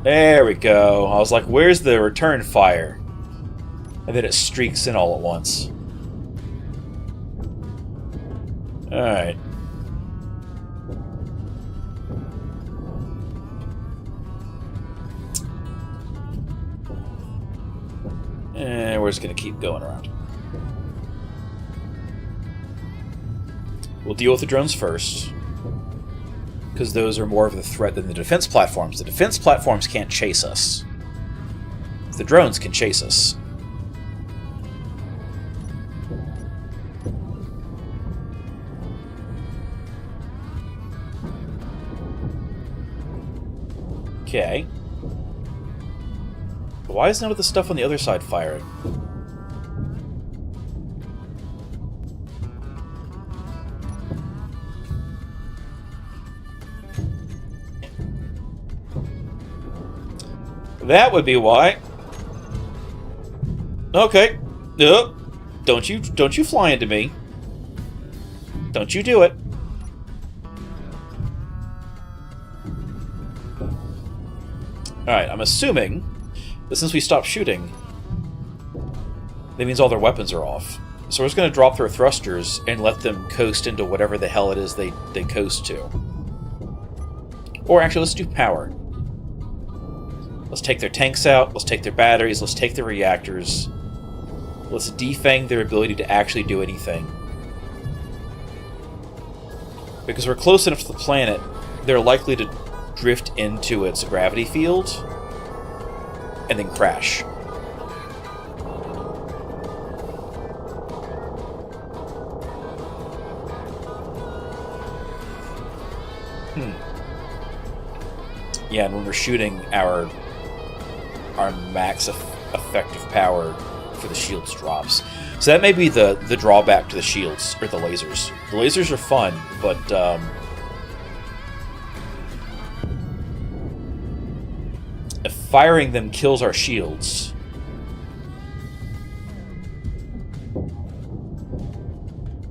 There we go. I was like, where's the return fire? And then it streaks in all at once. Alright. And we're just going to keep going around. We'll deal with the drones first, because those are more of a threat than the defense platforms. The defense platforms can't chase us. The drones can chase us. Okay. Why is none of the stuff on the other side firing? That would be why. Okay. Don't you fly into me. Don't you do it. Alright, I'm assuming that since we stopped shooting, that means all their weapons are off. So we're just going to drop their thrusters and let them coast into whatever the hell it is they coast to. Or actually, let's do power. Let's take their tanks out, let's take their batteries, let's take their reactors. Let's defang their ability to actually do anything. Because we're close enough to the planet, they're likely to drift into its gravity field and then crash. Yeah, and when we're shooting, our max effective power for the shields drops. So that may be the drawback to the shields, or the lasers. The lasers are fun, but if firing them kills our shields,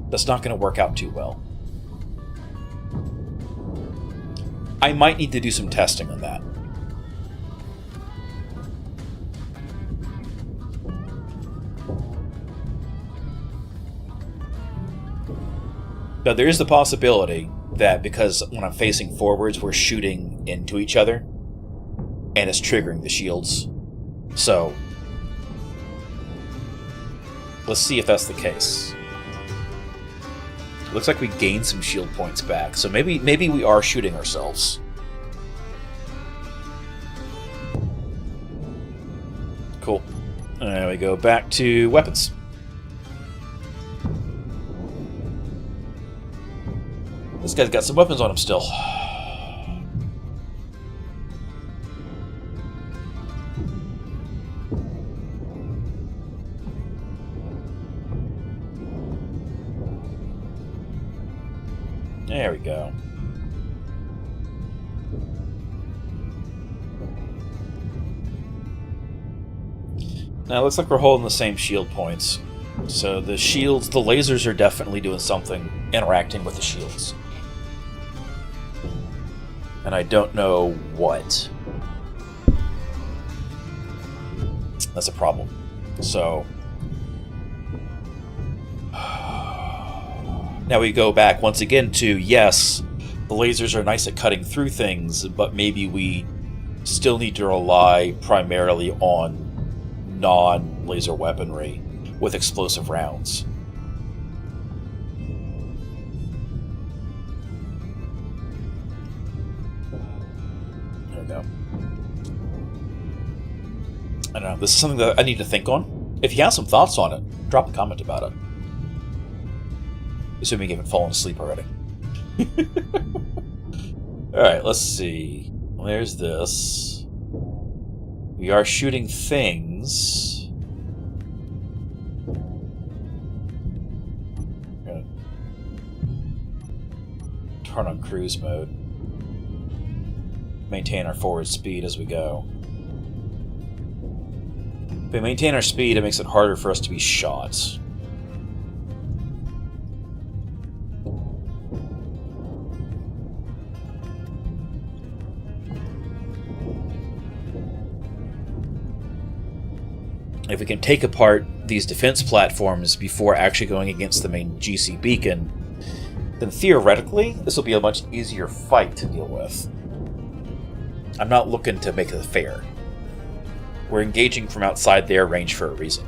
that's not going to work out too well. I might need to do some testing on that. Now, there is the possibility that because when I'm facing forwards, we're shooting into each other, and it's triggering the shields. So, Let's see if that's the case. Looks like we gained some shield points back, so maybe we are shooting ourselves. Cool. And we go back to weapons. This guy's got some weapons on him still. There we go. Now it looks like we're holding the same shield points. So the shields, the lasers are definitely doing something, interacting with the shields. And I don't know what. That's a problem. So now we go back once again to, yes, the lasers are nice at cutting through things, but maybe we still need to rely primarily on non-laser weaponry with explosive rounds. There we go. I don't know, this is something that I need to think on. If you have some thoughts on it, drop a comment about it. Assuming you haven't fallen asleep already. Alright, let's see. There's this. We are shooting things. I'm gonna turn on cruise mode. Maintain our forward speed as we go. If we maintain our speed, it makes it harder for us to be shot. If we can take apart these defense platforms before actually going against the main GC beacon, then theoretically, this will be a much easier fight to deal with. I'm not looking to make it fair. We're engaging from outside their range for a reason.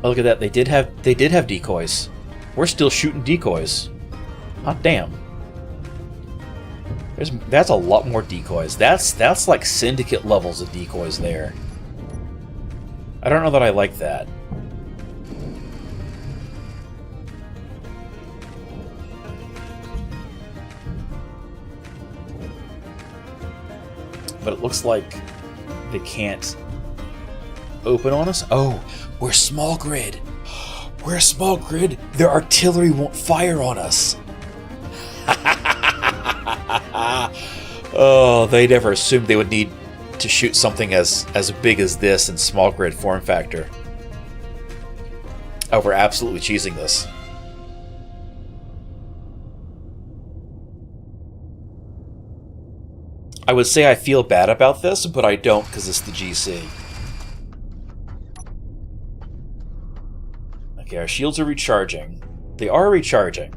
Oh, look at that! They did have decoys. We're still shooting decoys. Hot damn! That's a lot more decoys. That's like syndicate levels of decoys there. I don't know that I like that. But it looks like they can't open on us. Oh, we're small grid. We're a small grid. Their artillery won't fire on us. Oh, they never assumed they would need to shoot something as big as this in small grid form factor. Oh, we're absolutely cheesing this. I would say I feel bad about this, but I don't because it's the GC. Okay, our shields are recharging. They are recharging.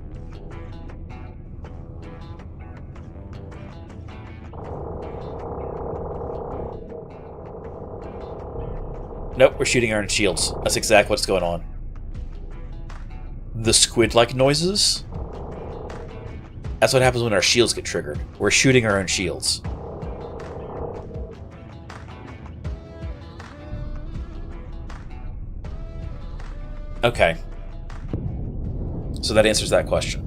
Nope, we're shooting our own shields. That's exactly what's going on. The squid-like noises? That's what happens when our shields get triggered. We're shooting our own shields. Okay. So that answers that question.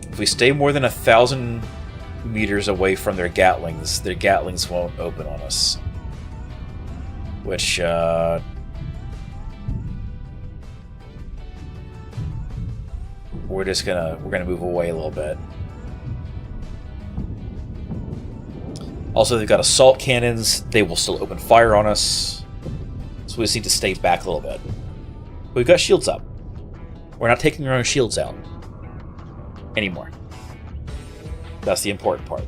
If we stay more than 1,000 meters away from their Gatlings won't open on us. Which, we're gonna move away a little bit. Also, they've got assault cannons. They will still open fire on us. So we just need to stay back a little bit. we've got shields up. We're not taking our own shields out anymore. That's the important part.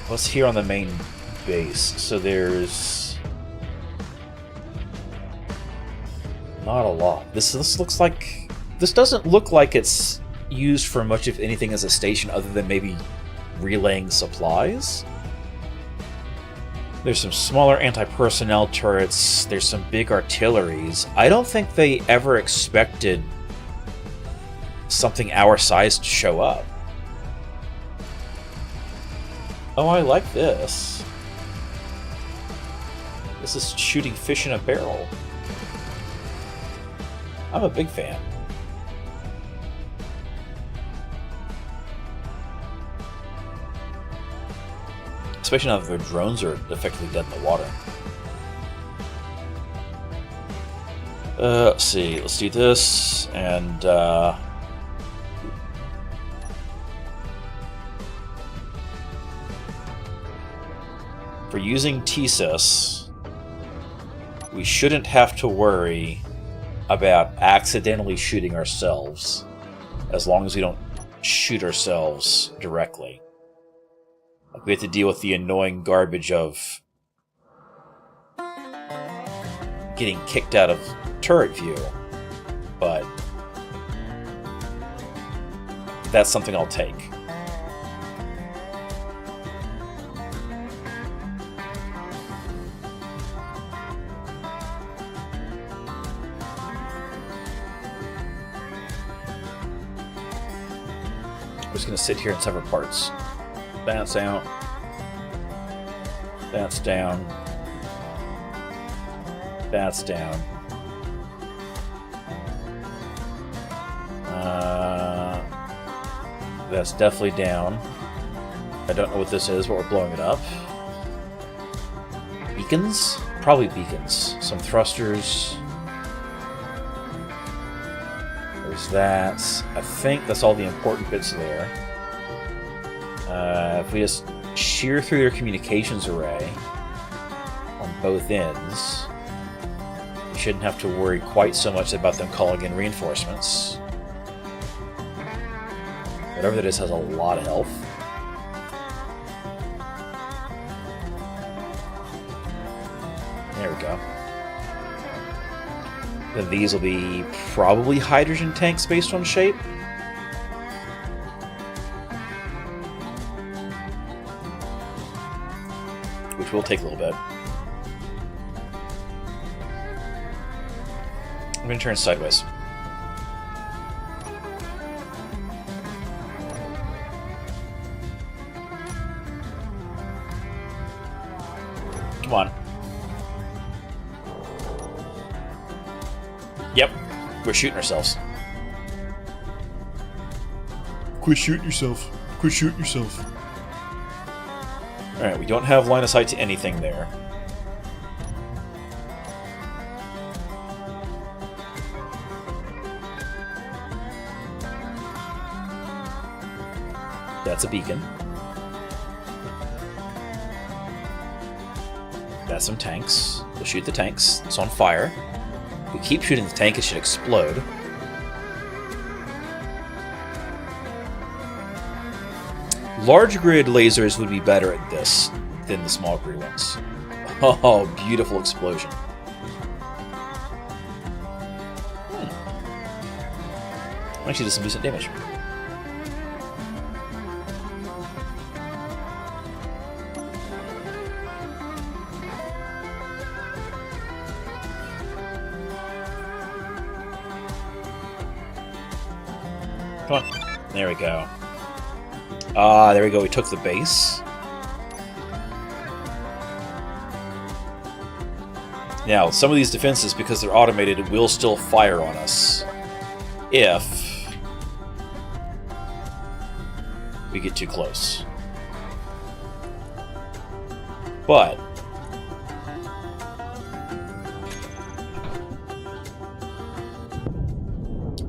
What's here on the main base? So there's not a lot. This looks like, this doesn't look like it's used for much of anything as a station other than maybe relaying supplies. There's some smaller anti-personnel turrets. There's some big artilleries. I don't think they ever expected something our size to show up. Oh, I like this. This is shooting fish in a barrel. I'm a big fan. Especially now that their drones are effectively dead in the water. Let's see. Let's do this, and for using TSIS, we shouldn't have to worry about accidentally shooting ourselves, as long as we don't shoot ourselves directly. We have to deal with the annoying garbage of getting kicked out of turret view, but that's something I'll take. I'm just going to sit here in separate parts. That's out. That's down. That's down. That's definitely down. I don't know what this is, but we're blowing it up. Beacons? Probably beacons. Some thrusters. There's that. I think that's all the important bits there. If we just shear through their communications array on both ends, we shouldn't have to worry quite so much about them calling in reinforcements. Whatever that is has a lot of health. There we go. Then these will be probably hydrogen tanks based on shape. Which will take a little bit. I'm going to turn sideways. Come on. Yep, we're shooting ourselves. Quit shooting yourself. Quit shooting yourself. Alright, we don't have line of sight to anything there. That's a beacon. That's some tanks. We'll shoot the tanks. It's on fire. If we keep shooting the tank, it should explode. Large grid lasers would be better at this than the small grid ones. Oh, beautiful explosion. Actually, does some decent damage. Come on. There we go. Ah, there we go. We took the base. Now, some of these defenses, because they're automated, will still fire on us if we get too close. But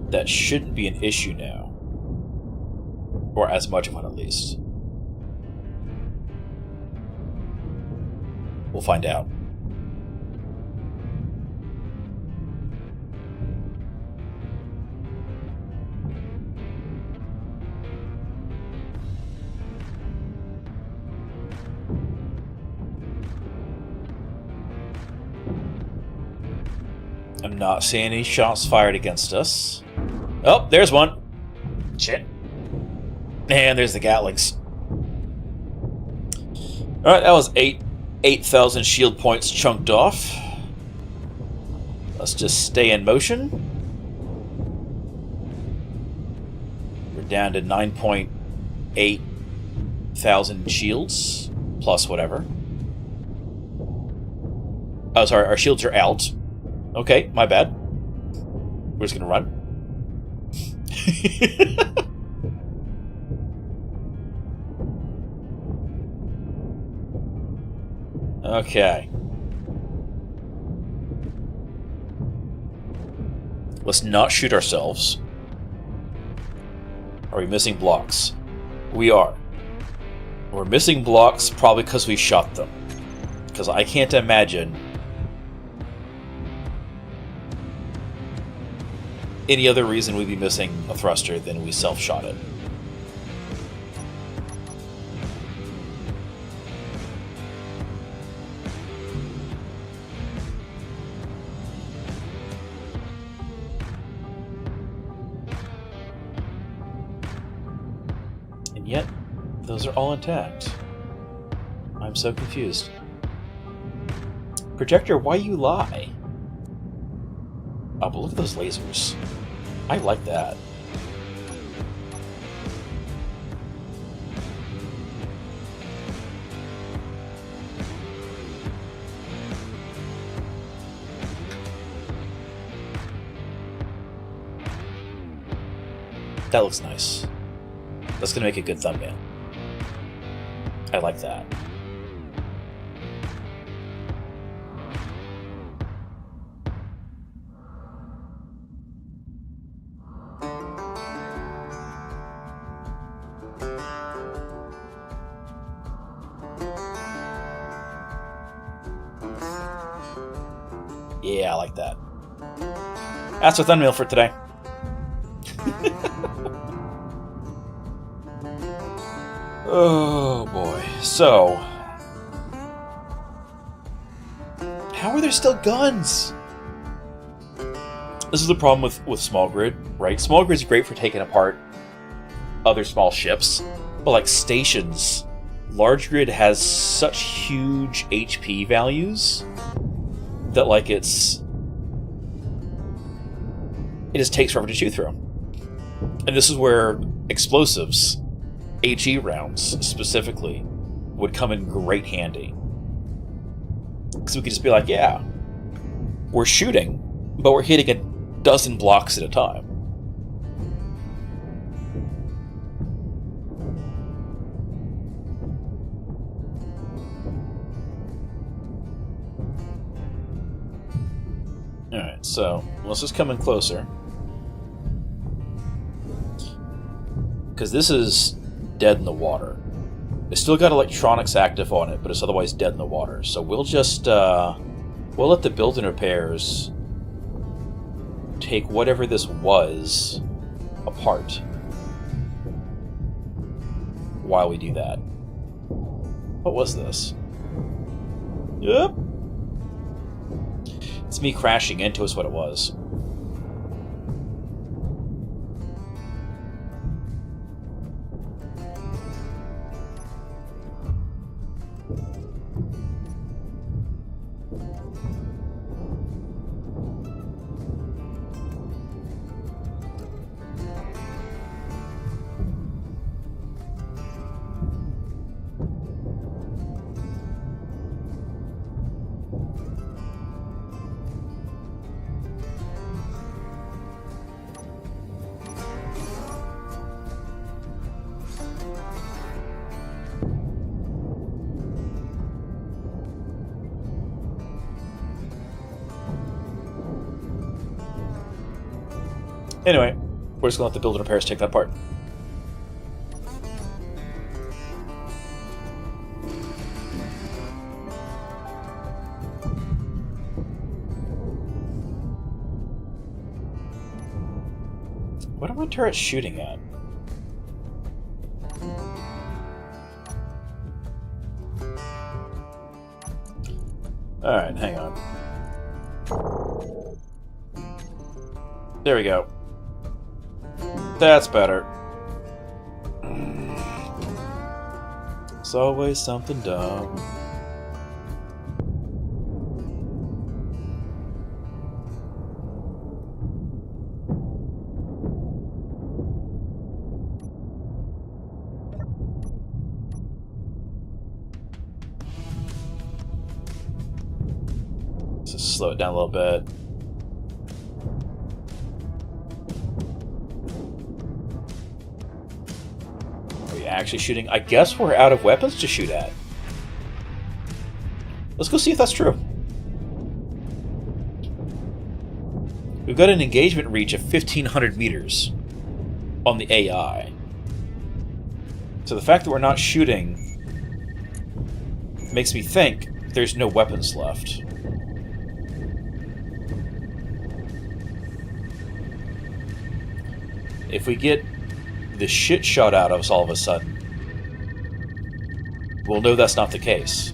that shouldn't be an issue now. Or as much of one, at least. We'll find out. I'm not seeing any shots fired against us. Oh, there's one. Shit. And there's the Gatlings. Alright, that was 8,000 shield points chunked off. Let's just stay in motion. We're down to 9.8 thousand shields, plus whatever. Oh, sorry, our shields are out. Okay, my bad. We're just gonna run. Okay. Let's not shoot ourselves. Are we missing blocks? We are. We're missing blocks probably because we shot them. Because I can't imagine any other reason we'd be missing a thruster than we self-shot it. And yet, those are all intact. I'm so confused. Projector, why you lie? Oh, but look at those lasers. I like that. That looks nice. That's gonna make a good thumbnail. I like that. Yeah, I like that. That's our thumbnail for today. Oh boy. So, how are there still guns? This is the problem with small grid, right? Small grid's great for taking apart other small ships, but like stations, large grid has such huge HP values that like it just takes forever to chew through. And this is where explosives, HE rounds specifically, would come in great handy. Because we could just be like, yeah, we're shooting, but we're hitting a dozen blocks at a time. Alright, so let's just come in closer. Because this is dead in the water. It's still got electronics active on it, but it's otherwise dead in the water. So we'll just, we'll let the build and repairs take whatever this was apart while we do that. What was this? Yep. It's me crashing into us what it was. Anyway, we're just gonna let the build and repairs take that part. What are my turrets shooting at? Alright, hang on. There we go. That's better. It's always something dumb. Let's just slow it down a little bit. Actually shooting. I guess we're out of weapons to shoot at. Let's go see if that's true. We've got an engagement reach of 1,500 meters on the AI. So the fact that we're not shooting makes me think there's no weapons left. If we get the shit shot out of us all of a sudden, we'll know that's not the case.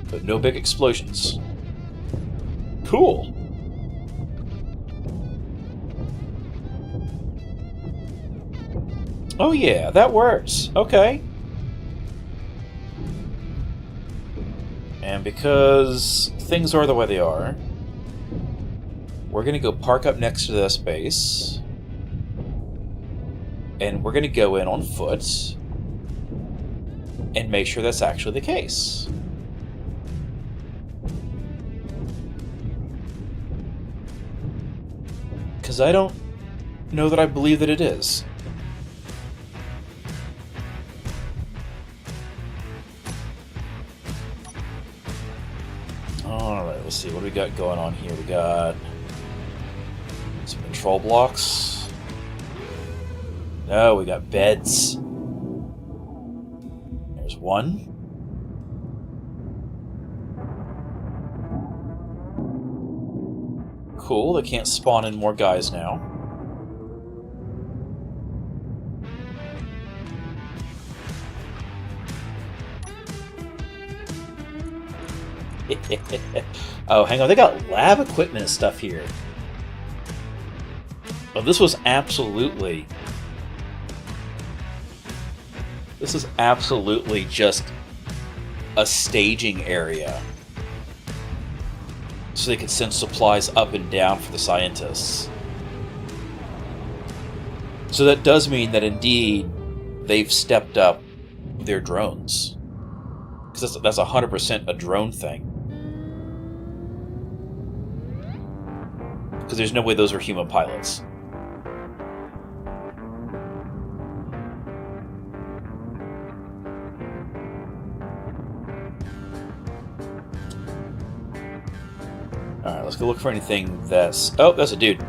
But no big explosions. Cool. Oh yeah, that works. Okay. And because things are the way they are, we're going to go park up next to this base. And we're going to go in on foot and make sure that's actually the case. Because I don't know that I believe that it is. Alright, let's see. What do we got going on here? We got some control blocks. No, we got beds. There's one. Cool, they can't spawn in more guys now. Oh, hang on, they got lab equipment and stuff here. Oh, this is absolutely just a staging area. So they could send supplies up and down for the scientists. So that does mean that indeed they've stepped up their drones. Because that's 100% a drone thing. Because there's no way those are human pilots. Alright, let's go look for anything that's... Oh, that's a dude.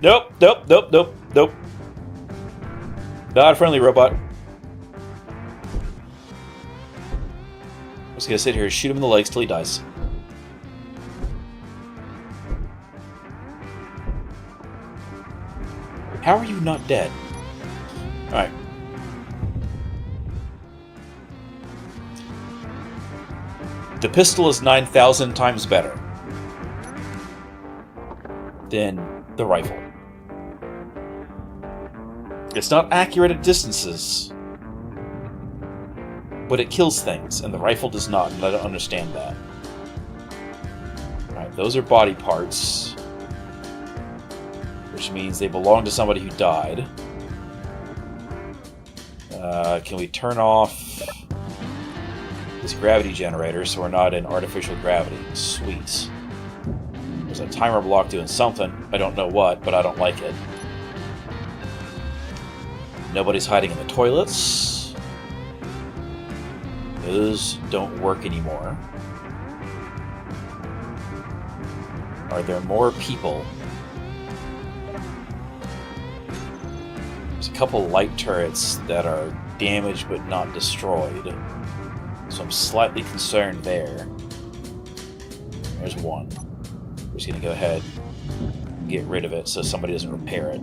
Nope, nope, nope, nope, nope. Not a friendly robot. I'm just gonna sit here and shoot him in the legs till he dies. How are you not dead? Alright. The pistol is 9,000 times better than the rifle. It's not accurate at distances, but it kills things, and the rifle does not, and I don't understand that. Alright, those are body parts, which means they belong to somebody who died. Can we turn off this gravity generator so we're not in artificial gravity? Sweet. There's a timer block doing something. I don't know what, but I don't like it. Nobody's hiding in the toilets. Those don't work anymore. Are there more people? There's a couple light turrets that are damaged but not destroyed. So I'm slightly concerned there. There's one. We're just going to go ahead and get rid of it so somebody doesn't repair it.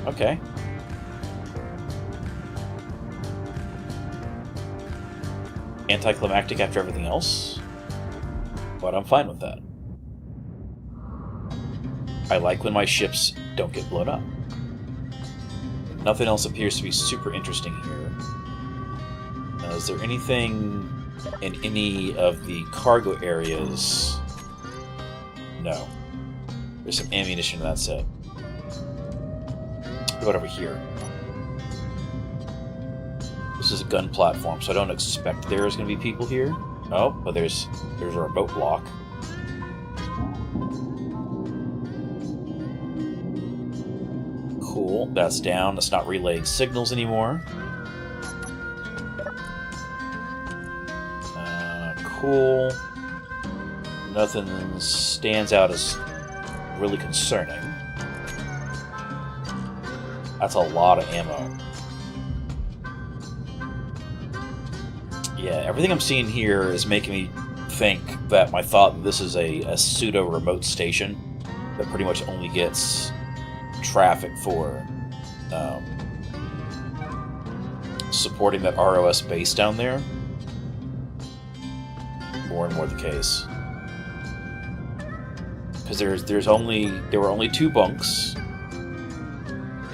Okay. Anticlimactic after everything else, but I'm fine with that. I like when my ships don't get blown up. Nothing else appears to be super interesting here. Now, is there anything in any of the cargo areas? No. There's some ammunition, that's it. What about over here? This is a gun platform, so I don't expect there's going to be people here. Oh, but there's a remote block. Cool, that's down. That's not relaying signals anymore. Cool. Nothing stands out as really concerning. That's a lot of ammo. Yeah, everything I'm seeing here is making me think that my thought that this is a pseudo-remote station that pretty much only gets traffic for supporting that ROS base down there. More and more the case. Because there were only 2 bunks,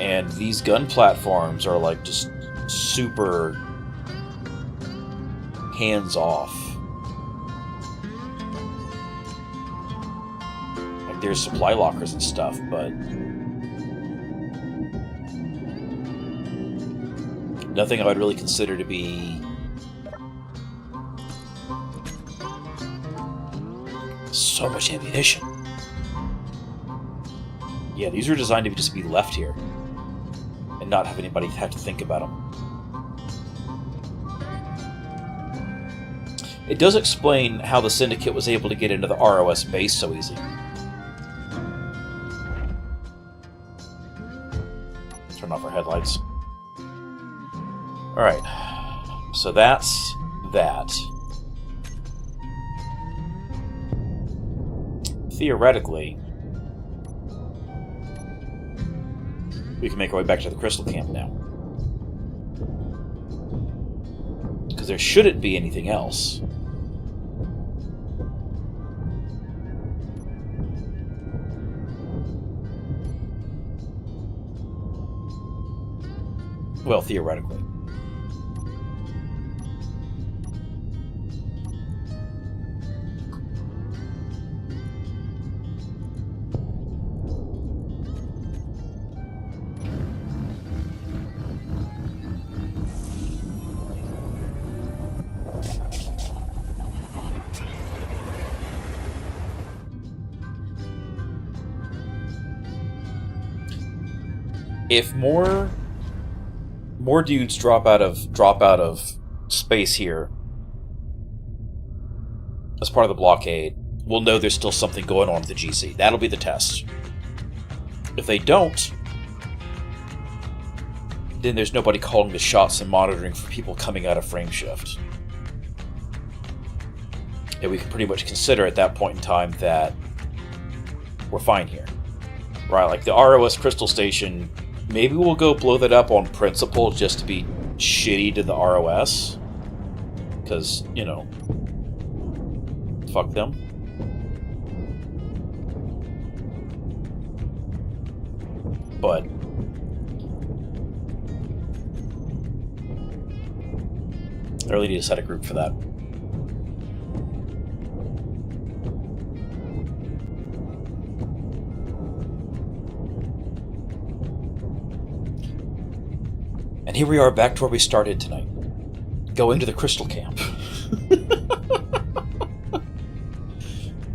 and these gun platforms are like just super hands-off. Like there's supply lockers and stuff, but nothing I would really consider to be so much ammunition. Yeah, these are designed to just be left here and not have anybody have to think about them. It does explain how the Syndicate was able to get into the ROS base so easy. Turn off our headlights. Alright, so that's that. Theoretically, we can make our way back to the Crystal Camp now. Because there shouldn't be anything else. Well, theoretically. If more dudes drop out of space here as part of the blockade, we'll know there's still something going on with the GC. That'll be the test. If they don't, then there's nobody calling the shots and monitoring for people coming out of frame shift. And we can pretty much consider at that point in time that we're fine here. Right, like the ROS Crystal Station, maybe we'll go blow that up on principle just to be shitty to the ROS. Because, you know, fuck them. But I really need to set a group for that. And here we are back to where we started tonight. Going to the Crystal Camp.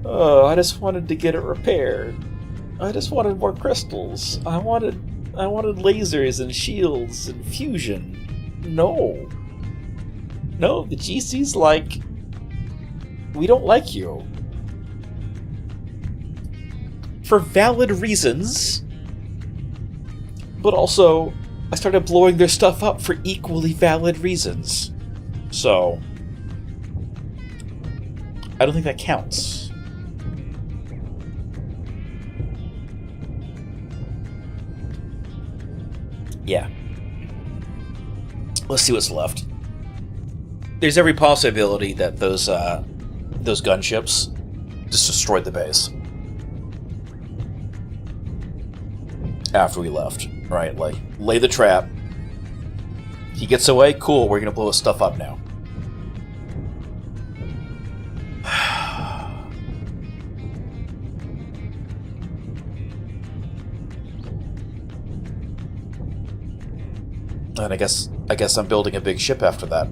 Oh, I just wanted to get it repaired. I just wanted more crystals. I wanted lasers and shields and fusion. No. No, the GC's like, We don't like you. For valid reasons. But also, I started blowing their stuff up for equally valid reasons. So, I don't think that counts. Yeah. Let's see what's left. There's every possibility that those gunships just destroyed the base after we left. Right, like, lay the trap. He gets away, cool, we're gonna blow his stuff up now. And I guess I'm building a big ship after that.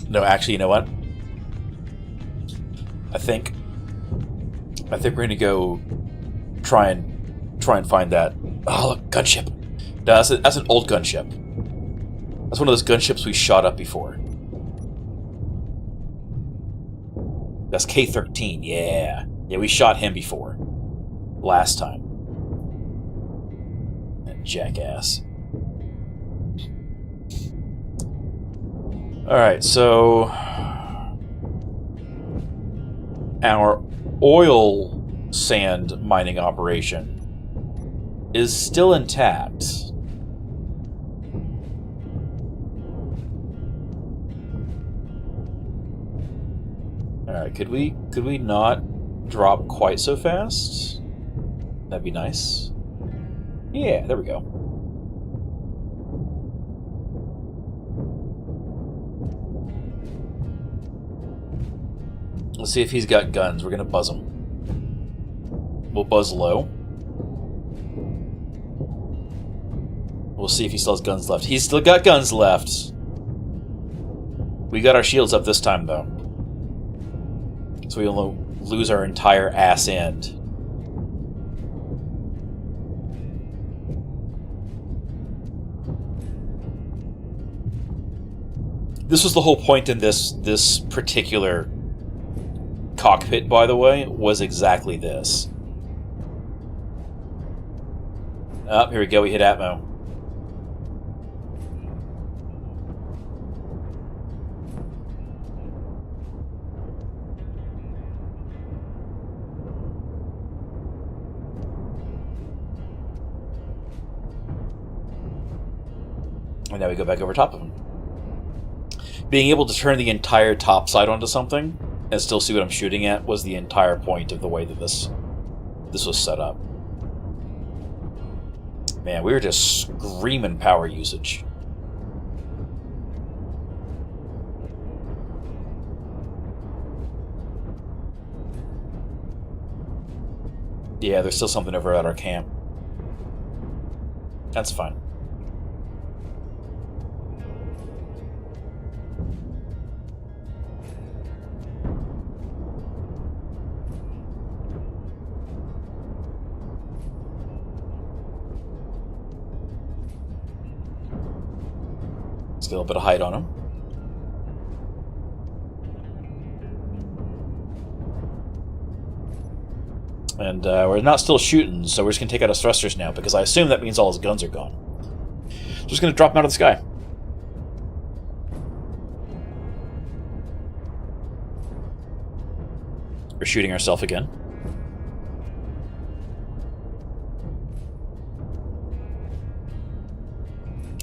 No, actually, you know what? I think we're gonna go try and find that. Oh, look, gunship. No, that's an old gunship. That's one of those gunships we shot up before. That's K-13. Yeah, we shot him before. Last time. That jackass. Alright, so our oil sand mining operation is still intact. Alright, could we not drop quite so fast? That'd be nice. Yeah, there we go. Let's see if he's got guns. We're gonna buzz him. We'll buzz low. We'll see if he still has guns left. He's still got guns left. We got our shields up this time, though. So we will lose our entire ass end. This was the whole point in this particular cockpit, by the way, was exactly this. Oh, here we go, we hit Atmo. And now we go back over top of him. Being able to turn the entire top side onto something and still see what I'm shooting at was the entire point of the way that this was set up. Man, we were just screaming power usage. Yeah, there's still something over at our camp. That's fine. Let's get a little bit of height on him. And we're not still shooting, so we're just going to take out his thrusters now, because I assume that means all his guns are gone. So just going to drop him out of the sky. We're shooting ourselves again.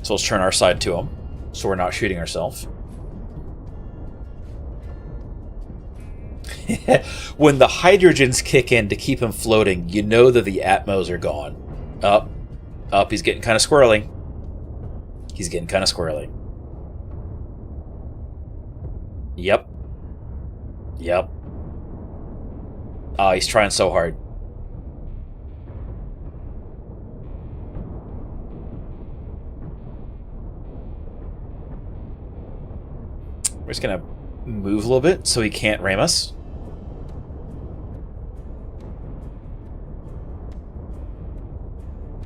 So let's turn our side to him, so we're not shooting ourselves. When the hydrogens kick in to keep him floating, you know that the Atmos are gone. Up, he's getting kind of squirrely. He's getting kind of squirrely. Yep. Oh, he's trying so hard. We're just gonna move a little bit so he can't ram us.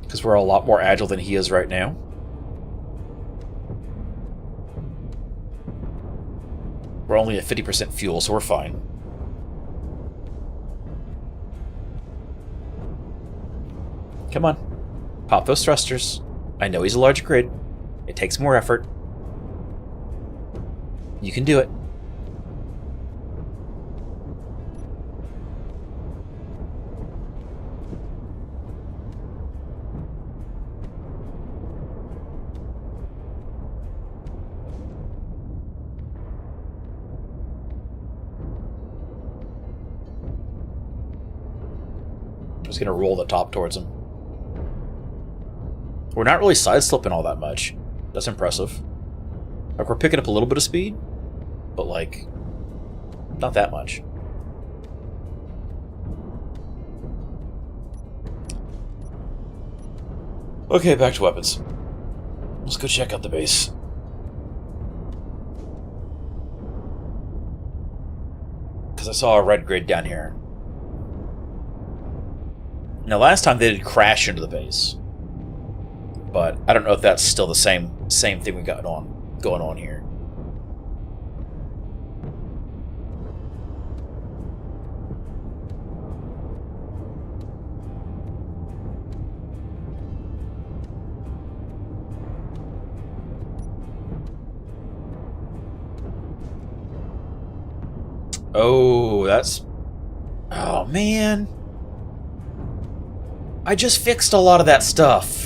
Because we're a lot more agile than he is right now. We're only at 50% fuel, so we're fine. Come on. Pop those thrusters. I know he's a large grid. It takes more effort. You can do it. I'm just going to roll the top towards him. We're not really side-slipping all that much. That's impressive. Like, we're picking up a little bit of speed, but, like, not that much. Okay, back to weapons. Let's go check out the base. Because I saw a red grid down here. Now, last time they did crash into the base. But I don't know if that's still the same thing we got going on here. Oh, that's... Oh, man. I just fixed a lot of that stuff.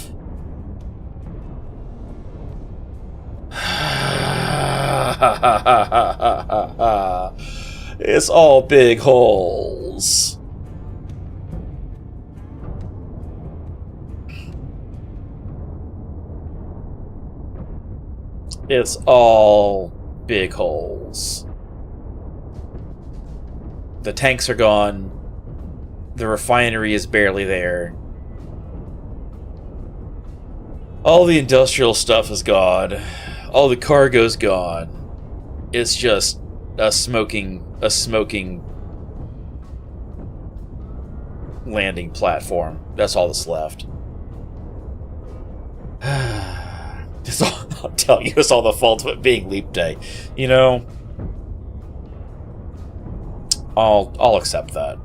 It's all big holes. It's all big holes. The tanks are gone. The refinery is barely there. All the industrial stuff is gone. All the cargo's gone. It's just a smoking landing platform. That's all that's left. It's all, I'll tell you, it's all the fault of it being leap day. You know, I'll accept that.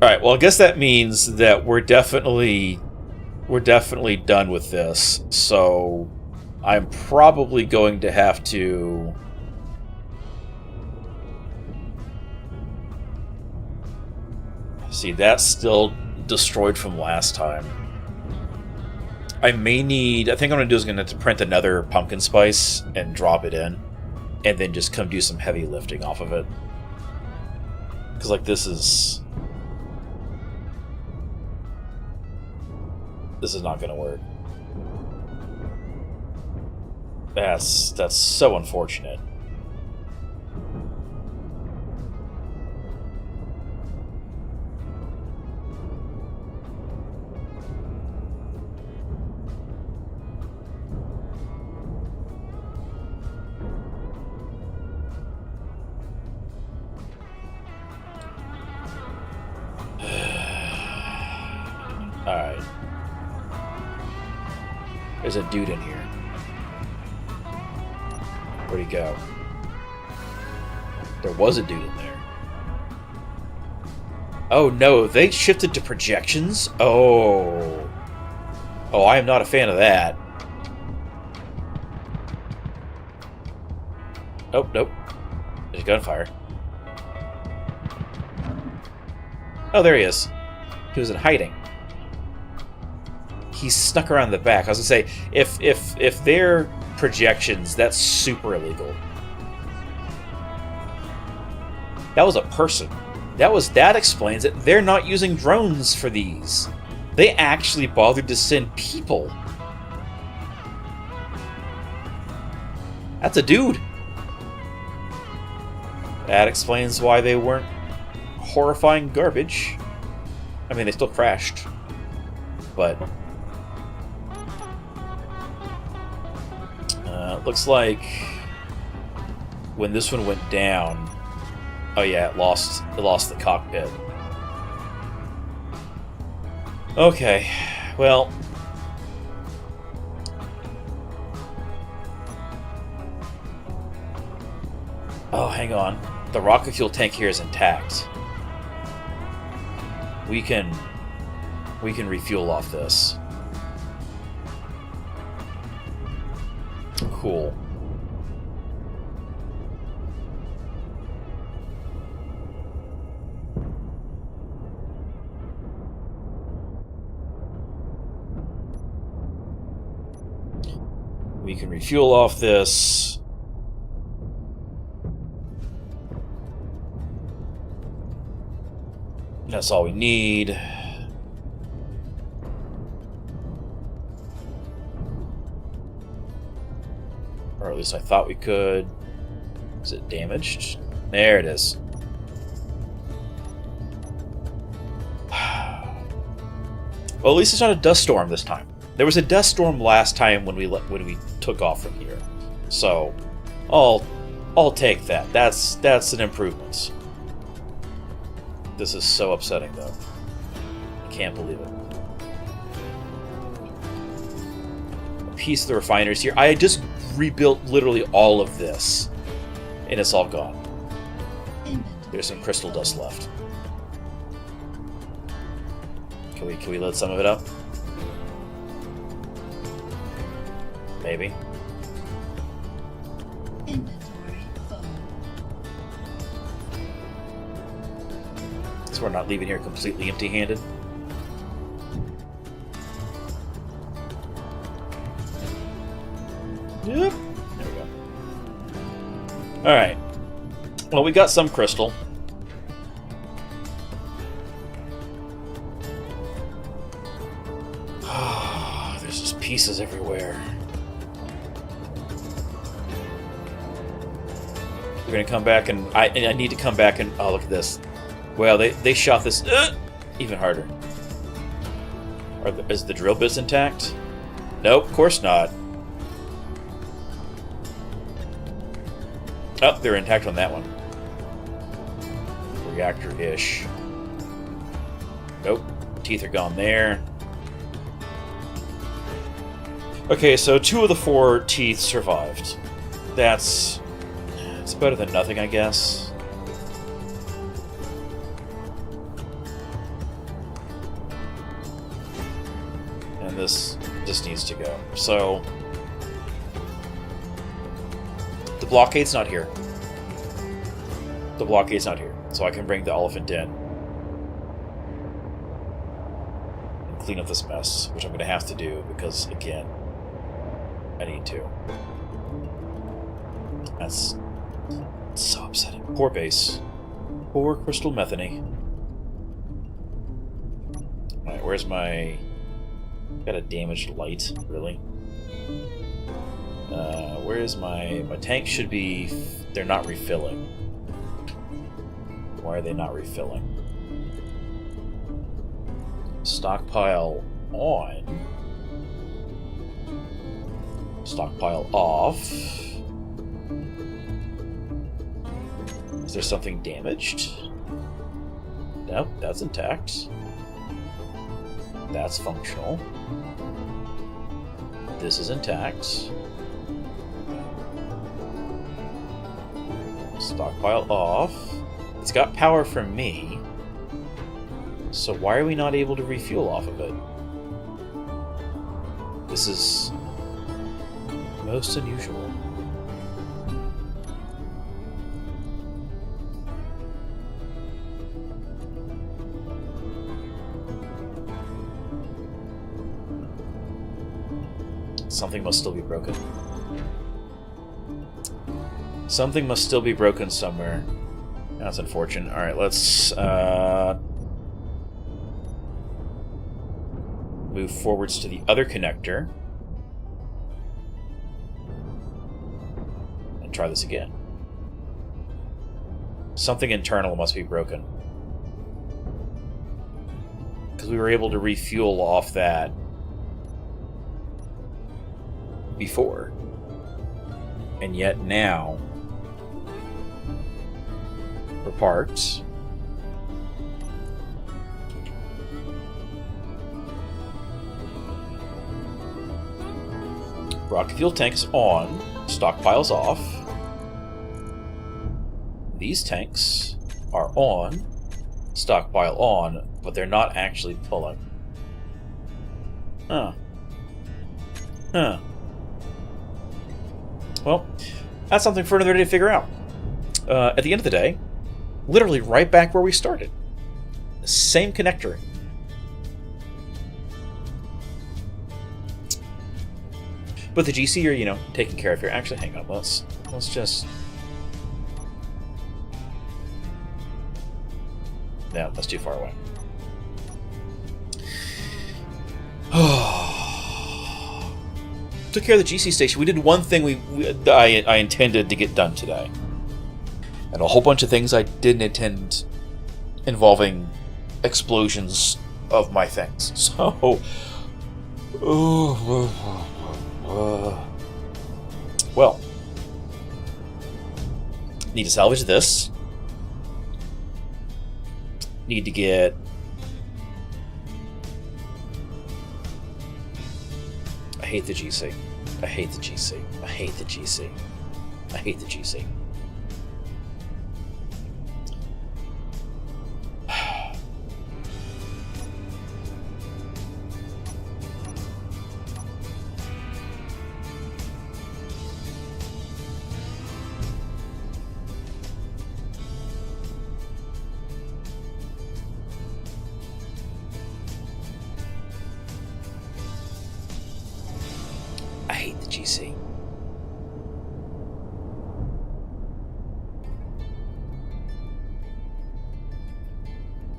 Alright, well, I guess that means that we're definitely done with this, so I'm probably going to have to... See, that's still destroyed from last time. I may need... I think what I'm going to do is going to have to print another pumpkin spice and drop it in, and then just come do some heavy lifting off of it. Because, like, this is not going to work. That's so unfortunate. Alright. There's a dude in here. Where'd he go? There was a dude in there. Oh no, they shifted to projections? Oh. Oh, I am not a fan of that. Oh, nope. There's gunfire. Oh, there he is. He was in hiding. He snuck around the back. I was gonna say, if they're projections, that's super illegal. That was a person. That explains it. They're not using drones for these. They actually bothered to send people. That's a dude. That explains why they weren't horrifying garbage. I mean, they still crashed, but looks like when this one went down, oh yeah, it lost the cockpit. Okay, well, oh, hang on, the rocket fuel tank here is intact. We can refuel off this. Cool. We can refuel off this. That's all we need. Or at least I thought we could. Is it damaged? There it is. Well, at least it's not a dust storm this time. There was a dust storm last time when we took off from here. So, I'll take that. That's an improvement. This is so upsetting, though. I can't believe it. A piece of the refineries here. I just rebuilt literally all of this, and it's all gone. There's some crystal dust left. Can we load some of it up? Maybe. Inventory full. So we're not leaving here completely empty-handed. Yep. There we go. Alright. Well, we got some crystal. There's just pieces everywhere. We're gonna come back and I need to come back and oh, look at this. Well, they shot this even harder. Is the drill bits intact? Nope, of course not. Oh, they're intact on that one. Reactor-ish. Nope, teeth are gone there. Okay, so 2 of the 4 teeth survived. It's better than nothing, I guess. And this needs to go. So the blockade's not here. The blockade's not here. So I can bring the elephant in and clean up this mess, which I'm going to have to do because, again, I need to. That's so upsetting. Poor base. Poor crystal methane. Alright, where's my... Got a damaged light, really? Where is my tank? Should be... They're not refilling. Why are they not refilling? Stockpile on. Stockpile off. Is there something damaged? Nope, that's intact. That's functional. This is intact. Stockpile off. It's got power from me. So why are we not able to refuel off of it? This is most unusual. Something must still be broken. Something must still be broken somewhere. That's unfortunate. Alright, let's move forwards to the other connector. And try this again. Something internal must be broken. because we were able to refuel off that before. And yet now we're parked. Rocket fuel tanks on, stockpiles off. These tanks are on, stockpile on, but they're not actually pulling. Huh. Huh. Well, that's something for another day to figure out. At the end of the day, literally right back where we started. Same connector. But the GC are, taken care of here. Actually, hang on. Let's just... No, that's too far away. Took care of the GC station. We did one thing I intended to get done today. And a whole bunch of things I didn't intend involving explosions of my things. So... well, need to salvage this. Need to get... I hate the GC. I hate the GC. I hate the GC. I hate the GC. I hate the GC.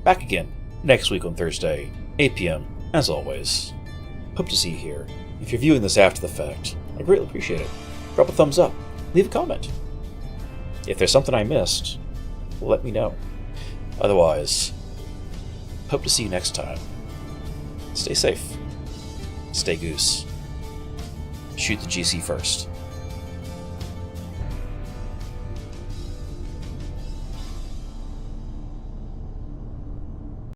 Back again next week on Thursday, 8 p.m. as always. Hope to see you here. If you're viewing this after the fact, I greatly appreciate it. Drop a thumbs up, leave a comment. If there's something I missed, let me know. Otherwise, hope to see you next time. Stay safe. Stay goose. Shoot the GC first.